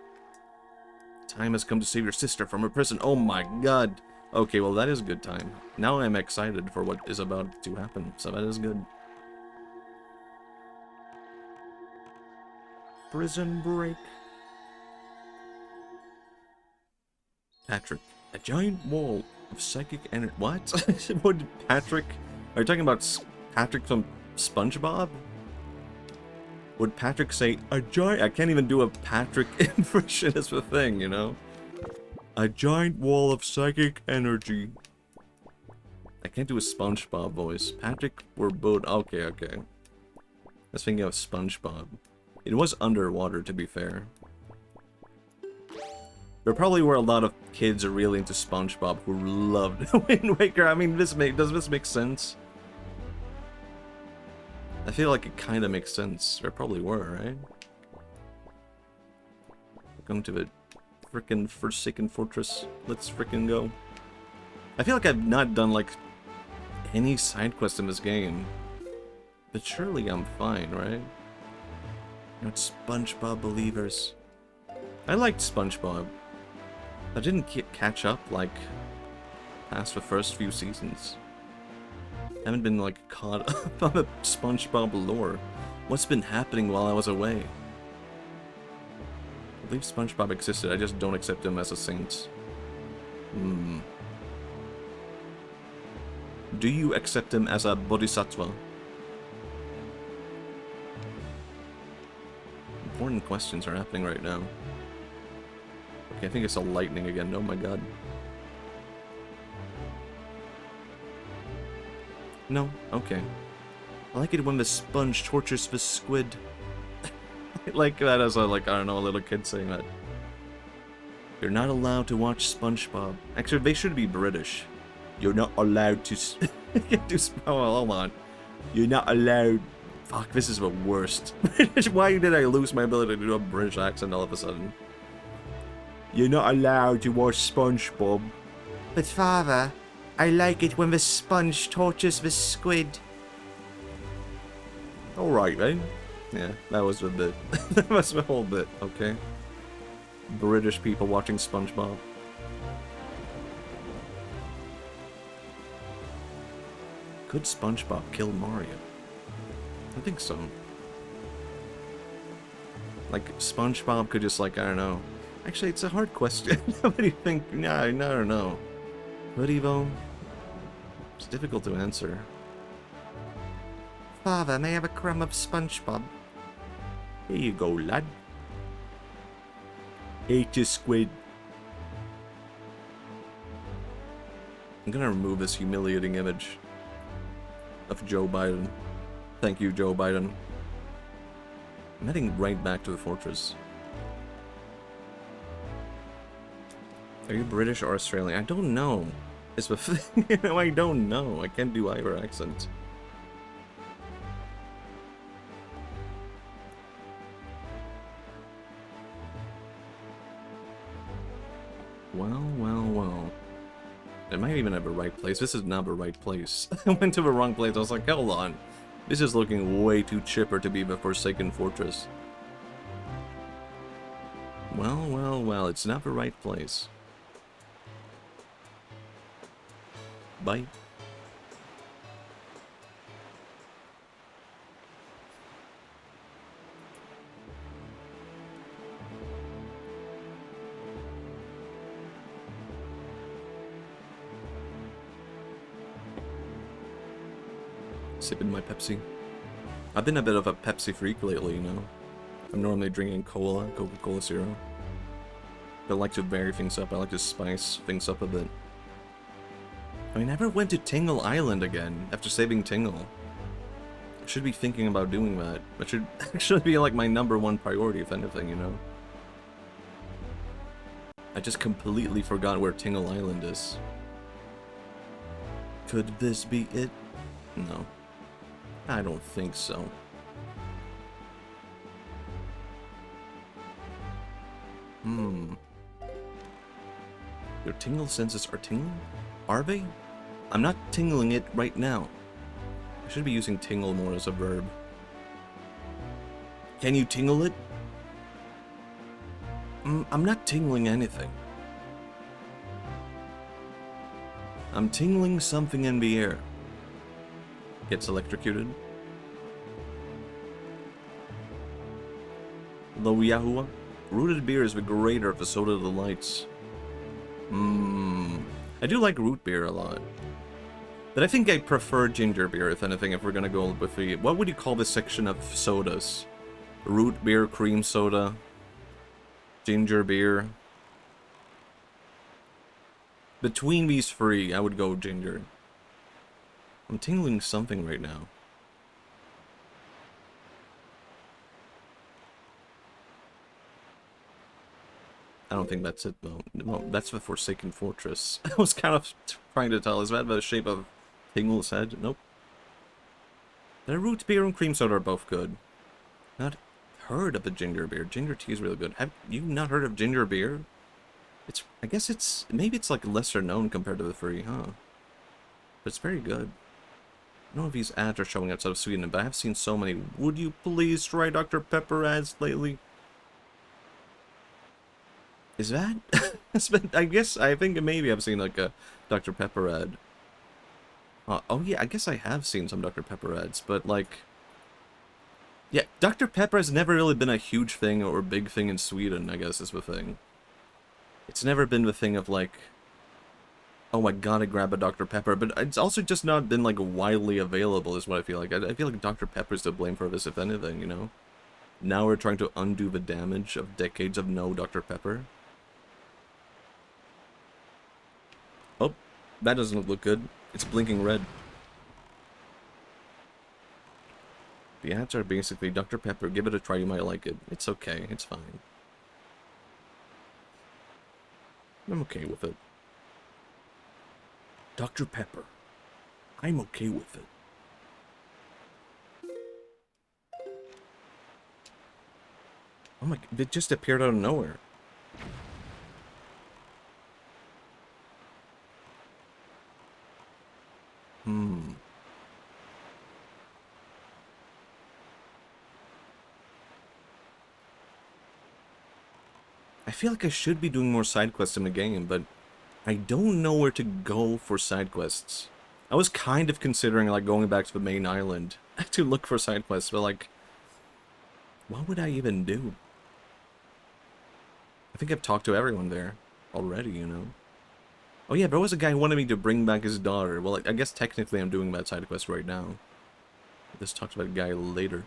Time has come to save your sister from her prison. Oh my god! Okay, well that is a good time. Now I'm excited for what is about to happen, so that is good. Prison break. Patrick, a giant wall of psychic energy. What? Would Patrick? Are you talking about Patrick from SpongeBob? Would Patrick say a giant? I can't even do a Patrick impression as the thing, you know? A giant wall of psychic energy. I can't do a SpongeBob voice. Patrick, we're both okay. Okay. I was thinking of SpongeBob. It was underwater, to be fair. There probably were a lot of kids really into SpongeBob who loved Wind Waker. I mean, does this make sense? I feel like it kind of makes sense. There probably were, right? Welcome to the frickin' Forsaken Fortress. Let's frickin' go. I feel like I've not done, like, any side quest in this game. But surely I'm fine, right? Not SpongeBob believers. I liked SpongeBob. I didn't catch up, like, past the first few seasons. I haven't been, like, caught up on the SpongeBob lore. What's been happening while I was away? I believe SpongeBob existed, I just don't accept him as a saint. Do you accept him as a bodhisattva? Important questions are happening right now. Okay, I think it's a lightning again. Oh my god. No? Okay. I like it when the sponge tortures the squid. I like that as a, like, I don't know, a little kid saying that. You're not allowed to watch SpongeBob. Actually, they should be British. You're not allowed to... Oh, hold on. You're not allowed... Fuck, this is the worst. Why did I lose my ability to do a British accent all of a sudden? You're not allowed to watch SpongeBob. But father, I like it when the sponge tortures the squid. Alright then. Yeah, that was the bit. That was the whole bit, okay? British people watching SpongeBob. Could SpongeBob kill Mario? I think so. Like, SpongeBob could just, like, I don't know. Actually, it's a hard question. What do you think? Nah, I don't know. But Evo, it's difficult to answer. Father, may I have a crumb of SpongeBob? Here you go, lad. Eat your squid. I'm gonna remove this humiliating image of Joe Biden. Thank you, Joe Biden. I'm heading right back to the fortress. Are you British or Australian? I don't know. It's the thing. You know, I don't know. I can't do either accent. Well, well, well. It might even have the right place. This is not the right place. I went to the wrong place. I was like, hold on. This is looking way too chipper to be the Forsaken Fortress. Well, well, well. It's not the right place. Bye. Sipping my Pepsi. I've been a bit of a Pepsi freak lately, you know. I'm normally drinking cola, Coca-Cola Zero. But I like to vary things up. I like to spice things up a bit. I never went to Tingle Island again after saving Tingle. I should be thinking about doing that. That should actually be like my #1 priority, if anything, you know. I just completely forgot where Tingle Island is. Could this be it? No. I don't think so. Your tingle senses are tingling? Are they? I'm not tingling it right now. I should be using tingle more as a verb. Can you tingle it? I'm not tingling anything. I'm tingling something in the air. Gets electrocuted. Lo Yahuwah. Rooted beer is the greater of the soda delights. I do like root beer a lot. But I think I prefer ginger beer, if anything, if we're gonna go with the... What would you call this section of sodas? Root beer, cream soda, ginger beer. Between these three, I would go ginger. I'm tingling something right now. I don't think that's it, though. No, that's the Forsaken Fortress. I was kind of trying to tell. Is that the shape of Tingle's head? Nope. The root beer and cream soda are both good. Not heard of the ginger beer. Ginger tea is really good. Have you not heard of ginger beer? It's... I guess it's... Maybe it's like lesser known compared to the three, huh? But it's very good. I don't know if these ads are showing outside of Sweden, but I have seen so many "Would you please try Dr. Pepper" ads lately. Is that? I think maybe I've seen like a Dr. Pepper ad. Oh yeah, I guess I have seen some Dr. Pepper ads, but like... Yeah, Dr. Pepper has never really been a huge thing or big thing in Sweden, I guess is the thing. It's never been the thing of like... Oh, I gotta grab a Dr. Pepper, but it's also just not been like widely available is what I feel like. I feel like Dr. Pepper's to blame for this, if anything, you know? Now we're trying to undo the damage of decades of no Dr. Pepper. Oh, that doesn't look good. It's blinking red. The ads are basically, Dr. Pepper, give it a try, you might like it. It's okay, it's fine. I'm okay with it. Dr. Pepper. I'm okay with it. Oh my, it just appeared out of nowhere. I feel like I should be doing more side quests in the game, but I don't know where to go for side quests. I was kind of considering like going back to the main island to look for side quests, but like, what would I even do? I think I've talked to everyone there already, you know? Oh yeah, there was a guy who wanted me to bring back his daughter. Well, I guess technically I'm doing that side quest right now. Let's talk about a guy later.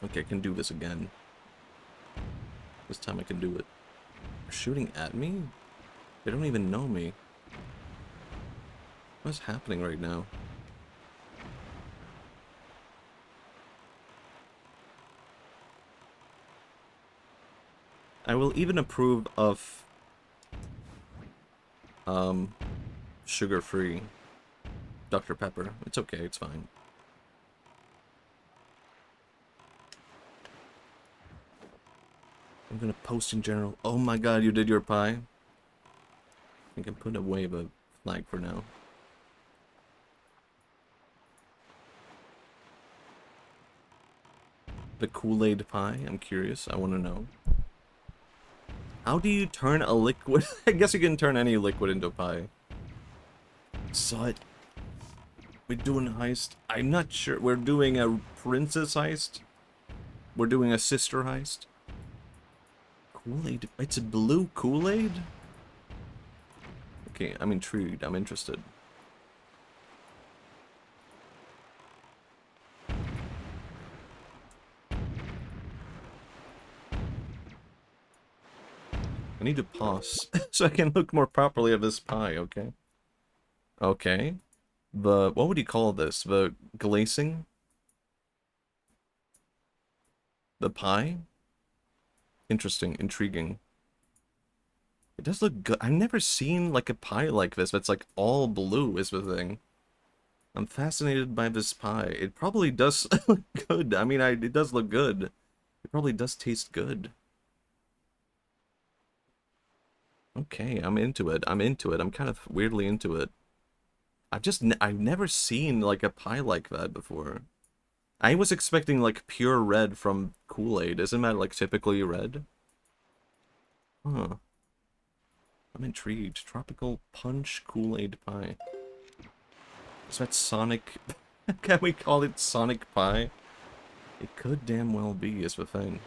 Okay, I can do this again. This time I can do it. They're shooting at me? They don't even know me. What's happening right now? I will even approve of sugar-free Dr. Pepper. It's okay, it's fine. I'm gonna post in general. Oh my god, you did your pie? I can put away the flag for now. The Kool-Aid pie? I'm curious. I want to know. How do you turn a liquid? I guess you can turn any liquid into a pie. Saw it. We're doing a heist. I'm not sure. We're doing a princess heist. We're doing a sister heist. Kool-Aid. It's a blue Kool-Aid? Okay, I'm intrigued. I'm interested. I need to pause so I can look more properly at this pie, okay? Okay. What would you call this? The glazing? The pie? Interesting, intriguing. It does look good. I've never seen like a pie like this that's like all blue is the thing. I'm fascinated by this pie. It probably does look good. I mean, it does look good. It probably does taste good. Okay, I'm into it. I'm into it. I'm kind of weirdly into it. I've never seen like a pie like that before. I was expecting like pure red from Kool-Aid. Isn't that like typically red? Huh. I'm intrigued. Tropical punch Kool-Aid pie. Is that Sonic? Can we call it Sonic pie? It could damn well be, is the thing.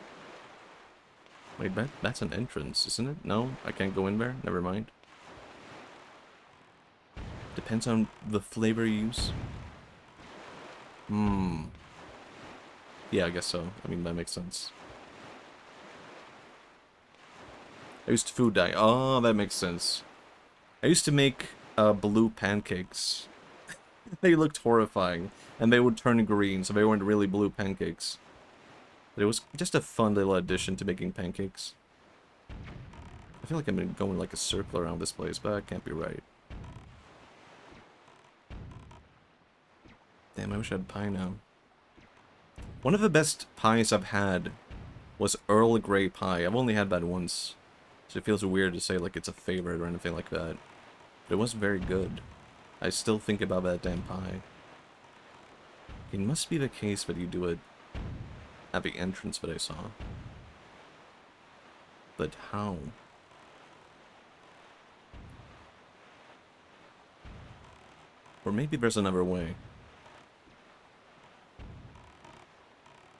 Wait, that's an entrance, isn't it? No, I can't go in there? Never mind. Depends on the flavor you use. Yeah, I guess so. I mean, that makes sense. I used to food dye. Oh, that makes sense. I used to make blue pancakes. They looked horrifying. And they would turn green, so they weren't really blue pancakes. But it was just a fun little addition to making pancakes. I feel like I'm going like a circle around this place, but that can't be right. Damn, I wish I had pie now. One of the best pies I've had was Earl Grey pie. I've only had that once. So it feels weird to say like it's a favorite or anything like that. But it was very good. I still think about that damn pie. It must be the case that you do it at the entrance that I saw. But how? Or maybe there's another way.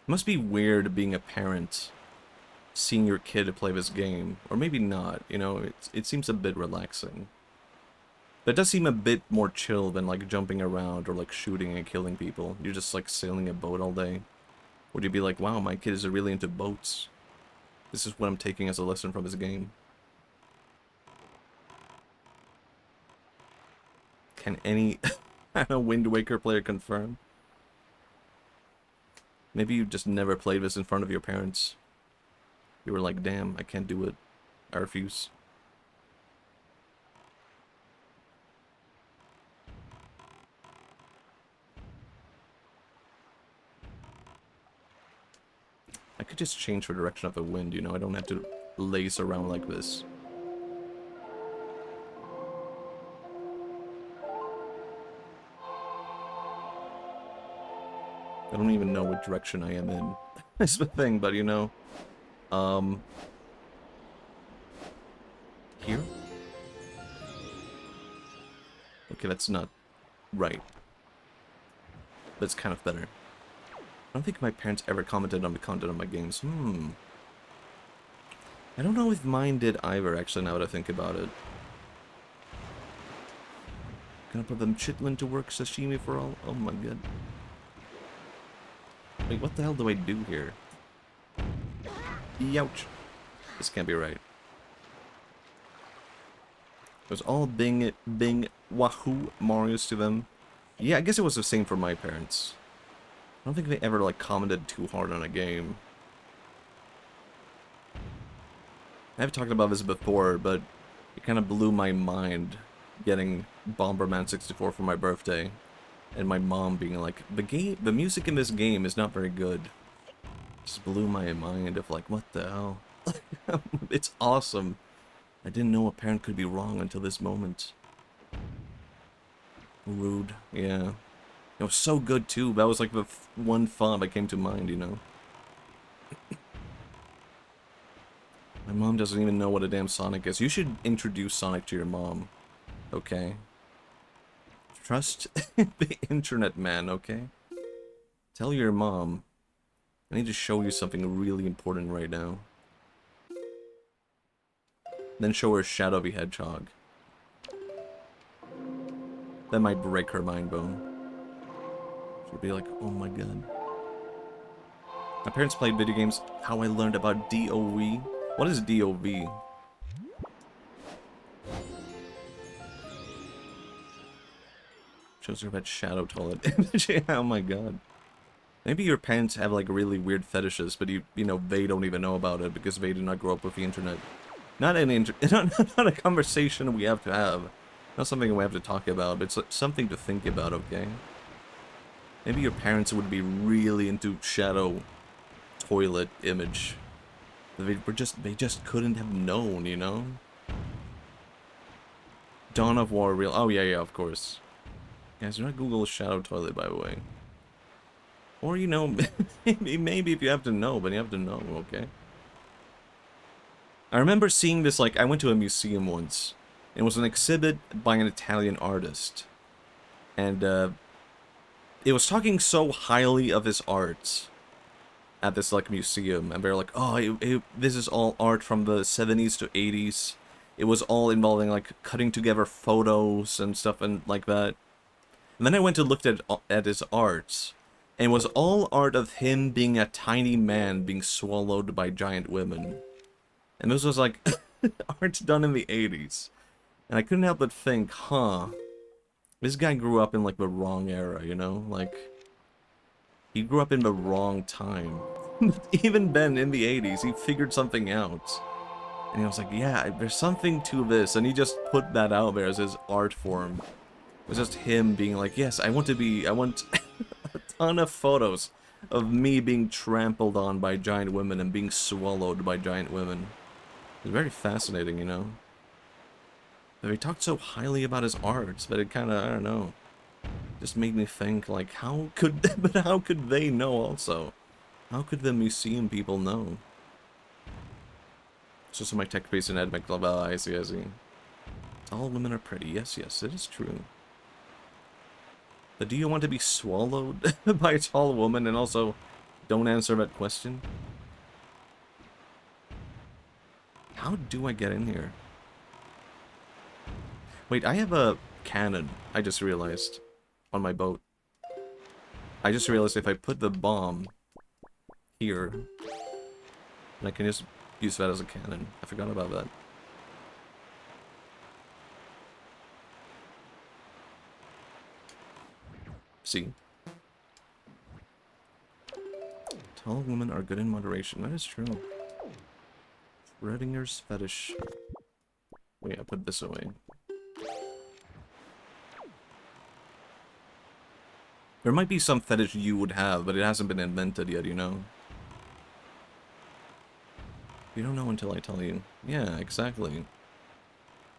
It must be weird being a parent, seeing your kid play this game. Or maybe not, you know, it seems a bit relaxing. But it does seem a bit more chill than like jumping around or like shooting and killing people. You're just like sailing a boat all day. Would you be like, wow, my kid is really into boats. This is what I'm taking as a lesson from this game. Can any Wind Waker player confirm? Maybe you just never played this in front of your parents. You were like, damn, I can't do it. I refuse. I could just change the direction of the wind, you know? I don't have to lace around like this. I don't even know what direction I am in. That's the thing, but you know. Here? Okay, that's not right. That's kind of better. I don't think my parents ever commented on the content of my games. I don't know if mine did either, actually, now that I think about it. Gonna put them chitlin to work, sashimi for all? Oh my god. Wait, what the hell do I do here? Youch. This can't be right. It was all bing, wahoo Marios to them. Yeah, I guess it was the same for my parents. I don't think they ever, like, commented too hard on a game. I've talked about this before, but it kind of blew my mind getting Bomberman 64 for my birthday. And my mom being like, the music in this game is not very good. Just blew my mind of like, what the hell? It's awesome. I didn't know a parent could be wrong until this moment. Rude, yeah. It was so good too. That was like the one thought that came to mind, you know. My mom doesn't even know what a damn Sonic is. You should introduce Sonic to your mom. Okay? Trust the internet, man, okay? Tell your mom. I need to show you something really important right now. Then show her Shadow the Hedgehog. That might break her mind bone. She'll be like, oh my god. My parents played video games. How I learned about DOV. What is DOV? Shows her about Shadow Toilet. Oh my god. Maybe your parents have like really weird fetishes, but you know, they don't even know about it because they did not grow up with the internet. Not not a conversation we have to have. Not something we have to talk about, but it's something to think about, okay? Maybe your parents would be really into Shadow Toilet image. They just couldn't have known, you know? Dawn of War real. Oh yeah, of course. Guys, do not Google Shadow Toilet, by the way. Or, you know, maybe if you have to know, but you have to know, okay? I remember seeing this, like, I went to a museum once. It was an exhibit by an Italian artist. And, it was talking so highly of his art. at this like museum, and they're like, oh, this is all art from the 70s to 80s. It was all involving like cutting together photos and stuff and like that. And then I went to look at his art, and it was all art of him being a tiny man being swallowed by giant women. And this was like art done in the 80s. And I couldn't help but think, huh, this guy grew up in like the wrong era, you know? Like, he grew up in the wrong time. Even then, in the 80s, he figured something out. And he was like, yeah, there's something to this. And he just put that out there as his art form. It was just him being like, yes, I want a ton of photos of me being trampled on by giant women and being swallowed by giant women. It's very fascinating, you know? But he talked so highly about his art, but it kind of, I don't know, just made me think, like, how could they know also? How could the museum people know? It's just my tech piece in Edmec Club. Oh, I see. All women are pretty. Yes, it is true. But do you want to be swallowed by a tall woman and also don't answer that question? How do I get in here? Wait, I have a cannon, I just realized, on my boat. I just realized if I put the bomb here, and I can just use that as a cannon. I forgot about that. See? Tall women are good in moderation. That is true. Schrodinger's fetish. Wait, I put this away. There might be some fetish you would have, but it hasn't been invented yet, you know? You don't know until I tell you. Yeah, exactly.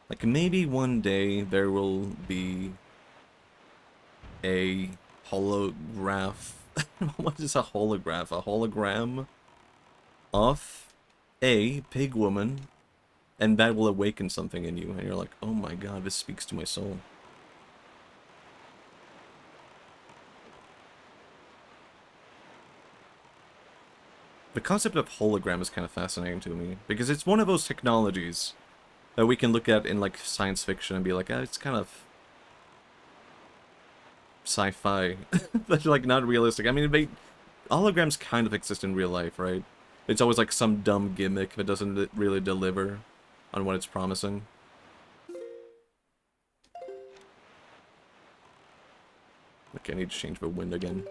Like, maybe one day there will be a holograph. What is a holograph? A hologram of a pig woman, and that will awaken something in you, and you're like, oh my god, this speaks to my soul. The concept of hologram is kind of fascinating to me, because it's one of those technologies that we can look at in like science fiction and be like, it's kind of sci-fi, but like not realistic. I mean, holograms kind of exist in real life, right? It's always like some dumb gimmick that doesn't really deliver on what it's promising. Okay, I need to change the wind again.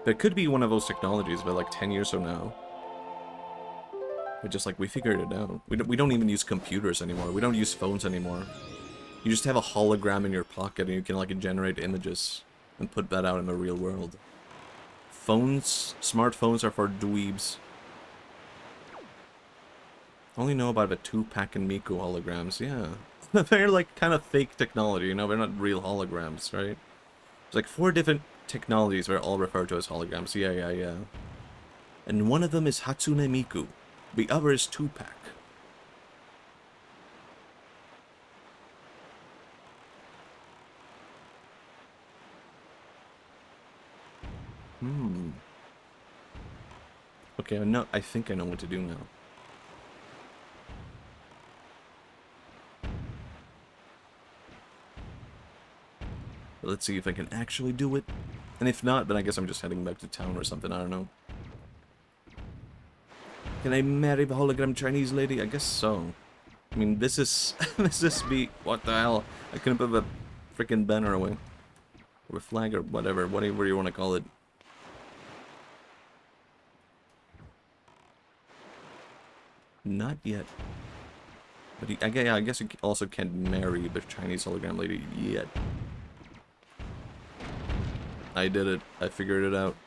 That could be one of those technologies, but like 10 years from now, we're just like, we figured it out. We don't even use computers anymore. We don't use phones anymore. You just have a hologram in your pocket and you can like generate images and put that out in the real world. Smartphones are for dweebs. Only know about the Tupac and Miku holograms, yeah. They're like kind of fake technology, you know, they're not real holograms, right? There's like 4 different technologies that are all referred to as holograms, yeah. And one of them is Hatsune Miku. The other is Tupac. Okay, I think I know what to do now. But let's see if I can actually do it. And if not, then I guess I'm just heading back to town or something, I don't know. Can I marry the hologram Chinese lady? I guess so. I mean, this is... what the hell? I couldn't put the freaking banner away. Or a flag or whatever you want to call it. Not yet. But yeah, I guess you also can't marry the Chinese hologram lady yet. I did it. I figured it out.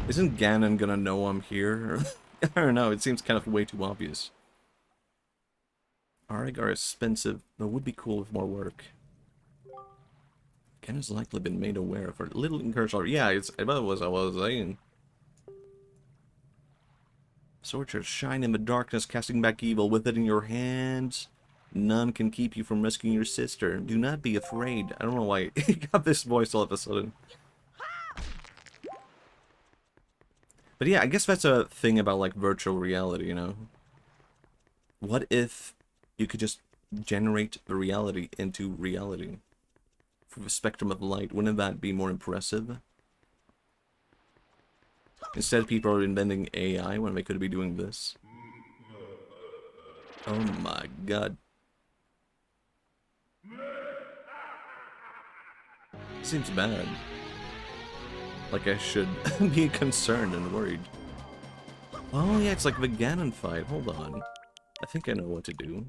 Isn't Ganon gonna know I'm here? I don't know, it seems kind of way too obvious. Arig are expensive, but would be cool with more work. Ganon's likely been made aware of her little incursion. Yeah, it's about what I was saying. Sword shall shine in the darkness, casting back evil with it in your hands. None can keep you from rescuing your sister. Do not be afraid. I don't know why he got this voice all of a sudden. But yeah, I guess that's a thing about, like, virtual reality, you know? What if you could just generate the reality into reality? From a spectrum of light, wouldn't that be more impressive? Instead, people are inventing AI when they could be doing this. Oh my god. Seems bad. Like I should be concerned and worried. Oh yeah, it's like the Ganon fight. Hold on. I think I know what to do.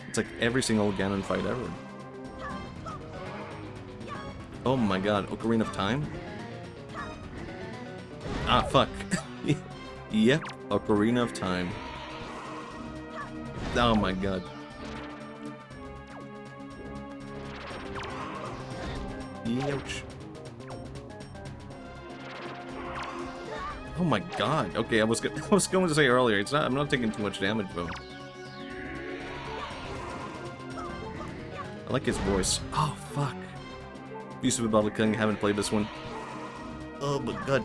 It's like every single Ganon fight ever. Oh my god, Ocarina of Time? Ah, fuck. Yep, Ocarina of Time. Oh my god. Ouch. Oh my god. Okay, I was going to say earlier, I'm not taking too much damage though. I like his voice. Oh fuck. Use of a bottle killing, haven't played this one. Oh my god.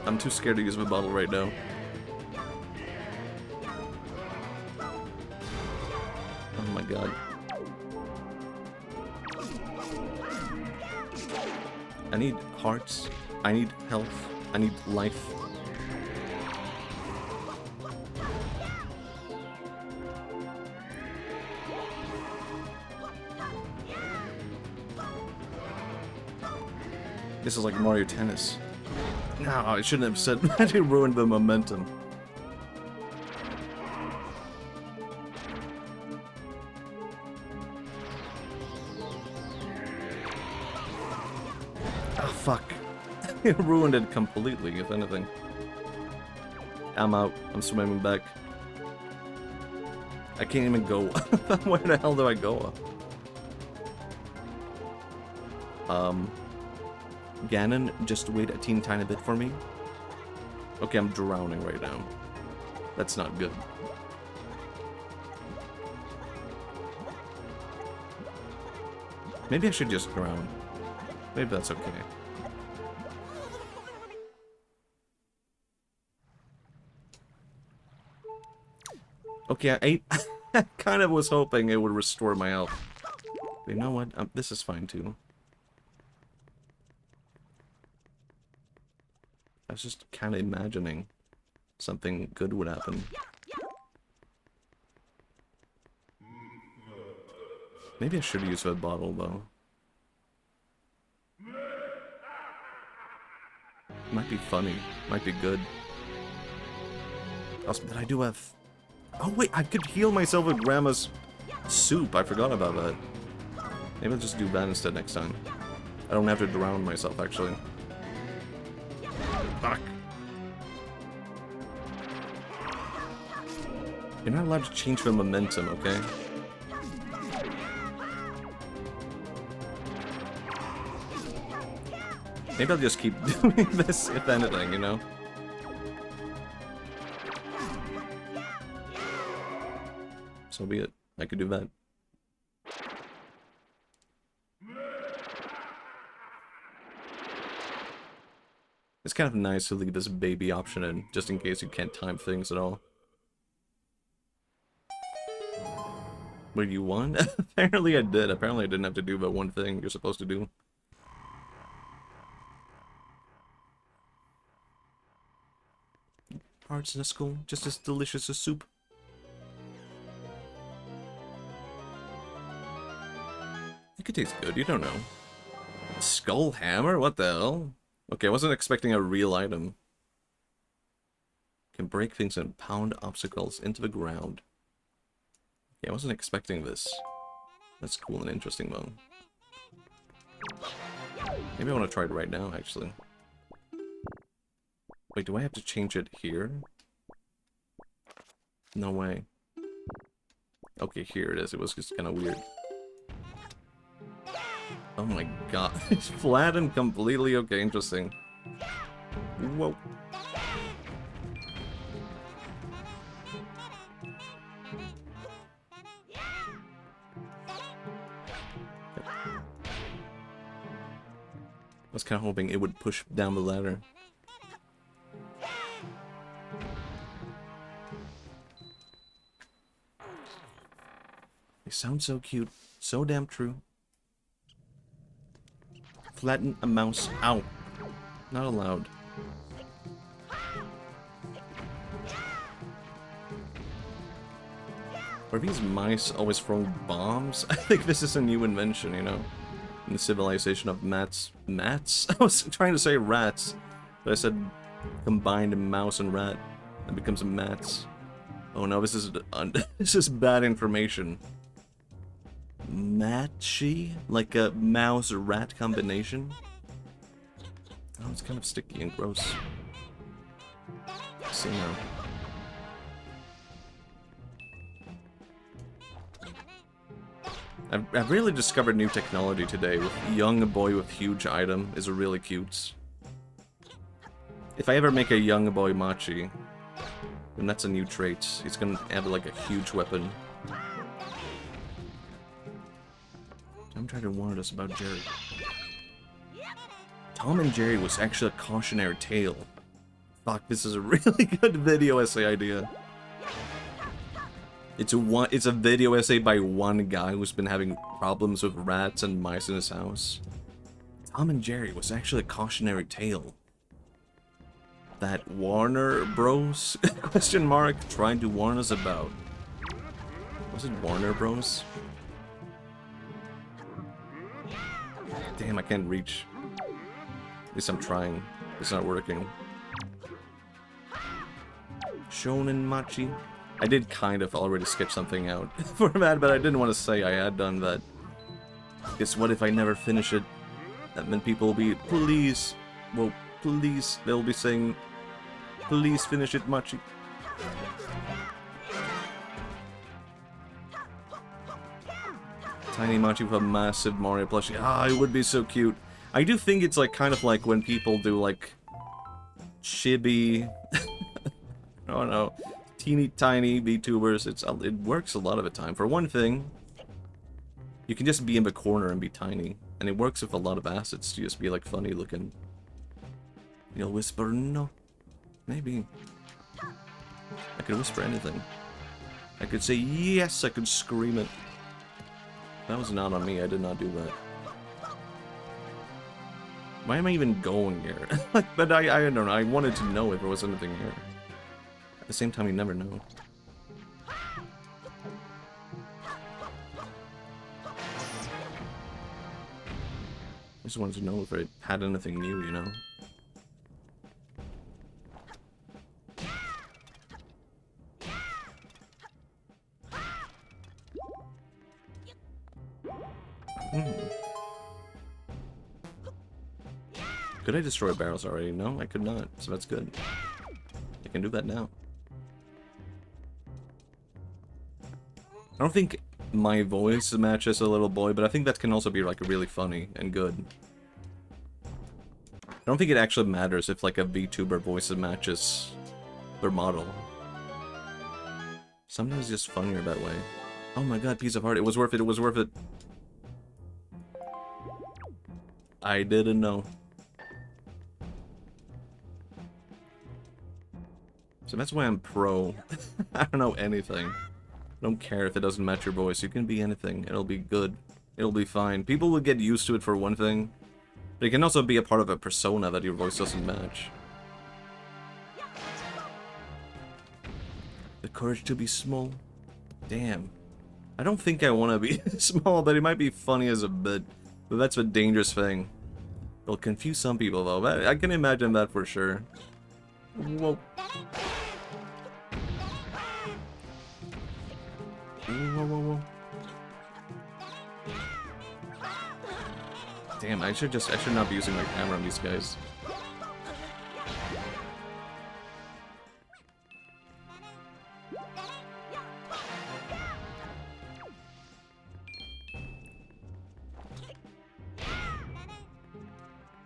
I'm too scared to use the bottle right now. Oh my god. I need hearts. I need health. I need life. This is like Mario Tennis. No, I shouldn't have said that. It ruined the momentum. Ah, fuck. It ruined it completely, if anything. I'm out. I'm swimming back. I can't even go. Where the hell do I go? Ganon, just wait a teeny tiny bit for me. Okay, I'm drowning right now. That's not good. Maybe I should just drown. Maybe that's okay. Okay, I kind of was hoping it would restore my health. But you know what? This is fine too. I was just kind of imagining something good would happen. Maybe I should use that bottle, though. Might be funny. Might be good. Also, did I do a... Oh, wait, I could heal myself with Grandma's soup. I forgot about that. Maybe I'll just do that instead next time. I don't have to drown myself, actually. Fuck. You're not allowed to change the momentum, okay? Maybe I'll just keep doing this, if anything, you know? So be it. I could do that. It's kind of nice to leave this baby option in, just in case you can't time things at all. Wait, you won? Apparently I did. Apparently I didn't have to do that one thing you're supposed to do. Hearts in a skull, just as delicious as soup. It could taste good, you don't know. Skull hammer? What the hell? Okay, I wasn't expecting a real item. Can break things and pound obstacles into the ground. Yeah, I wasn't expecting this. That's cool and interesting, though. Maybe I want to try it right now, actually. Wait, do I have to change it here? No way. Okay, here it is. It was just kind of weird. Oh my god. It's flat and completely okay. Interesting. Whoa. was kind of hoping it would push down the ladder. They sound so cute. So damn true. Flatten a mouse. Ow. Not allowed. Are these mice always throwing bombs? I think this is a new invention, you know? In the civilization of mats. Mats? I was trying to say rats, but I said combined mouse and rat. It becomes a mats. Oh no, this is this is bad information. Matchy? Like a mouse-rat combination? Oh, it's kind of sticky and gross. I see now. I've really discovered new technology today. With young boy with huge item is really cute. If I ever make a young boy Matchi, then that's a new trait. He's gonna have like a huge weapon. I'm trying to warn us about Jerry. Tom and Jerry was actually a cautionary tale. Fuck, this is a really good video essay idea. It's a video essay by one guy who's been having problems with rats and mice in his house. Tom and Jerry was actually a cautionary tale. That Warner Bros? Question mark trying to warn us about. Was it Warner Bros? Damn, I can't reach. At least I'm trying. It's not working. Shonen Matchi. I did kind of already sketch something out for that, but I didn't want to say I had done that. Guess what if I never finish it? That meant people will be, please, well, please, they'll be saying, please finish it, Matchi. Tiny Matchi with a massive Mario plushie. Ah, it would be so cute. I do think it's like kind of like when people do like chibi, I don't know, teeny tiny VTubers. It works a lot of the time. For one thing, you can just be in the corner and be tiny, and it works with a lot of assets to just be like funny looking. You'll whisper no, maybe. I could whisper anything. I could say yes. I could scream it. That was not on me. I did not do that. Why am I even going here? But I don't know. I wanted to know if there was anything here. At the same time, you never know. I just wanted to know if I had anything new, you know? Could I destroy barrels already? No, I could not, so that's good. I can do that now. I don't think my voice matches a little boy, but I think that can also be like really funny and good. I don't think it actually matters if like a VTuber voice matches their model. Sometimes it's just funnier that way. Oh my god, piece of heart, it was worth it, it was worth it. I didn't know. So that's why I'm pro. I don't know anything. I don't care if it doesn't match your voice. You can be anything. It'll be good. It'll be fine. People will get used to it for one thing. But it can also be a part of a persona that your voice doesn't match. The courage to be small. Damn. I don't think I want to be small, but it might be funny as a bit. But that's a dangerous thing. It'll confuse some people, though. I can imagine that for sure. Whoa. Whoa, whoa, whoa. Damn, I should not be using my camera on these guys.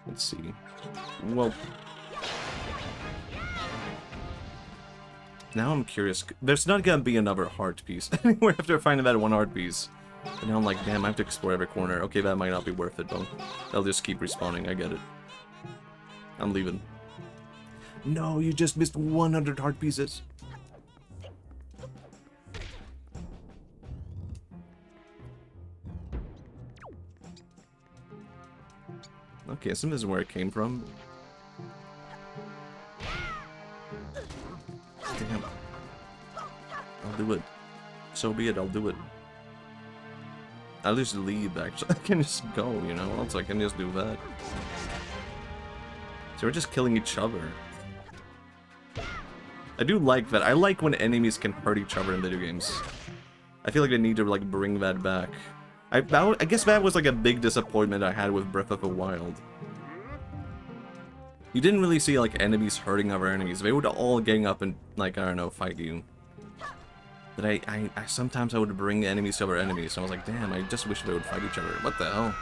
Let's see. Well, now I'm curious. There's not gonna be another heart piece anywhere after finding that one heart piece. And now I'm like, damn, I have to explore every corner. Okay, that might not be worth it, though. They'll just keep respawning, I get it. I'm leaving. No, you just missed 100 heart pieces. Okay, so this is where it came from. Damn. I'll do it. So be it, I'll do it. I'll just leave, actually. I can just go, you know? Else I can just do that. So we're just killing each other. I do like that. I like when enemies can hurt each other in video games. I feel like they need to, like, bring that back. I guess that was, like, a big disappointment I had with Breath of the Wild. You didn't really see, like, enemies hurting other enemies. They would all gang up and, like, I don't know, fight you. But I sometimes I would bring enemies to other enemies, so I was like, damn, I just wish they would fight each other. What the hell?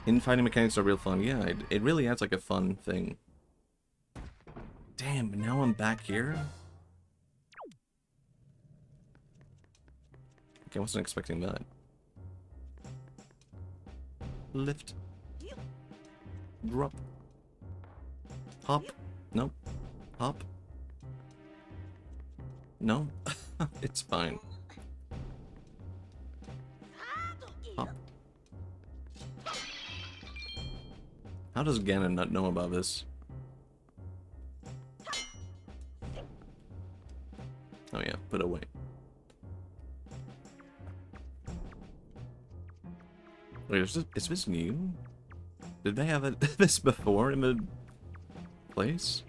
Infighting mechanics are real fun. Yeah, it really adds, like, a fun thing. Damn, now I'm back here? Okay, I wasn't expecting that. Lift. Drop. Hop. Nope. Hop. No. It's fine. Hop. How does Ganon not know about this? Oh yeah, put away. Wait, is this new? Did they have this before in the place?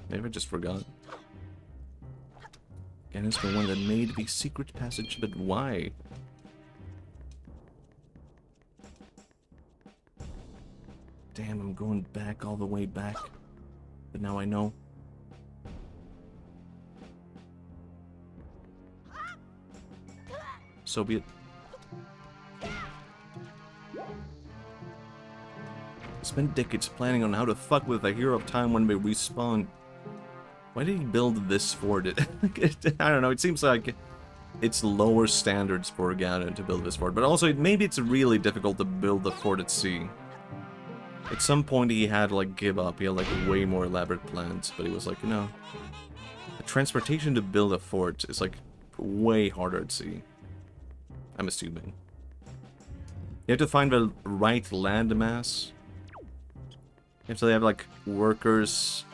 Maybe I just forgot. Ganon's the one that made the secret passage, but why? Damn, I'm going back all the way back. But now I know. So be it. Spent decades planning on how to fuck with the Hero of Time when they respawn. Why did he build this fort? I don't know, it seems like it's lower standards for Ganon to build this fort, but also maybe it's really difficult to build the fort at sea. At some point he had like give up, he had like way more elaborate plans, but he was like, you know, the transportation to build a fort is like way harder at sea. I'm assuming. You have to find the right landmass. You have to have like workers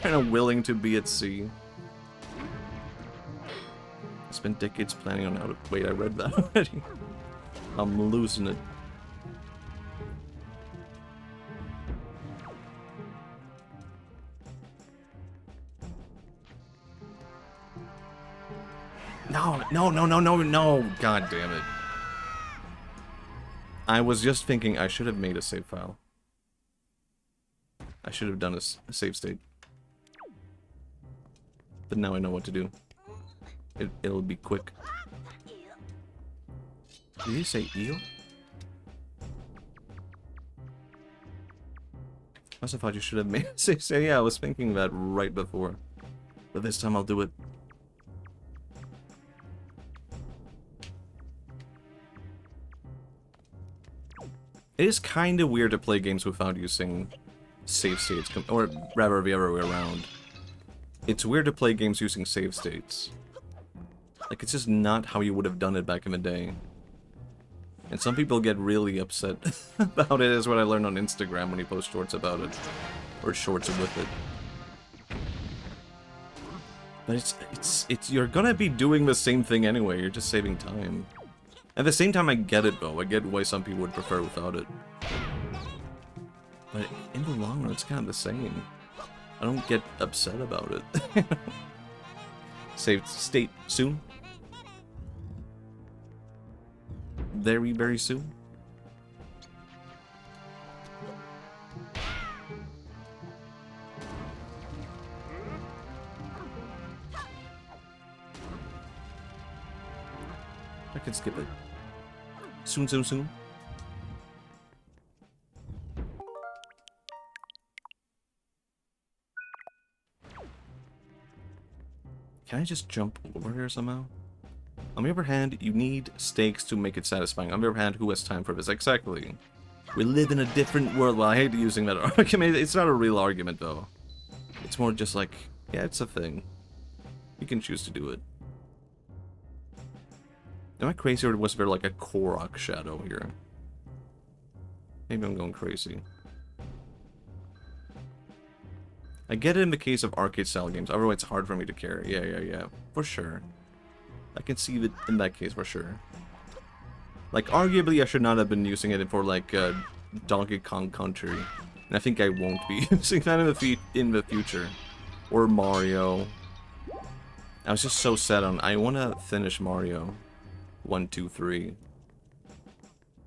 willing to be at sea. I spent decades planning on how to... Wait, I read that already. I'm losing it. No, no, no, no, no, no! God damn it. I was just thinking I should have made a save file. I should have done a save state. But now I know what to do. It'll be quick. Did you say eel? I also thought you should have made a save state. Yeah, I was thinking that right before. But this time I'll do it. It is kind of weird to play games without using save states, or rather the other way around. It's weird to play games using save states. Like, it's just not how you would have done it back in the day. And some people get really upset about it, is what I learned on Instagram when you post shorts about it. Or shorts with it. But it's you're gonna be doing the same thing anyway, you're just saving time. At the same time, I get it though, I get why some people would prefer without it. But in the long run, it's kind of the same. I don't get upset about it. Save state soon. Very, very soon. I can skip it. Soon, soon, soon. Can I just jump over here somehow? On the other hand, you need stakes to make it satisfying. On the other hand, who has time for this? Exactly. We live in a different world. Well, I hate using that argument. It's not a real argument, though. It's more just like, yeah, it's a thing. You can choose to do it. Am I crazy, or was there like a Korok shadow here? Maybe I'm going crazy. I get it in the case of arcade-style games. Otherwise, it's hard for me to carry. Yeah. For sure. I can see that in that case, for sure. Like, arguably, I should not have been using it for, like, Donkey Kong Country. And I think I won't be using that in the future. Or Mario. I was just so set on, I want to finish Mario 1, 2, 3.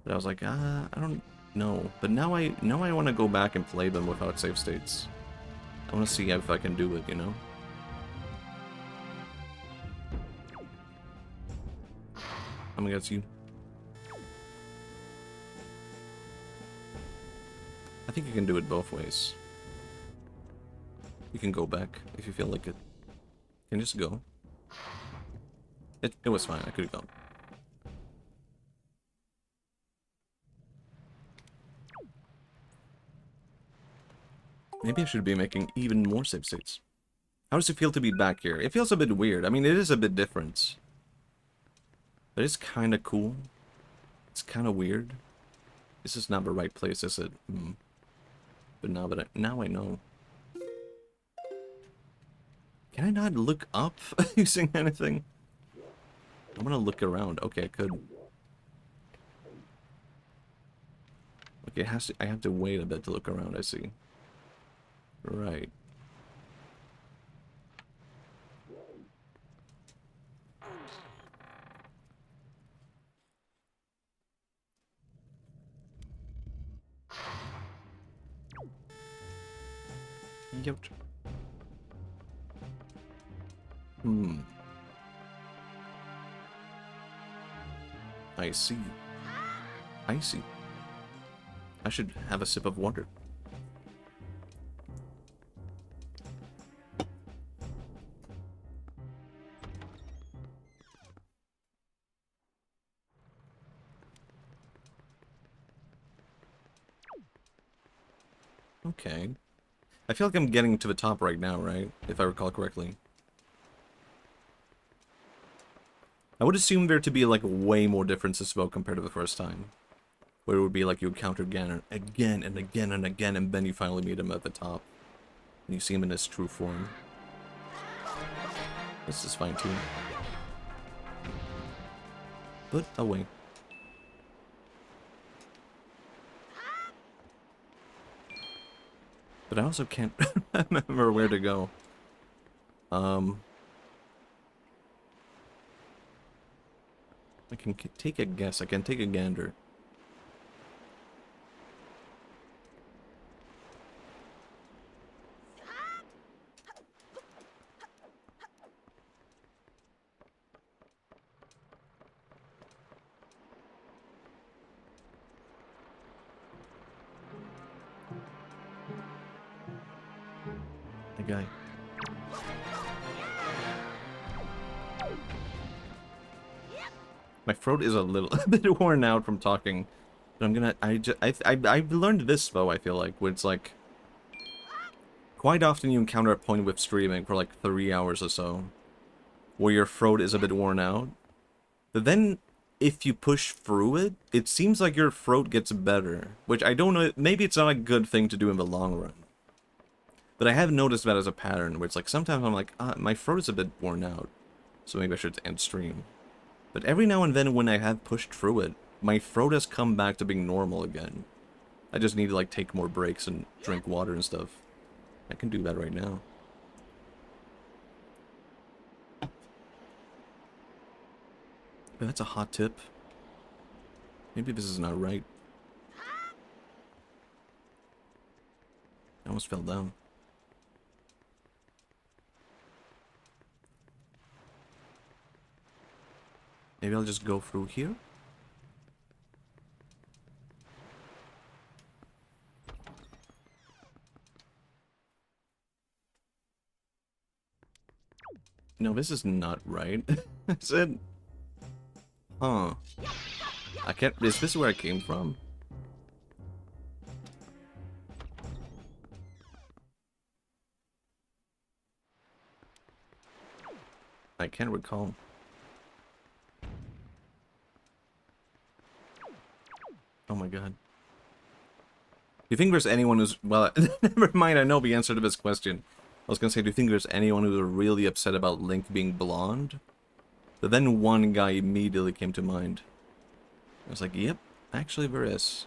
But I was like, I don't know. But now I want to go back and play them without save states. I want to see if I can do it, you know? I'm against you. I think you can do it both ways. You can go back if you feel like it. You can just go. It was fine, I could have gone. Maybe I should be making even more save states. How does it feel to be back here? It feels a bit weird. I mean, it is a bit different. But it's kind of cool. It's kind of weird. This is not the right place, is it? But now I know. Can I not look up using anything? I want to look around. Okay, I could. Okay, I have to wait a bit to look around, I see. Right. Yep. I see. I see. I should have a sip of water. Okay. I feel like I'm getting to the top right now, right? If I recall correctly. I would assume there to be like way more differences though compared to the first time. Where it would be like you encounter again and again and again and again, and then you finally meet him at the top. And you see him in his true form. This is fine too. Put away. But I also can't remember where to go. I can take a guess. I can take a gander. The guy. My throat is a little a bit worn out from talking, but I'm gonna. I've learned this though. I feel like where it's like quite often you encounter a point with streaming for like 3 hours or so, where your throat is a bit worn out. But then if you push through it, it seems like your throat gets better, which I don't know. Maybe it's not a good thing to do in the long run. But I have noticed that as a pattern where it's like sometimes I'm like, my throat is a bit worn out, so maybe I should end stream. But every now and then when I have pushed through it, my throat has come back to being normal again. I just need to like take more breaks and drink water and stuff. I can do that right now. But that's a hot tip. Maybe this is not right. I almost fell down. Maybe I'll just go through here. No, this is not right. Is it? Huh. I can't. Is this where I came from? I can't recall. Oh my god. Do you think there's anyone who's... Well, never mind, I know the answer to this question. I was gonna say, do you think there's anyone who's really upset about Link being blonde? But then one guy immediately came to mind. I was like, yep, actually there is.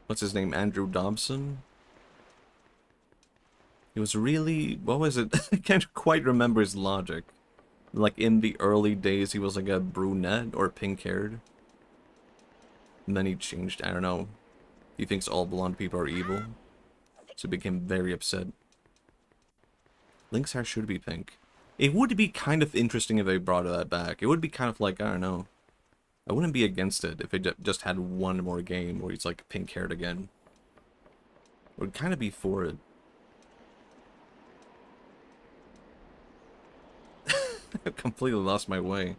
What's his name? Andrew Dobson? He was really... What was it? I can't quite remember his logic. Like, in the early days, he was like a brunette or pink-haired. And then he changed, I don't know. He thinks all blonde people are evil. So he became very upset. Link's hair should be pink. It would be kind of interesting if they brought that back. It would be kind of like, I don't know. I wouldn't be against it if it just had one more game where he's like pink-haired again. I would kind of be for it. I completely lost my way.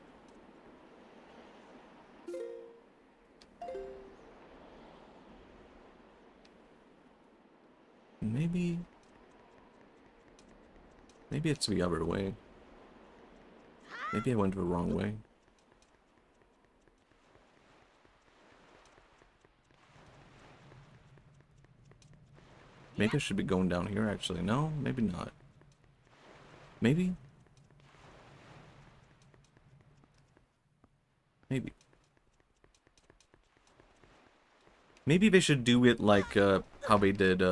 Maybe it's the other way. Maybe I went the wrong way. Maybe I should be going down here, actually. No, maybe not. Maybe? Maybe. Maybe they should do it like how they did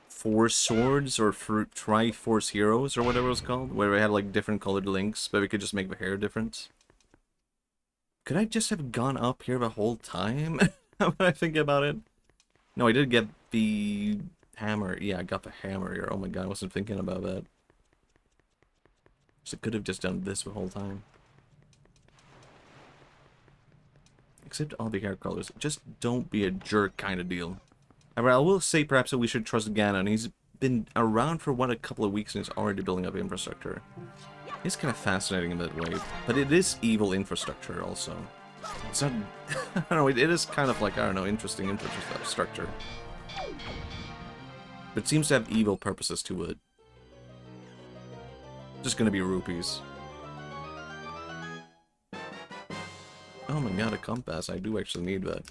Force Swords or Triforce Heroes or whatever it was called, where they had like different colored links, but we could just make the hair difference. Could I just have gone up here the whole time when I think about it? No, I did get the hammer. Yeah, I got the hammer here. Oh my god, I wasn't thinking about that. So I could have just done this the whole time. Except all the hair colors. Just don't be a jerk kind of deal. However, I will say perhaps that we should trust Ganon. He's been around for, what, a couple of weeks and he's already building up infrastructure. It's kind of fascinating in that way. But it is evil infrastructure also. It's not... I don't know, it is kind of like, I don't know, interesting infrastructure. But it seems to have evil purposes to it. Just gonna be rupees. Oh my god, a compass. I do actually need that.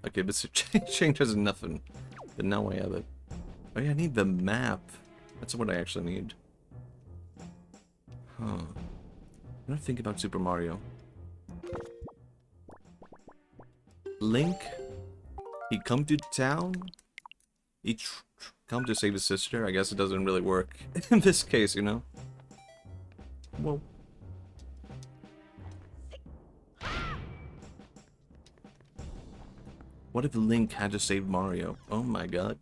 Okay, this changes nothing. But now I have it. Oh yeah, I need the map. That's what I actually need. Huh. I'm gonna think about Super Mario. Link, he come to town. He come to save his sister. I guess it doesn't really work in this case, you know. Whoa. What if Link had to save Mario? Oh my god.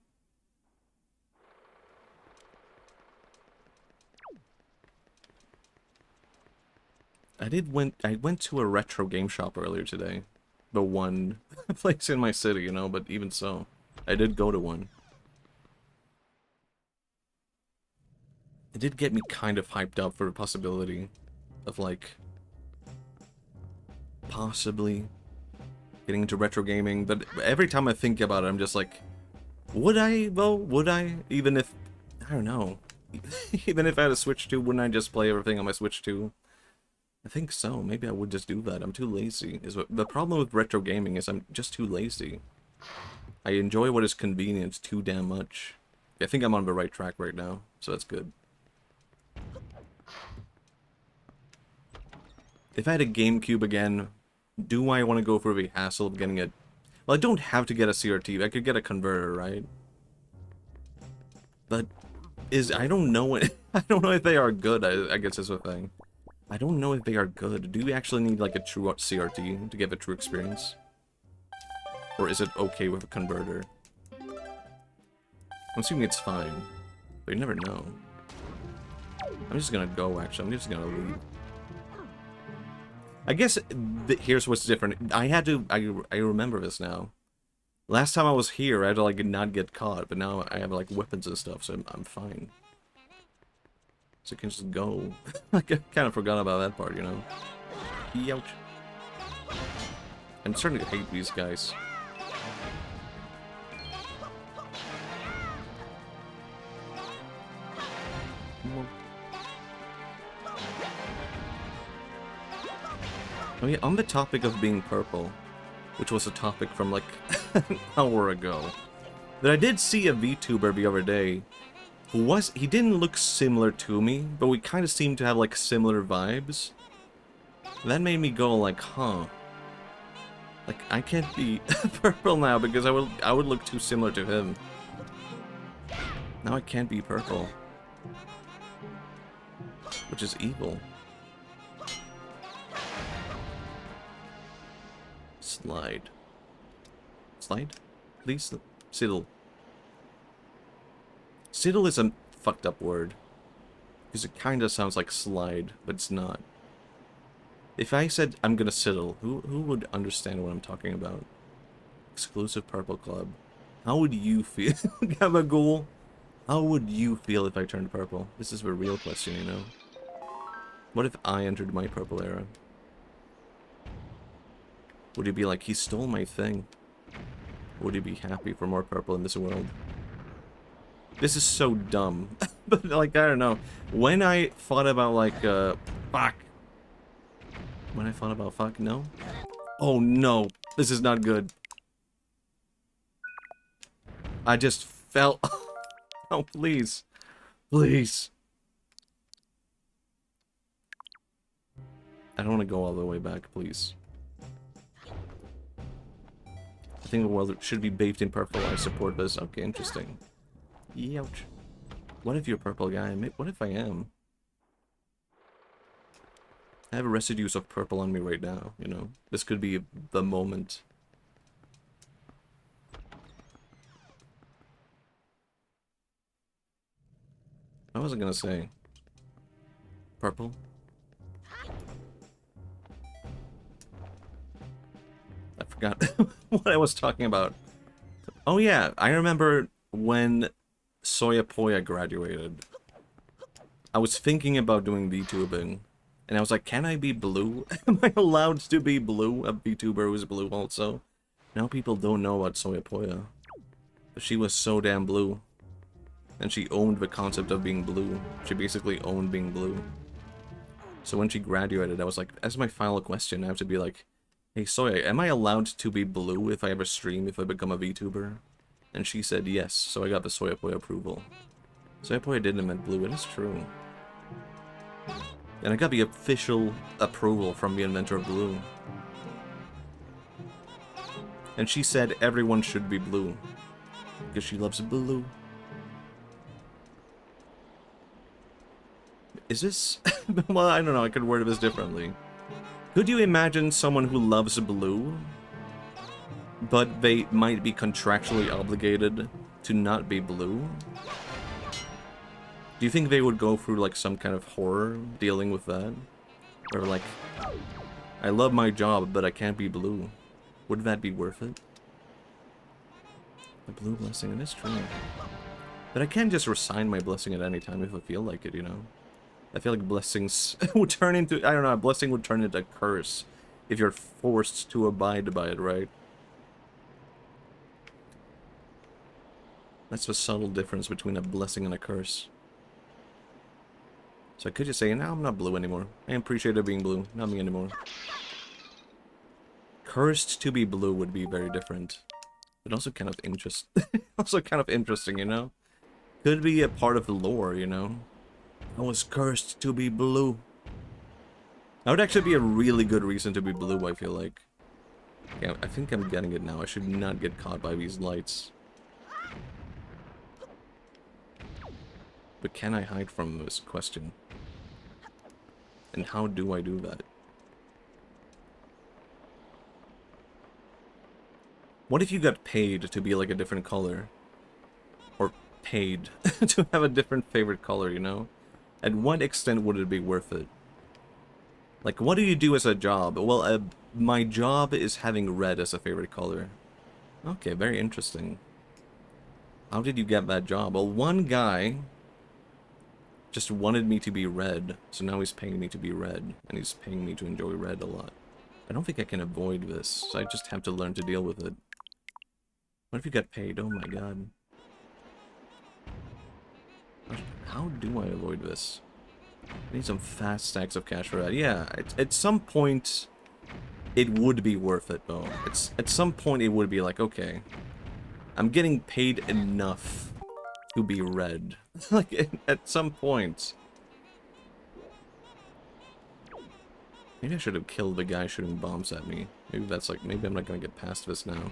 I went to a retro game shop earlier today. The one place in my city, you know, but even so, I did go to one. It did get me kind of hyped up for the possibility of, like, possibly getting into retro gaming, but every time I think about it, I'm just like, would I, though? Would I? Even if, I don't know, even if I had a Switch 2, wouldn't I just play everything on my Switch 2? I think so. Maybe I would just do that. I'm too lazy. The problem with retro gaming is I'm just too lazy. I enjoy what is convenient too damn much. I think I'm on the right track right now, so that's good. If I had a GameCube again, do I want to go for the hassle of getting a... Well, I don't have to get a CRT. I could get a converter, right? But I don't know I don't know if they are good, I guess is the thing. I don't know if they are good. Do we actually need like a true CRT to get a true experience? Or is it okay with a converter? I'm assuming it's fine, but you never know. I'm just gonna go, actually. I'm just gonna leave. I guess here's what's different. I remember this now. Last time I was here, I had to like not get caught, but now I have like weapons and stuff, so I'm fine. So I can just go. I kind of forgot about that part, you know. Ouch. I'm starting to hate these guys. Oh yeah, on the topic of being purple, which was a topic from like an hour ago, that I did see a VTuber the other day who he didn't look similar to me, but we kind of seemed to have like similar vibes. That made me go like, huh. Like, I can't be purple now because I would look too similar to him. Now I can't be purple. Which is evil. Slide. Slide? Please? Siddle. Siddle is a fucked up word. Because it kinda sounds like slide, but it's not. If I said I'm gonna siddle, who would understand what I'm talking about? Exclusive purple club. How would you feel? Gabagool? How would you feel if I turned purple? This is the real question, you know? What if I entered my purple era? Would you be like, he stole my thing? Would you be happy for more purple in this world? This is so dumb. But, like, I don't know. When I thought about, like, fuck. When I thought about fuck, no? Oh, no. This is not good. I just felt... Oh, please. Please. I don't want to go all the way back, please. I think the world should be bathed in purple. I support this. Okay, interesting. Youch. What if you're a purple guy? What if I am? I have residues of purple on me right now, you know? This could be the moment. What was I gonna say? Purple? I forgot what I was talking about. Oh yeah, I remember when Soyapoya graduated. I was thinking about doing VTubing, and I was like, can I be blue? Am I allowed to be blue? A VTuber who's blue also? Now people don't know about Soyapoya. But she was so damn blue. And she owned the concept of being blue. She basically owned being blue. So when she graduated, I was like, as my final question, I have to be like, hey Soya, am I allowed to be blue if I ever stream, if I become a VTuber? And she said yes, so I got the Soyapoya approval. Soyapoya didn't invent blue, it is true. And I got the official approval from the inventor of blue. And she said everyone should be blue. Because she loves blue. Is this... well, I don't know, I could word this differently. Could you imagine someone who loves blue, but they might be contractually obligated to not be blue? Do you think they would go through, like, some kind of horror dealing with that? Or, like, I love my job, but I can't be blue. Would that be worth it? The blue blessing, it is true. But I can't just resign my blessing at any time if I feel like it, you know? I feel like blessings would turn into... I don't know, a blessing would turn into a curse if you're forced to abide by it, right? That's the subtle difference between a blessing and a curse. So I could just say, no, I'm not blue anymore. I appreciate it being blue. Not me anymore. Cursed to be blue would be very different. But also kind of interesting, you know? Could be a part of the lore, you know? I was cursed to be blue. That would actually be a really good reason to be blue, I feel like. Yeah, I think I'm getting it now. I should not get caught by these lights. But can I hide from this question? And how do I do that? What if you got paid to be like a different color? Or paid to have a different favorite color, you know? At what extent would it be worth it? Like, what do you do as a job? Well, my job is having red as a favorite color. Okay, very interesting. How did you get that job? Well, one guy just wanted me to be red, so now he's paying me to be red, and he's paying me to enjoy red a lot. I don't think I can avoid this, so I just have to learn to deal with it. What if you got paid? Oh my god. How do I avoid this? I need some fast stacks of cash for that. Yeah, at some point, it would be worth it, though. At some point, it would be like, okay, I'm getting paid enough to be red. Like, at some point. Maybe I should have killed the guy shooting bombs at me. Maybe that's like, maybe I'm not gonna get past this now.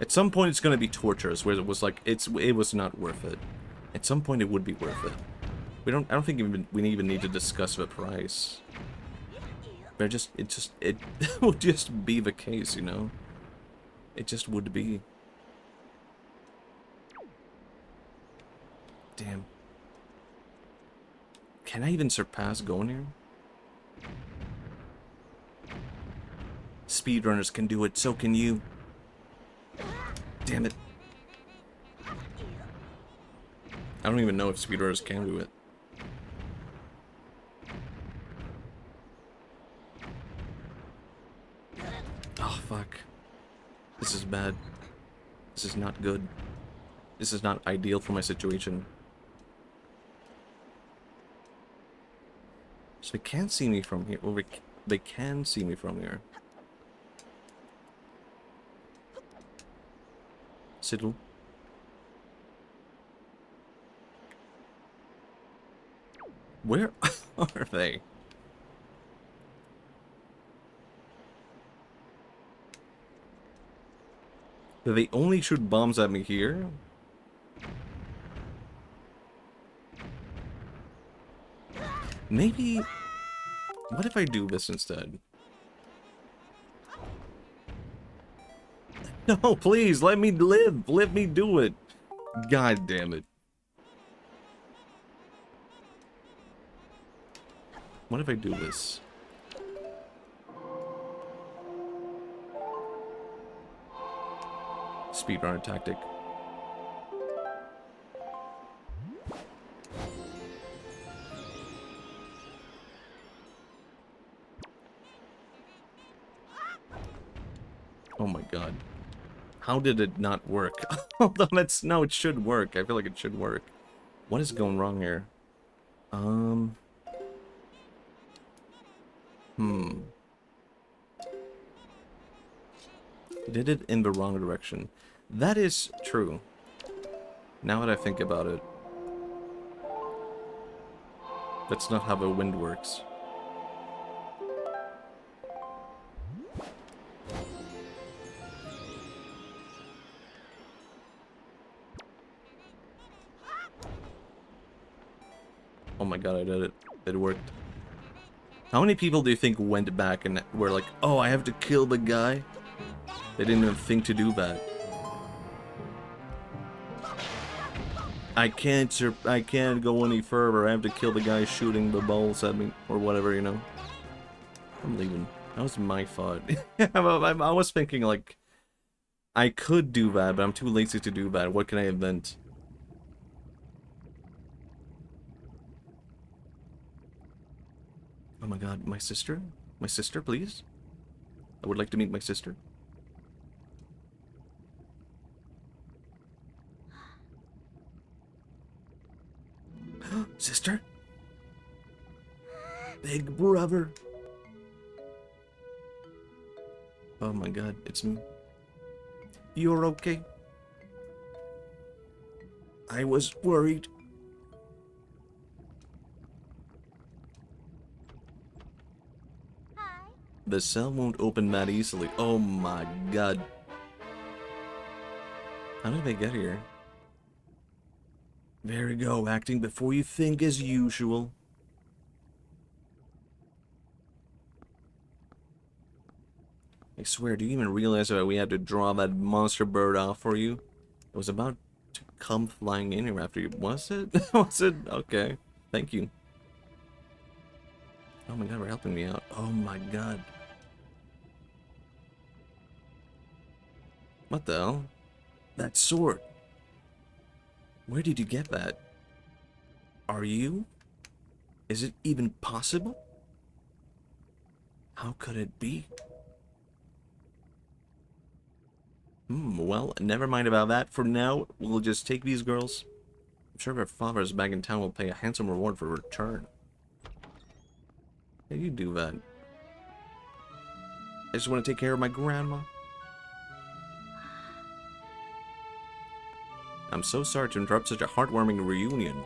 At some point, it's gonna be torturous, where it was like, it was not worth it. At some point, it would be worth it. I don't think we even need to discuss the price. But it would just be the case, you know? It just would be. Damn. Can I even surpass going here? Speedrunners can do it, so can you. Damn it. I don't even know if speedrunners can do it. Oh, fuck. This is bad. This is not good. This is not ideal for my situation. So they can't see me from here. Well, they can see me from here. Siddle. Where are they? Do they only shoot bombs at me here? Maybe... What if I do this instead? No, please, let me live! Let me do it! God damn it. What if I do this? Speedrunner tactic. Oh my god. How did it not work? Although that's... No, it should work. I feel like it should work. What is going wrong here? Did it in the wrong direction. That is true. Now that I think about it. That's not how the wind works. Oh my god, I did it. It worked. How many people do you think went back and were like, oh, I have to kill the guy? They didn't even think to do that. I can't go any further. I have to kill the guy shooting the balls at me. Or whatever, you know. I'm leaving. That was my fault. I was thinking, like, I could do that, but I'm too lazy to do that. What can I invent? Oh my god, my sister? My sister, please? I would like to meet my sister. Sister? Big brother? Oh my god, it's me. You're okay? I was worried. The cell won't open that easily. Oh my god. How did they get here? There we go, acting before you think as usual. I swear, do you even realize that we had to draw that monster bird off for you? It was about to come flying in here after you. Was it? Was it? Okay. Thank you. Oh my god, we're helping me out. Oh my god. What the hell? That sword. Where did you get that? Are you? Is it even possible? How could it be? Well, never mind about that. For now, we'll just take these girls. I'm sure their fathers back in town will pay a handsome reward for return. Yeah, you do that. I just want to take care of my grandma. I'm so sorry to interrupt such a heartwarming reunion.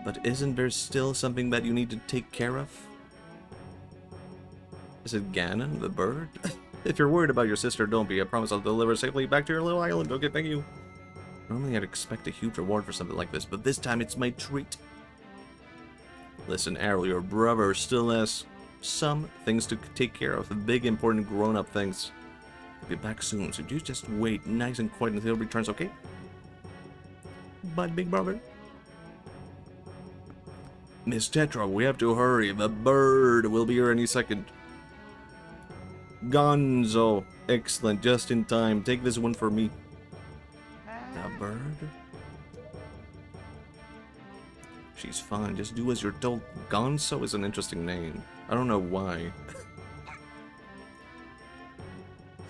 But isn't there still something that you need to take care of? Is it Ganon, the bird? If you're worried about your sister, don't be. I promise I'll deliver safely back to your little island. Okay, thank you. Normally I'd expect a huge reward for something like this, but this time it's my treat. Listen, Errol, your brother still has some things to take care of. The big, important, grown-up things. I'll be back soon, so you just wait nice and quiet until he returns, okay? Bye, big brother. Miss Tetra, we have to hurry. The bird will be here any second. Gonzo. Excellent, just in time. Take this one for me. The bird? She's fine, just do as you're told. Gonzo is an interesting name. I don't know why.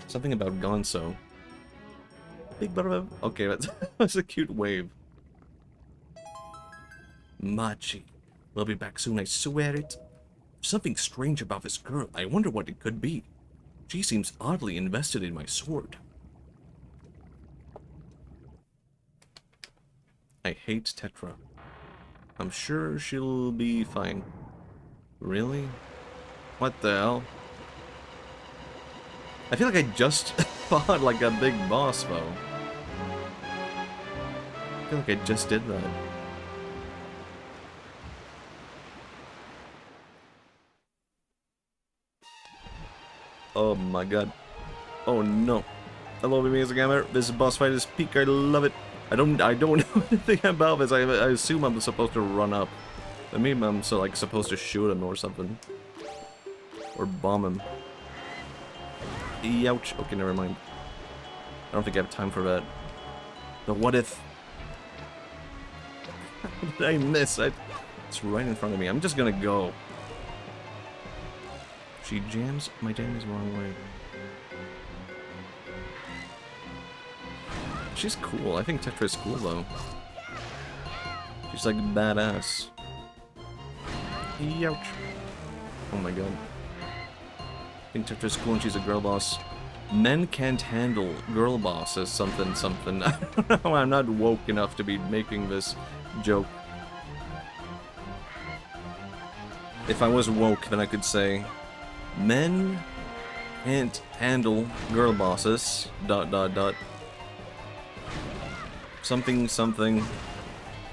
Something about Gonzo. Big brother. Okay, that's a cute wave. Matchi. We'll be back soon, I swear it. Something strange about this girl. I wonder what it could be. She seems oddly invested in my sword. I hate Tetra. I'm sure she'll be fine. Really? What the hell? I feel like I just fought like a big boss, though. I feel like I just did that. Oh my god. Oh no. Hello, amazing gamer. This boss fight is peak. I love it. I don't know anything about this. I assume I'm supposed to run up. But maybe I'm supposed to shoot him or something. Or bomb him. Ouch. Okay, never mind. I don't think I have time for that. But what if... What did I miss? It's right in front of me. I'm just gonna go. She jams. My jam is the wrong way. She's cool. I think Tetra's cool though. She's like badass. Ouch. Oh my god. I think Tetra's cool and she's a girl boss. Men can't handle girl bosses something something. I don't know. I'm not woke enough to be making this joke. If I was woke, then I could say, men can't handle girl bosses. ... Something, something.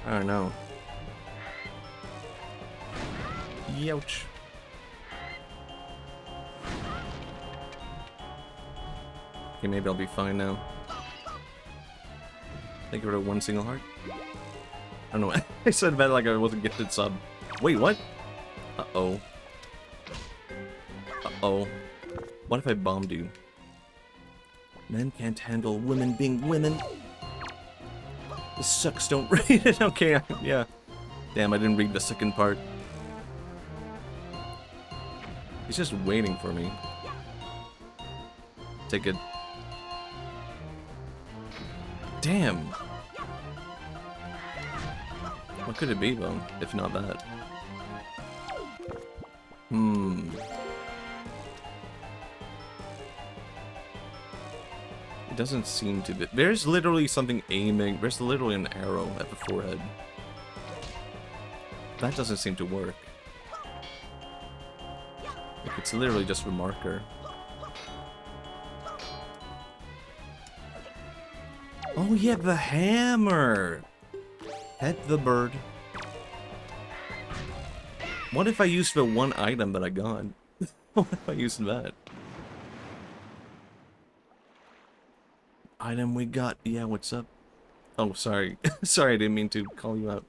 I don't know. Ouch. Okay, maybe I'll be fine now. Take her to one single heart. I don't know. I said that like I wasn't gifted sub. Wait, what? Uh-oh. Uh-oh. What if I bombed you? Men can't handle women being women. This sucks, don't read it. Okay, yeah. Damn, I didn't read the second part. He's just waiting for me. Take it. Damn. What could it be, though, if not that? It doesn't seem to be. There's literally something aiming. There's literally an arrow at the forehead. That doesn't seem to work. Like, it's literally just a marker. Oh yeah, the hammer! Pet the bird. What if I used the one item that I got? What if I used that? Item we got. Yeah, what's up? Oh, sorry. Sorry, I didn't mean to call you out.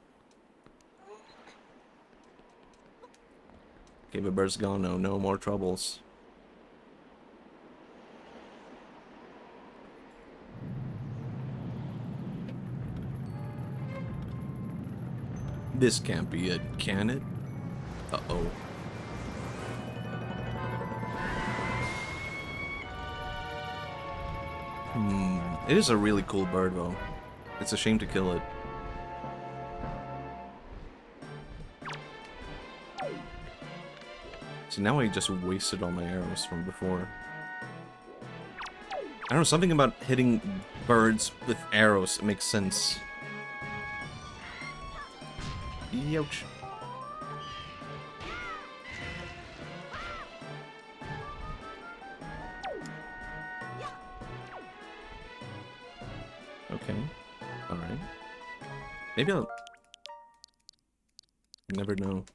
Okay, the bird's gone now. No more troubles. This can't be it, can it? Uh-oh. It is a really cool bird, though. It's a shame to kill it. So now I just wasted all my arrows from before. I don't know, something about hitting birds with arrows makes sense. Youch. Okay. Alright. Maybe I'll... You never know.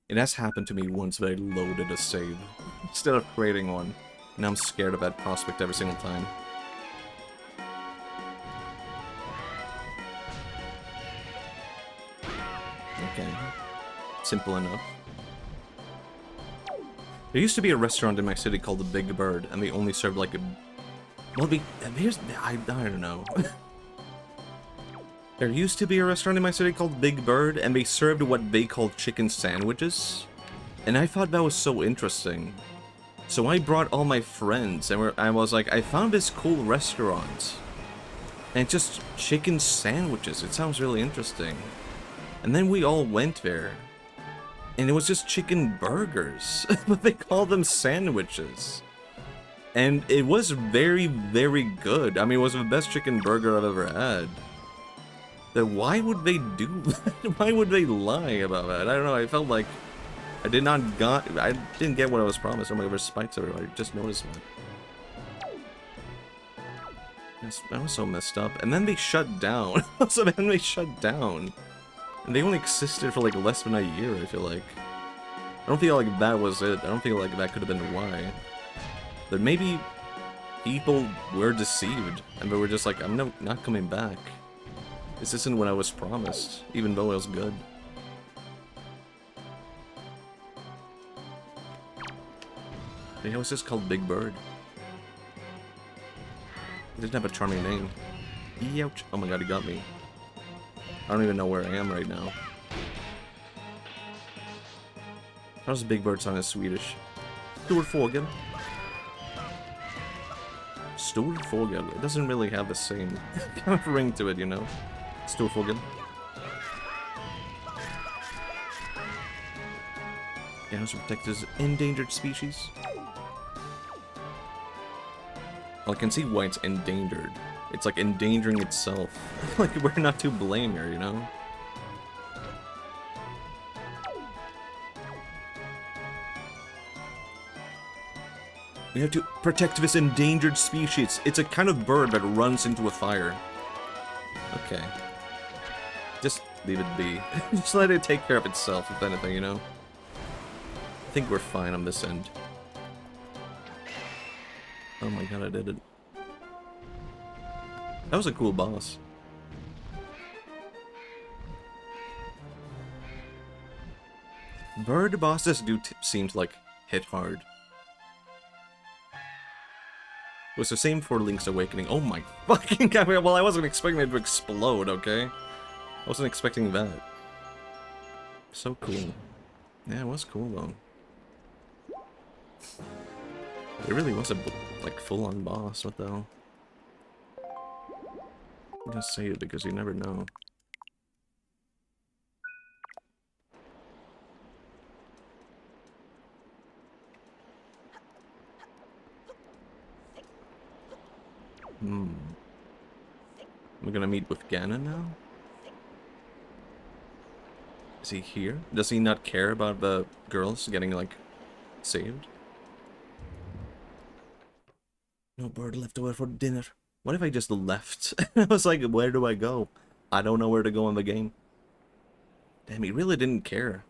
It has happened to me once that I loaded a save instead of creating one. Now I'm scared of that prospect every single time. Okay. Simple enough. There used to be a restaurant in my city called the Big Bird, and they only served like a... Well, I don't know. There used to be a restaurant in my city called Big Bird, and they served what they called chicken sandwiches. And I thought that was so interesting. So I brought all my friends, and I was like, I found this cool restaurant. And just chicken sandwiches. It sounds really interesting. And then we all went there. And it was just chicken burgers. But they called them sandwiches. And it was very, very good. I mean, it was the best chicken burger I've ever had. Then why would they do that? Why would they lie about that? I don't know, I felt like I didn't get what I was promised. Oh my god, there's spikes everywhere. I just noticed that. That was so messed up. And then they shut down. So then they shut down. And they only existed for like less than a year, I feel like. I don't feel like that was it. I don't feel like that could have been why. But maybe people were deceived. And they were just like, I'm not coming back. This isn't what I was promised, even though it was good. Maybe it was just called Big Bird. It didn't have a charming name. Ouch. Oh my god, he got me. I don't even know where I am right now. How's the Big Bird song in Swedish? Storfågel. Storfågel. It doesn't really have the same kind of ring to it, you know? Storfågel. Yeah, it's protected as endangered species. Well, I can see why it's endangered. It's like endangering itself. Like, we're not to blame here, you know? We have to protect this endangered species. It's a kind of bird that runs into a fire. Okay. Just leave it be. Just let it take care of itself, if anything, you know? I think we're fine on this end. Oh my god, I did it. That was a cool boss. Bird bosses do seems like hit hard. It was the same for Link's Awakening. Oh my fucking god, well I wasn't expecting it to explode, okay? I wasn't expecting that. So cool. Yeah, it was cool though. It really was a, like, full-on boss, what the hell? I'm gonna say it because you never know. We're gonna meet with Ganon now? Is he here? Does he not care about the girls getting, like, saved? No bird left over for dinner. What if I just left? I was like, where do I go? I don't know where to go in the game. Damn, he really didn't care.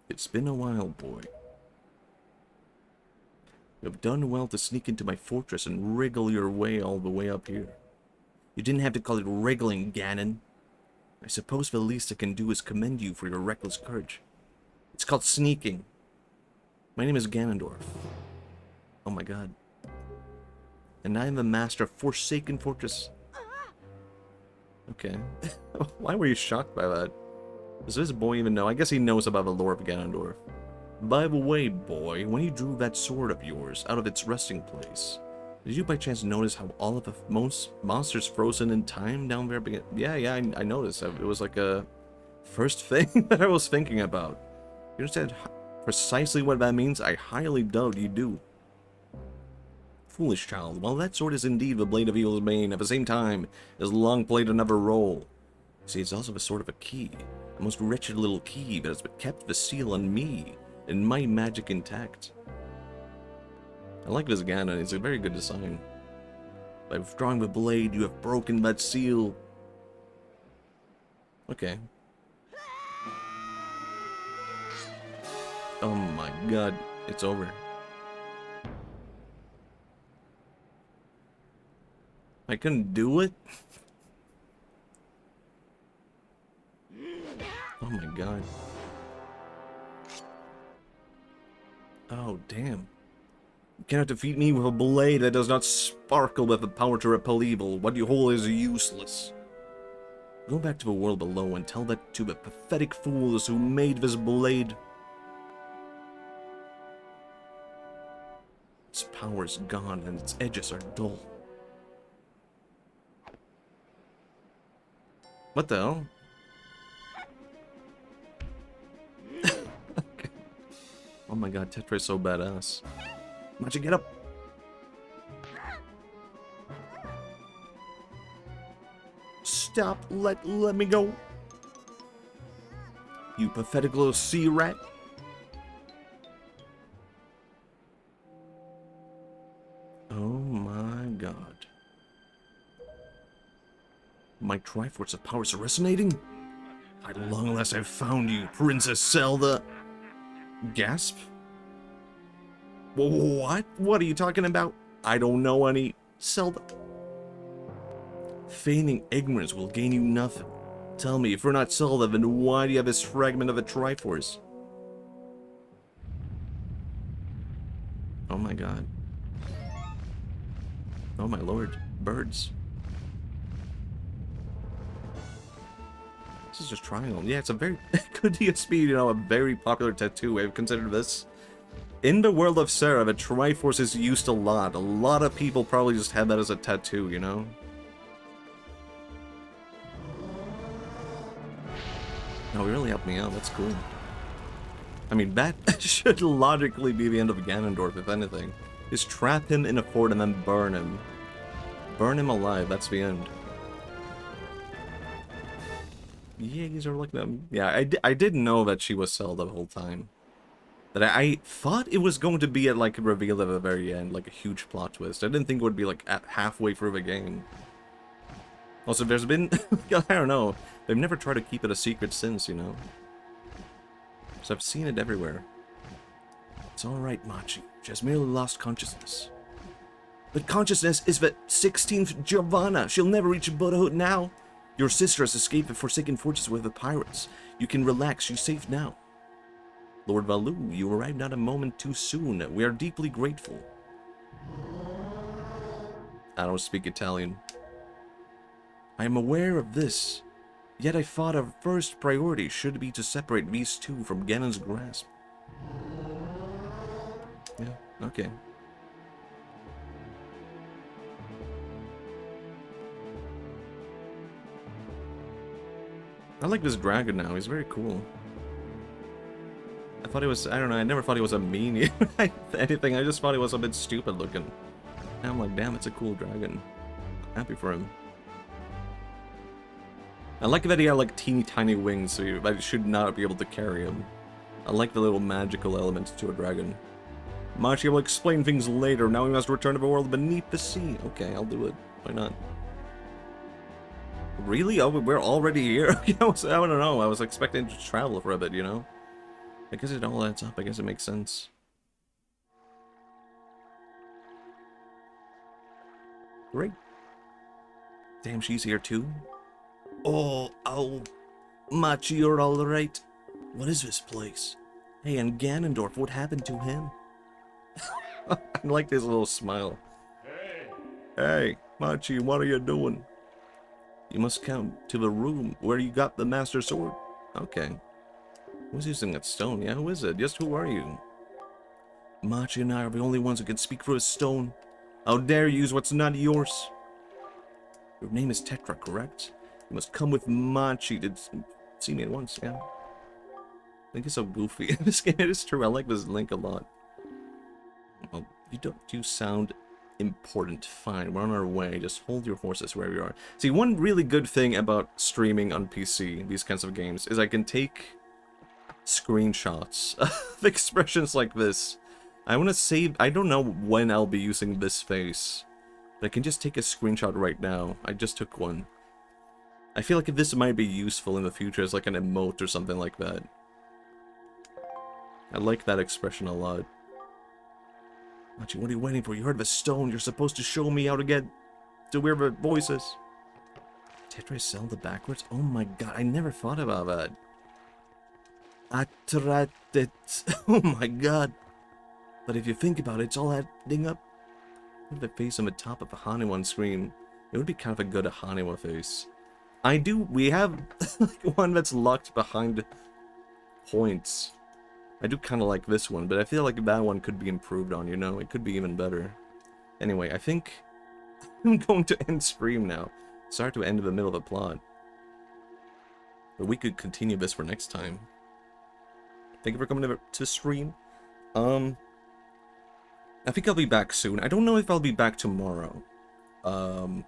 It's been a while, boy. You have done well to sneak into my fortress and wriggle your way all the way up here. You didn't have to call it wriggling, Ganon. I suppose the least I can do is commend you for your reckless courage. It's called sneaking. My name is Ganondorf. Oh my god. And I am the master of Forsaken Fortress. Okay. Why were you shocked by that? Does this boy even know? I guess he knows about the lore of Ganondorf. By the way, boy, when you drew that sword of yours out of its resting place, Did you by chance notice how all of the most monsters frozen in time down there? Yeah, I noticed. It was like a first thing that I was thinking about. You understand precisely what that means? I highly doubt you do. Foolish child, while that sword is indeed the blade of evil's bane, at the same time, it has long played another role. See, it's also a sort of a key. A most wretched little key that has kept the seal on me, and my magic intact. I like this Ganon, it's a very good design. By withdrawing the blade, you have broken that seal. Okay. Oh my god, it's over. I couldn't do it? Oh my god. Oh, damn. You cannot defeat me with a blade that does not sparkle with the power to repel evil. What you hold is useless. Go back to the world below and tell that to the pathetic fools who made this blade. Its power is gone and its edges are dull. What the hell? Okay. Oh my god, Tetra is so badass. Matchi, get up! Stop, let me go. You pathetic little sea rat. Oh my god. My Triforce of Powers are resonating? At long last I've found you, Princess Zelda. Gasp? What? What are you talking about? I don't know any Zelda. Feigning ignorance will gain you nothing. Tell me, if you're not Zelda, then why do you have this fragment of a Triforce? Oh my god. Oh my lord. Birds. This is just triangle. Yeah, it's a very... could DSP, you know, a very popular tattoo. I've considered this. In the world of Sarah, the Triforce is used a lot. A lot of people probably just had that as a tattoo, you know? Oh, he really helped me out. That's cool. I mean, that should logically be the end of Ganondorf, if anything. Just trap him in a fort and then burn him. Burn him alive. That's the end. Yeah, these are like them. Yeah, I didn't know that she was Zelda the whole time. That I thought it was going to be at like a reveal at the very end, like a huge plot twist. I didn't think it would be like at halfway through the game. Also, there's been, I don't know, they've never tried to keep it a secret since, you know. So I've seen it everywhere. It's alright, Matchi. She has merely lost consciousness. But consciousness is the 16th Giovanna. She'll never reach Buddhahood now. Your sister has escaped the Forsaken Fortress with the pirates. You can relax, she's safe now. Lord Valu, you arrived not a moment too soon. We are deeply grateful. I don't speak Italian. I am aware of this, yet I thought our first priority should be to separate these two from Ganon's grasp. Yeah, okay. I like this dragon now, he's very cool. I thought he was, I don't know, I never thought he was a meanie anything, I just thought he was a bit stupid looking. Now I'm like, damn, it's a cool dragon. Happy for him. I like that he had like teeny tiny wings, so I should not be able to carry him. I like the little magical elements to a dragon. Matchi will explain things later, now we must return to the world beneath the sea. Okay, I'll do it. Why not? Really? Oh, we're already here? I don't know, I was expecting to travel for a bit, you know? I guess it all adds up, I guess it makes sense. Great. Damn, she's here too? Oh, Matchi, you're alright. What is this place? Hey, and Ganondorf, what happened to him? I like this little smile. Hey, Matchi, what are you doing? You must come to the room where you got the Master Sword. Okay. Who's using that stone? Yeah, who is it? Just who are you? Matchi and I are the only ones who can speak through a stone. How dare you use what's not yours? Your name is Tetra, correct? You must come with Matchi. Did see me at once, yeah. Link is so goofy. This game, it is true. I like this Link a lot. Well, you sound important. Fine, we're on our way. Just hold your horses wherever you are. See, one really good thing about streaming on PC, these kinds of games, is I can take screenshots of expressions like this. I want to save... I don't know when I'll be using this face, but I can just take a screenshot right now. I just took one. I feel like this might be useful in the future as like an emote or something like that. I like that expression a lot. Matchi, what are you waiting for? You heard of a stone. You're supposed to show me how to get to where the voices. Tetra Zelda backwards? Oh my god, I never thought about that. Atratet. Oh my god. But if you think about it, it's all adding up. With the face on the top of a Haniwa screen. It would be kind of a good Haniwa face. We have like one that's locked behind points. I do kind of like this one, but I feel like that one could be improved on, you know? It could be even better. Anyway, I think I'm going to end stream now. Sorry to end in the middle of a plot. But we could continue this for next time. Thank you for coming to stream. I think I'll be back soon. I don't know if I'll be back tomorrow. But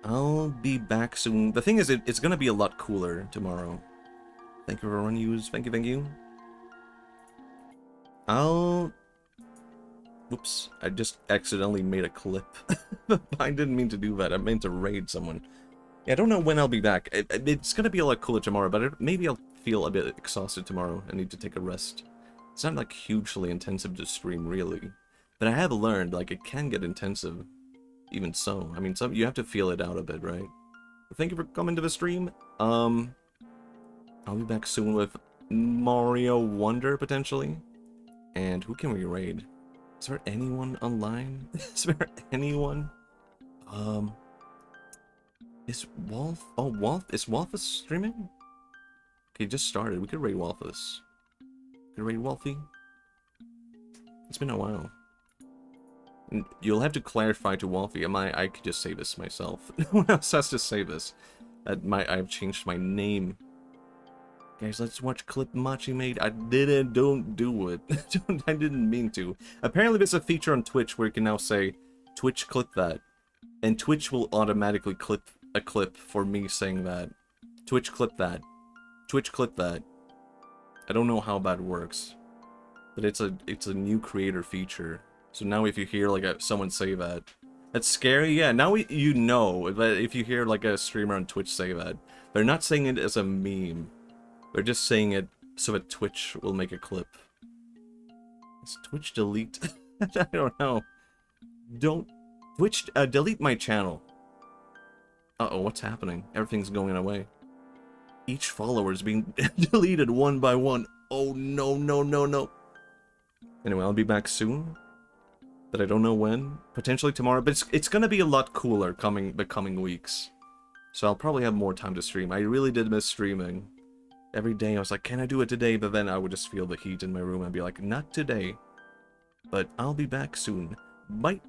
I'll be back soon. The thing is, it's gonna be a lot cooler tomorrow. Thank you for run use. Thank you, thank you. Whoops, I just accidentally made a clip. I didn't mean to do that. I meant to raid someone. Yeah, I don't know when I'll be back. It's gonna be a lot cooler tomorrow, but maybe I'll feel a bit exhausted tomorrow. I need to take a rest. It's not like hugely intensive to stream, really. But I have learned, like, it can get intensive. Even so. I mean, you have to feel it out a bit, right? But thank you for coming to the stream. I'll be back soon with Mario Wonder, potentially. And who can we raid? Is there anyone online? Is there anyone? Is Wolf... Oh, Wolf? Is Wolfus streaming? Okay, just started. We could raid Wolfus. Could raid Wolfie? It's been a while. You'll have to clarify to Wolfie. I could just say this myself. No one else has to say this. I've changed my name. Guys, let's watch clip Matchi made. Don't do it. I didn't mean to. Apparently there's a feature on Twitch where you can now say, Twitch clip that. And Twitch will automatically clip a clip for me saying that. Twitch clip that. Twitch clip that. I don't know how that works. But it's a new creator feature. So now if you hear like someone say that, that's scary. Yeah, now you know that if you hear like a streamer on Twitch say that, they're not saying it as a meme. They're just saying it so that Twitch will make a clip. Is Twitch delete? I don't know. Don't Twitch delete my channel. Uh-oh, what's happening? Everything's going away. Each follower is being deleted one by one. Oh no, no, no, no. Anyway, I'll be back soon. But I don't know when. Potentially tomorrow. But it's gonna be a lot cooler the coming weeks. So I'll probably have more time to stream. I really did miss streaming. Every day I was like, can I do it today? But then I would just feel the heat in my room and be like, not today. But I'll be back soon. Bye.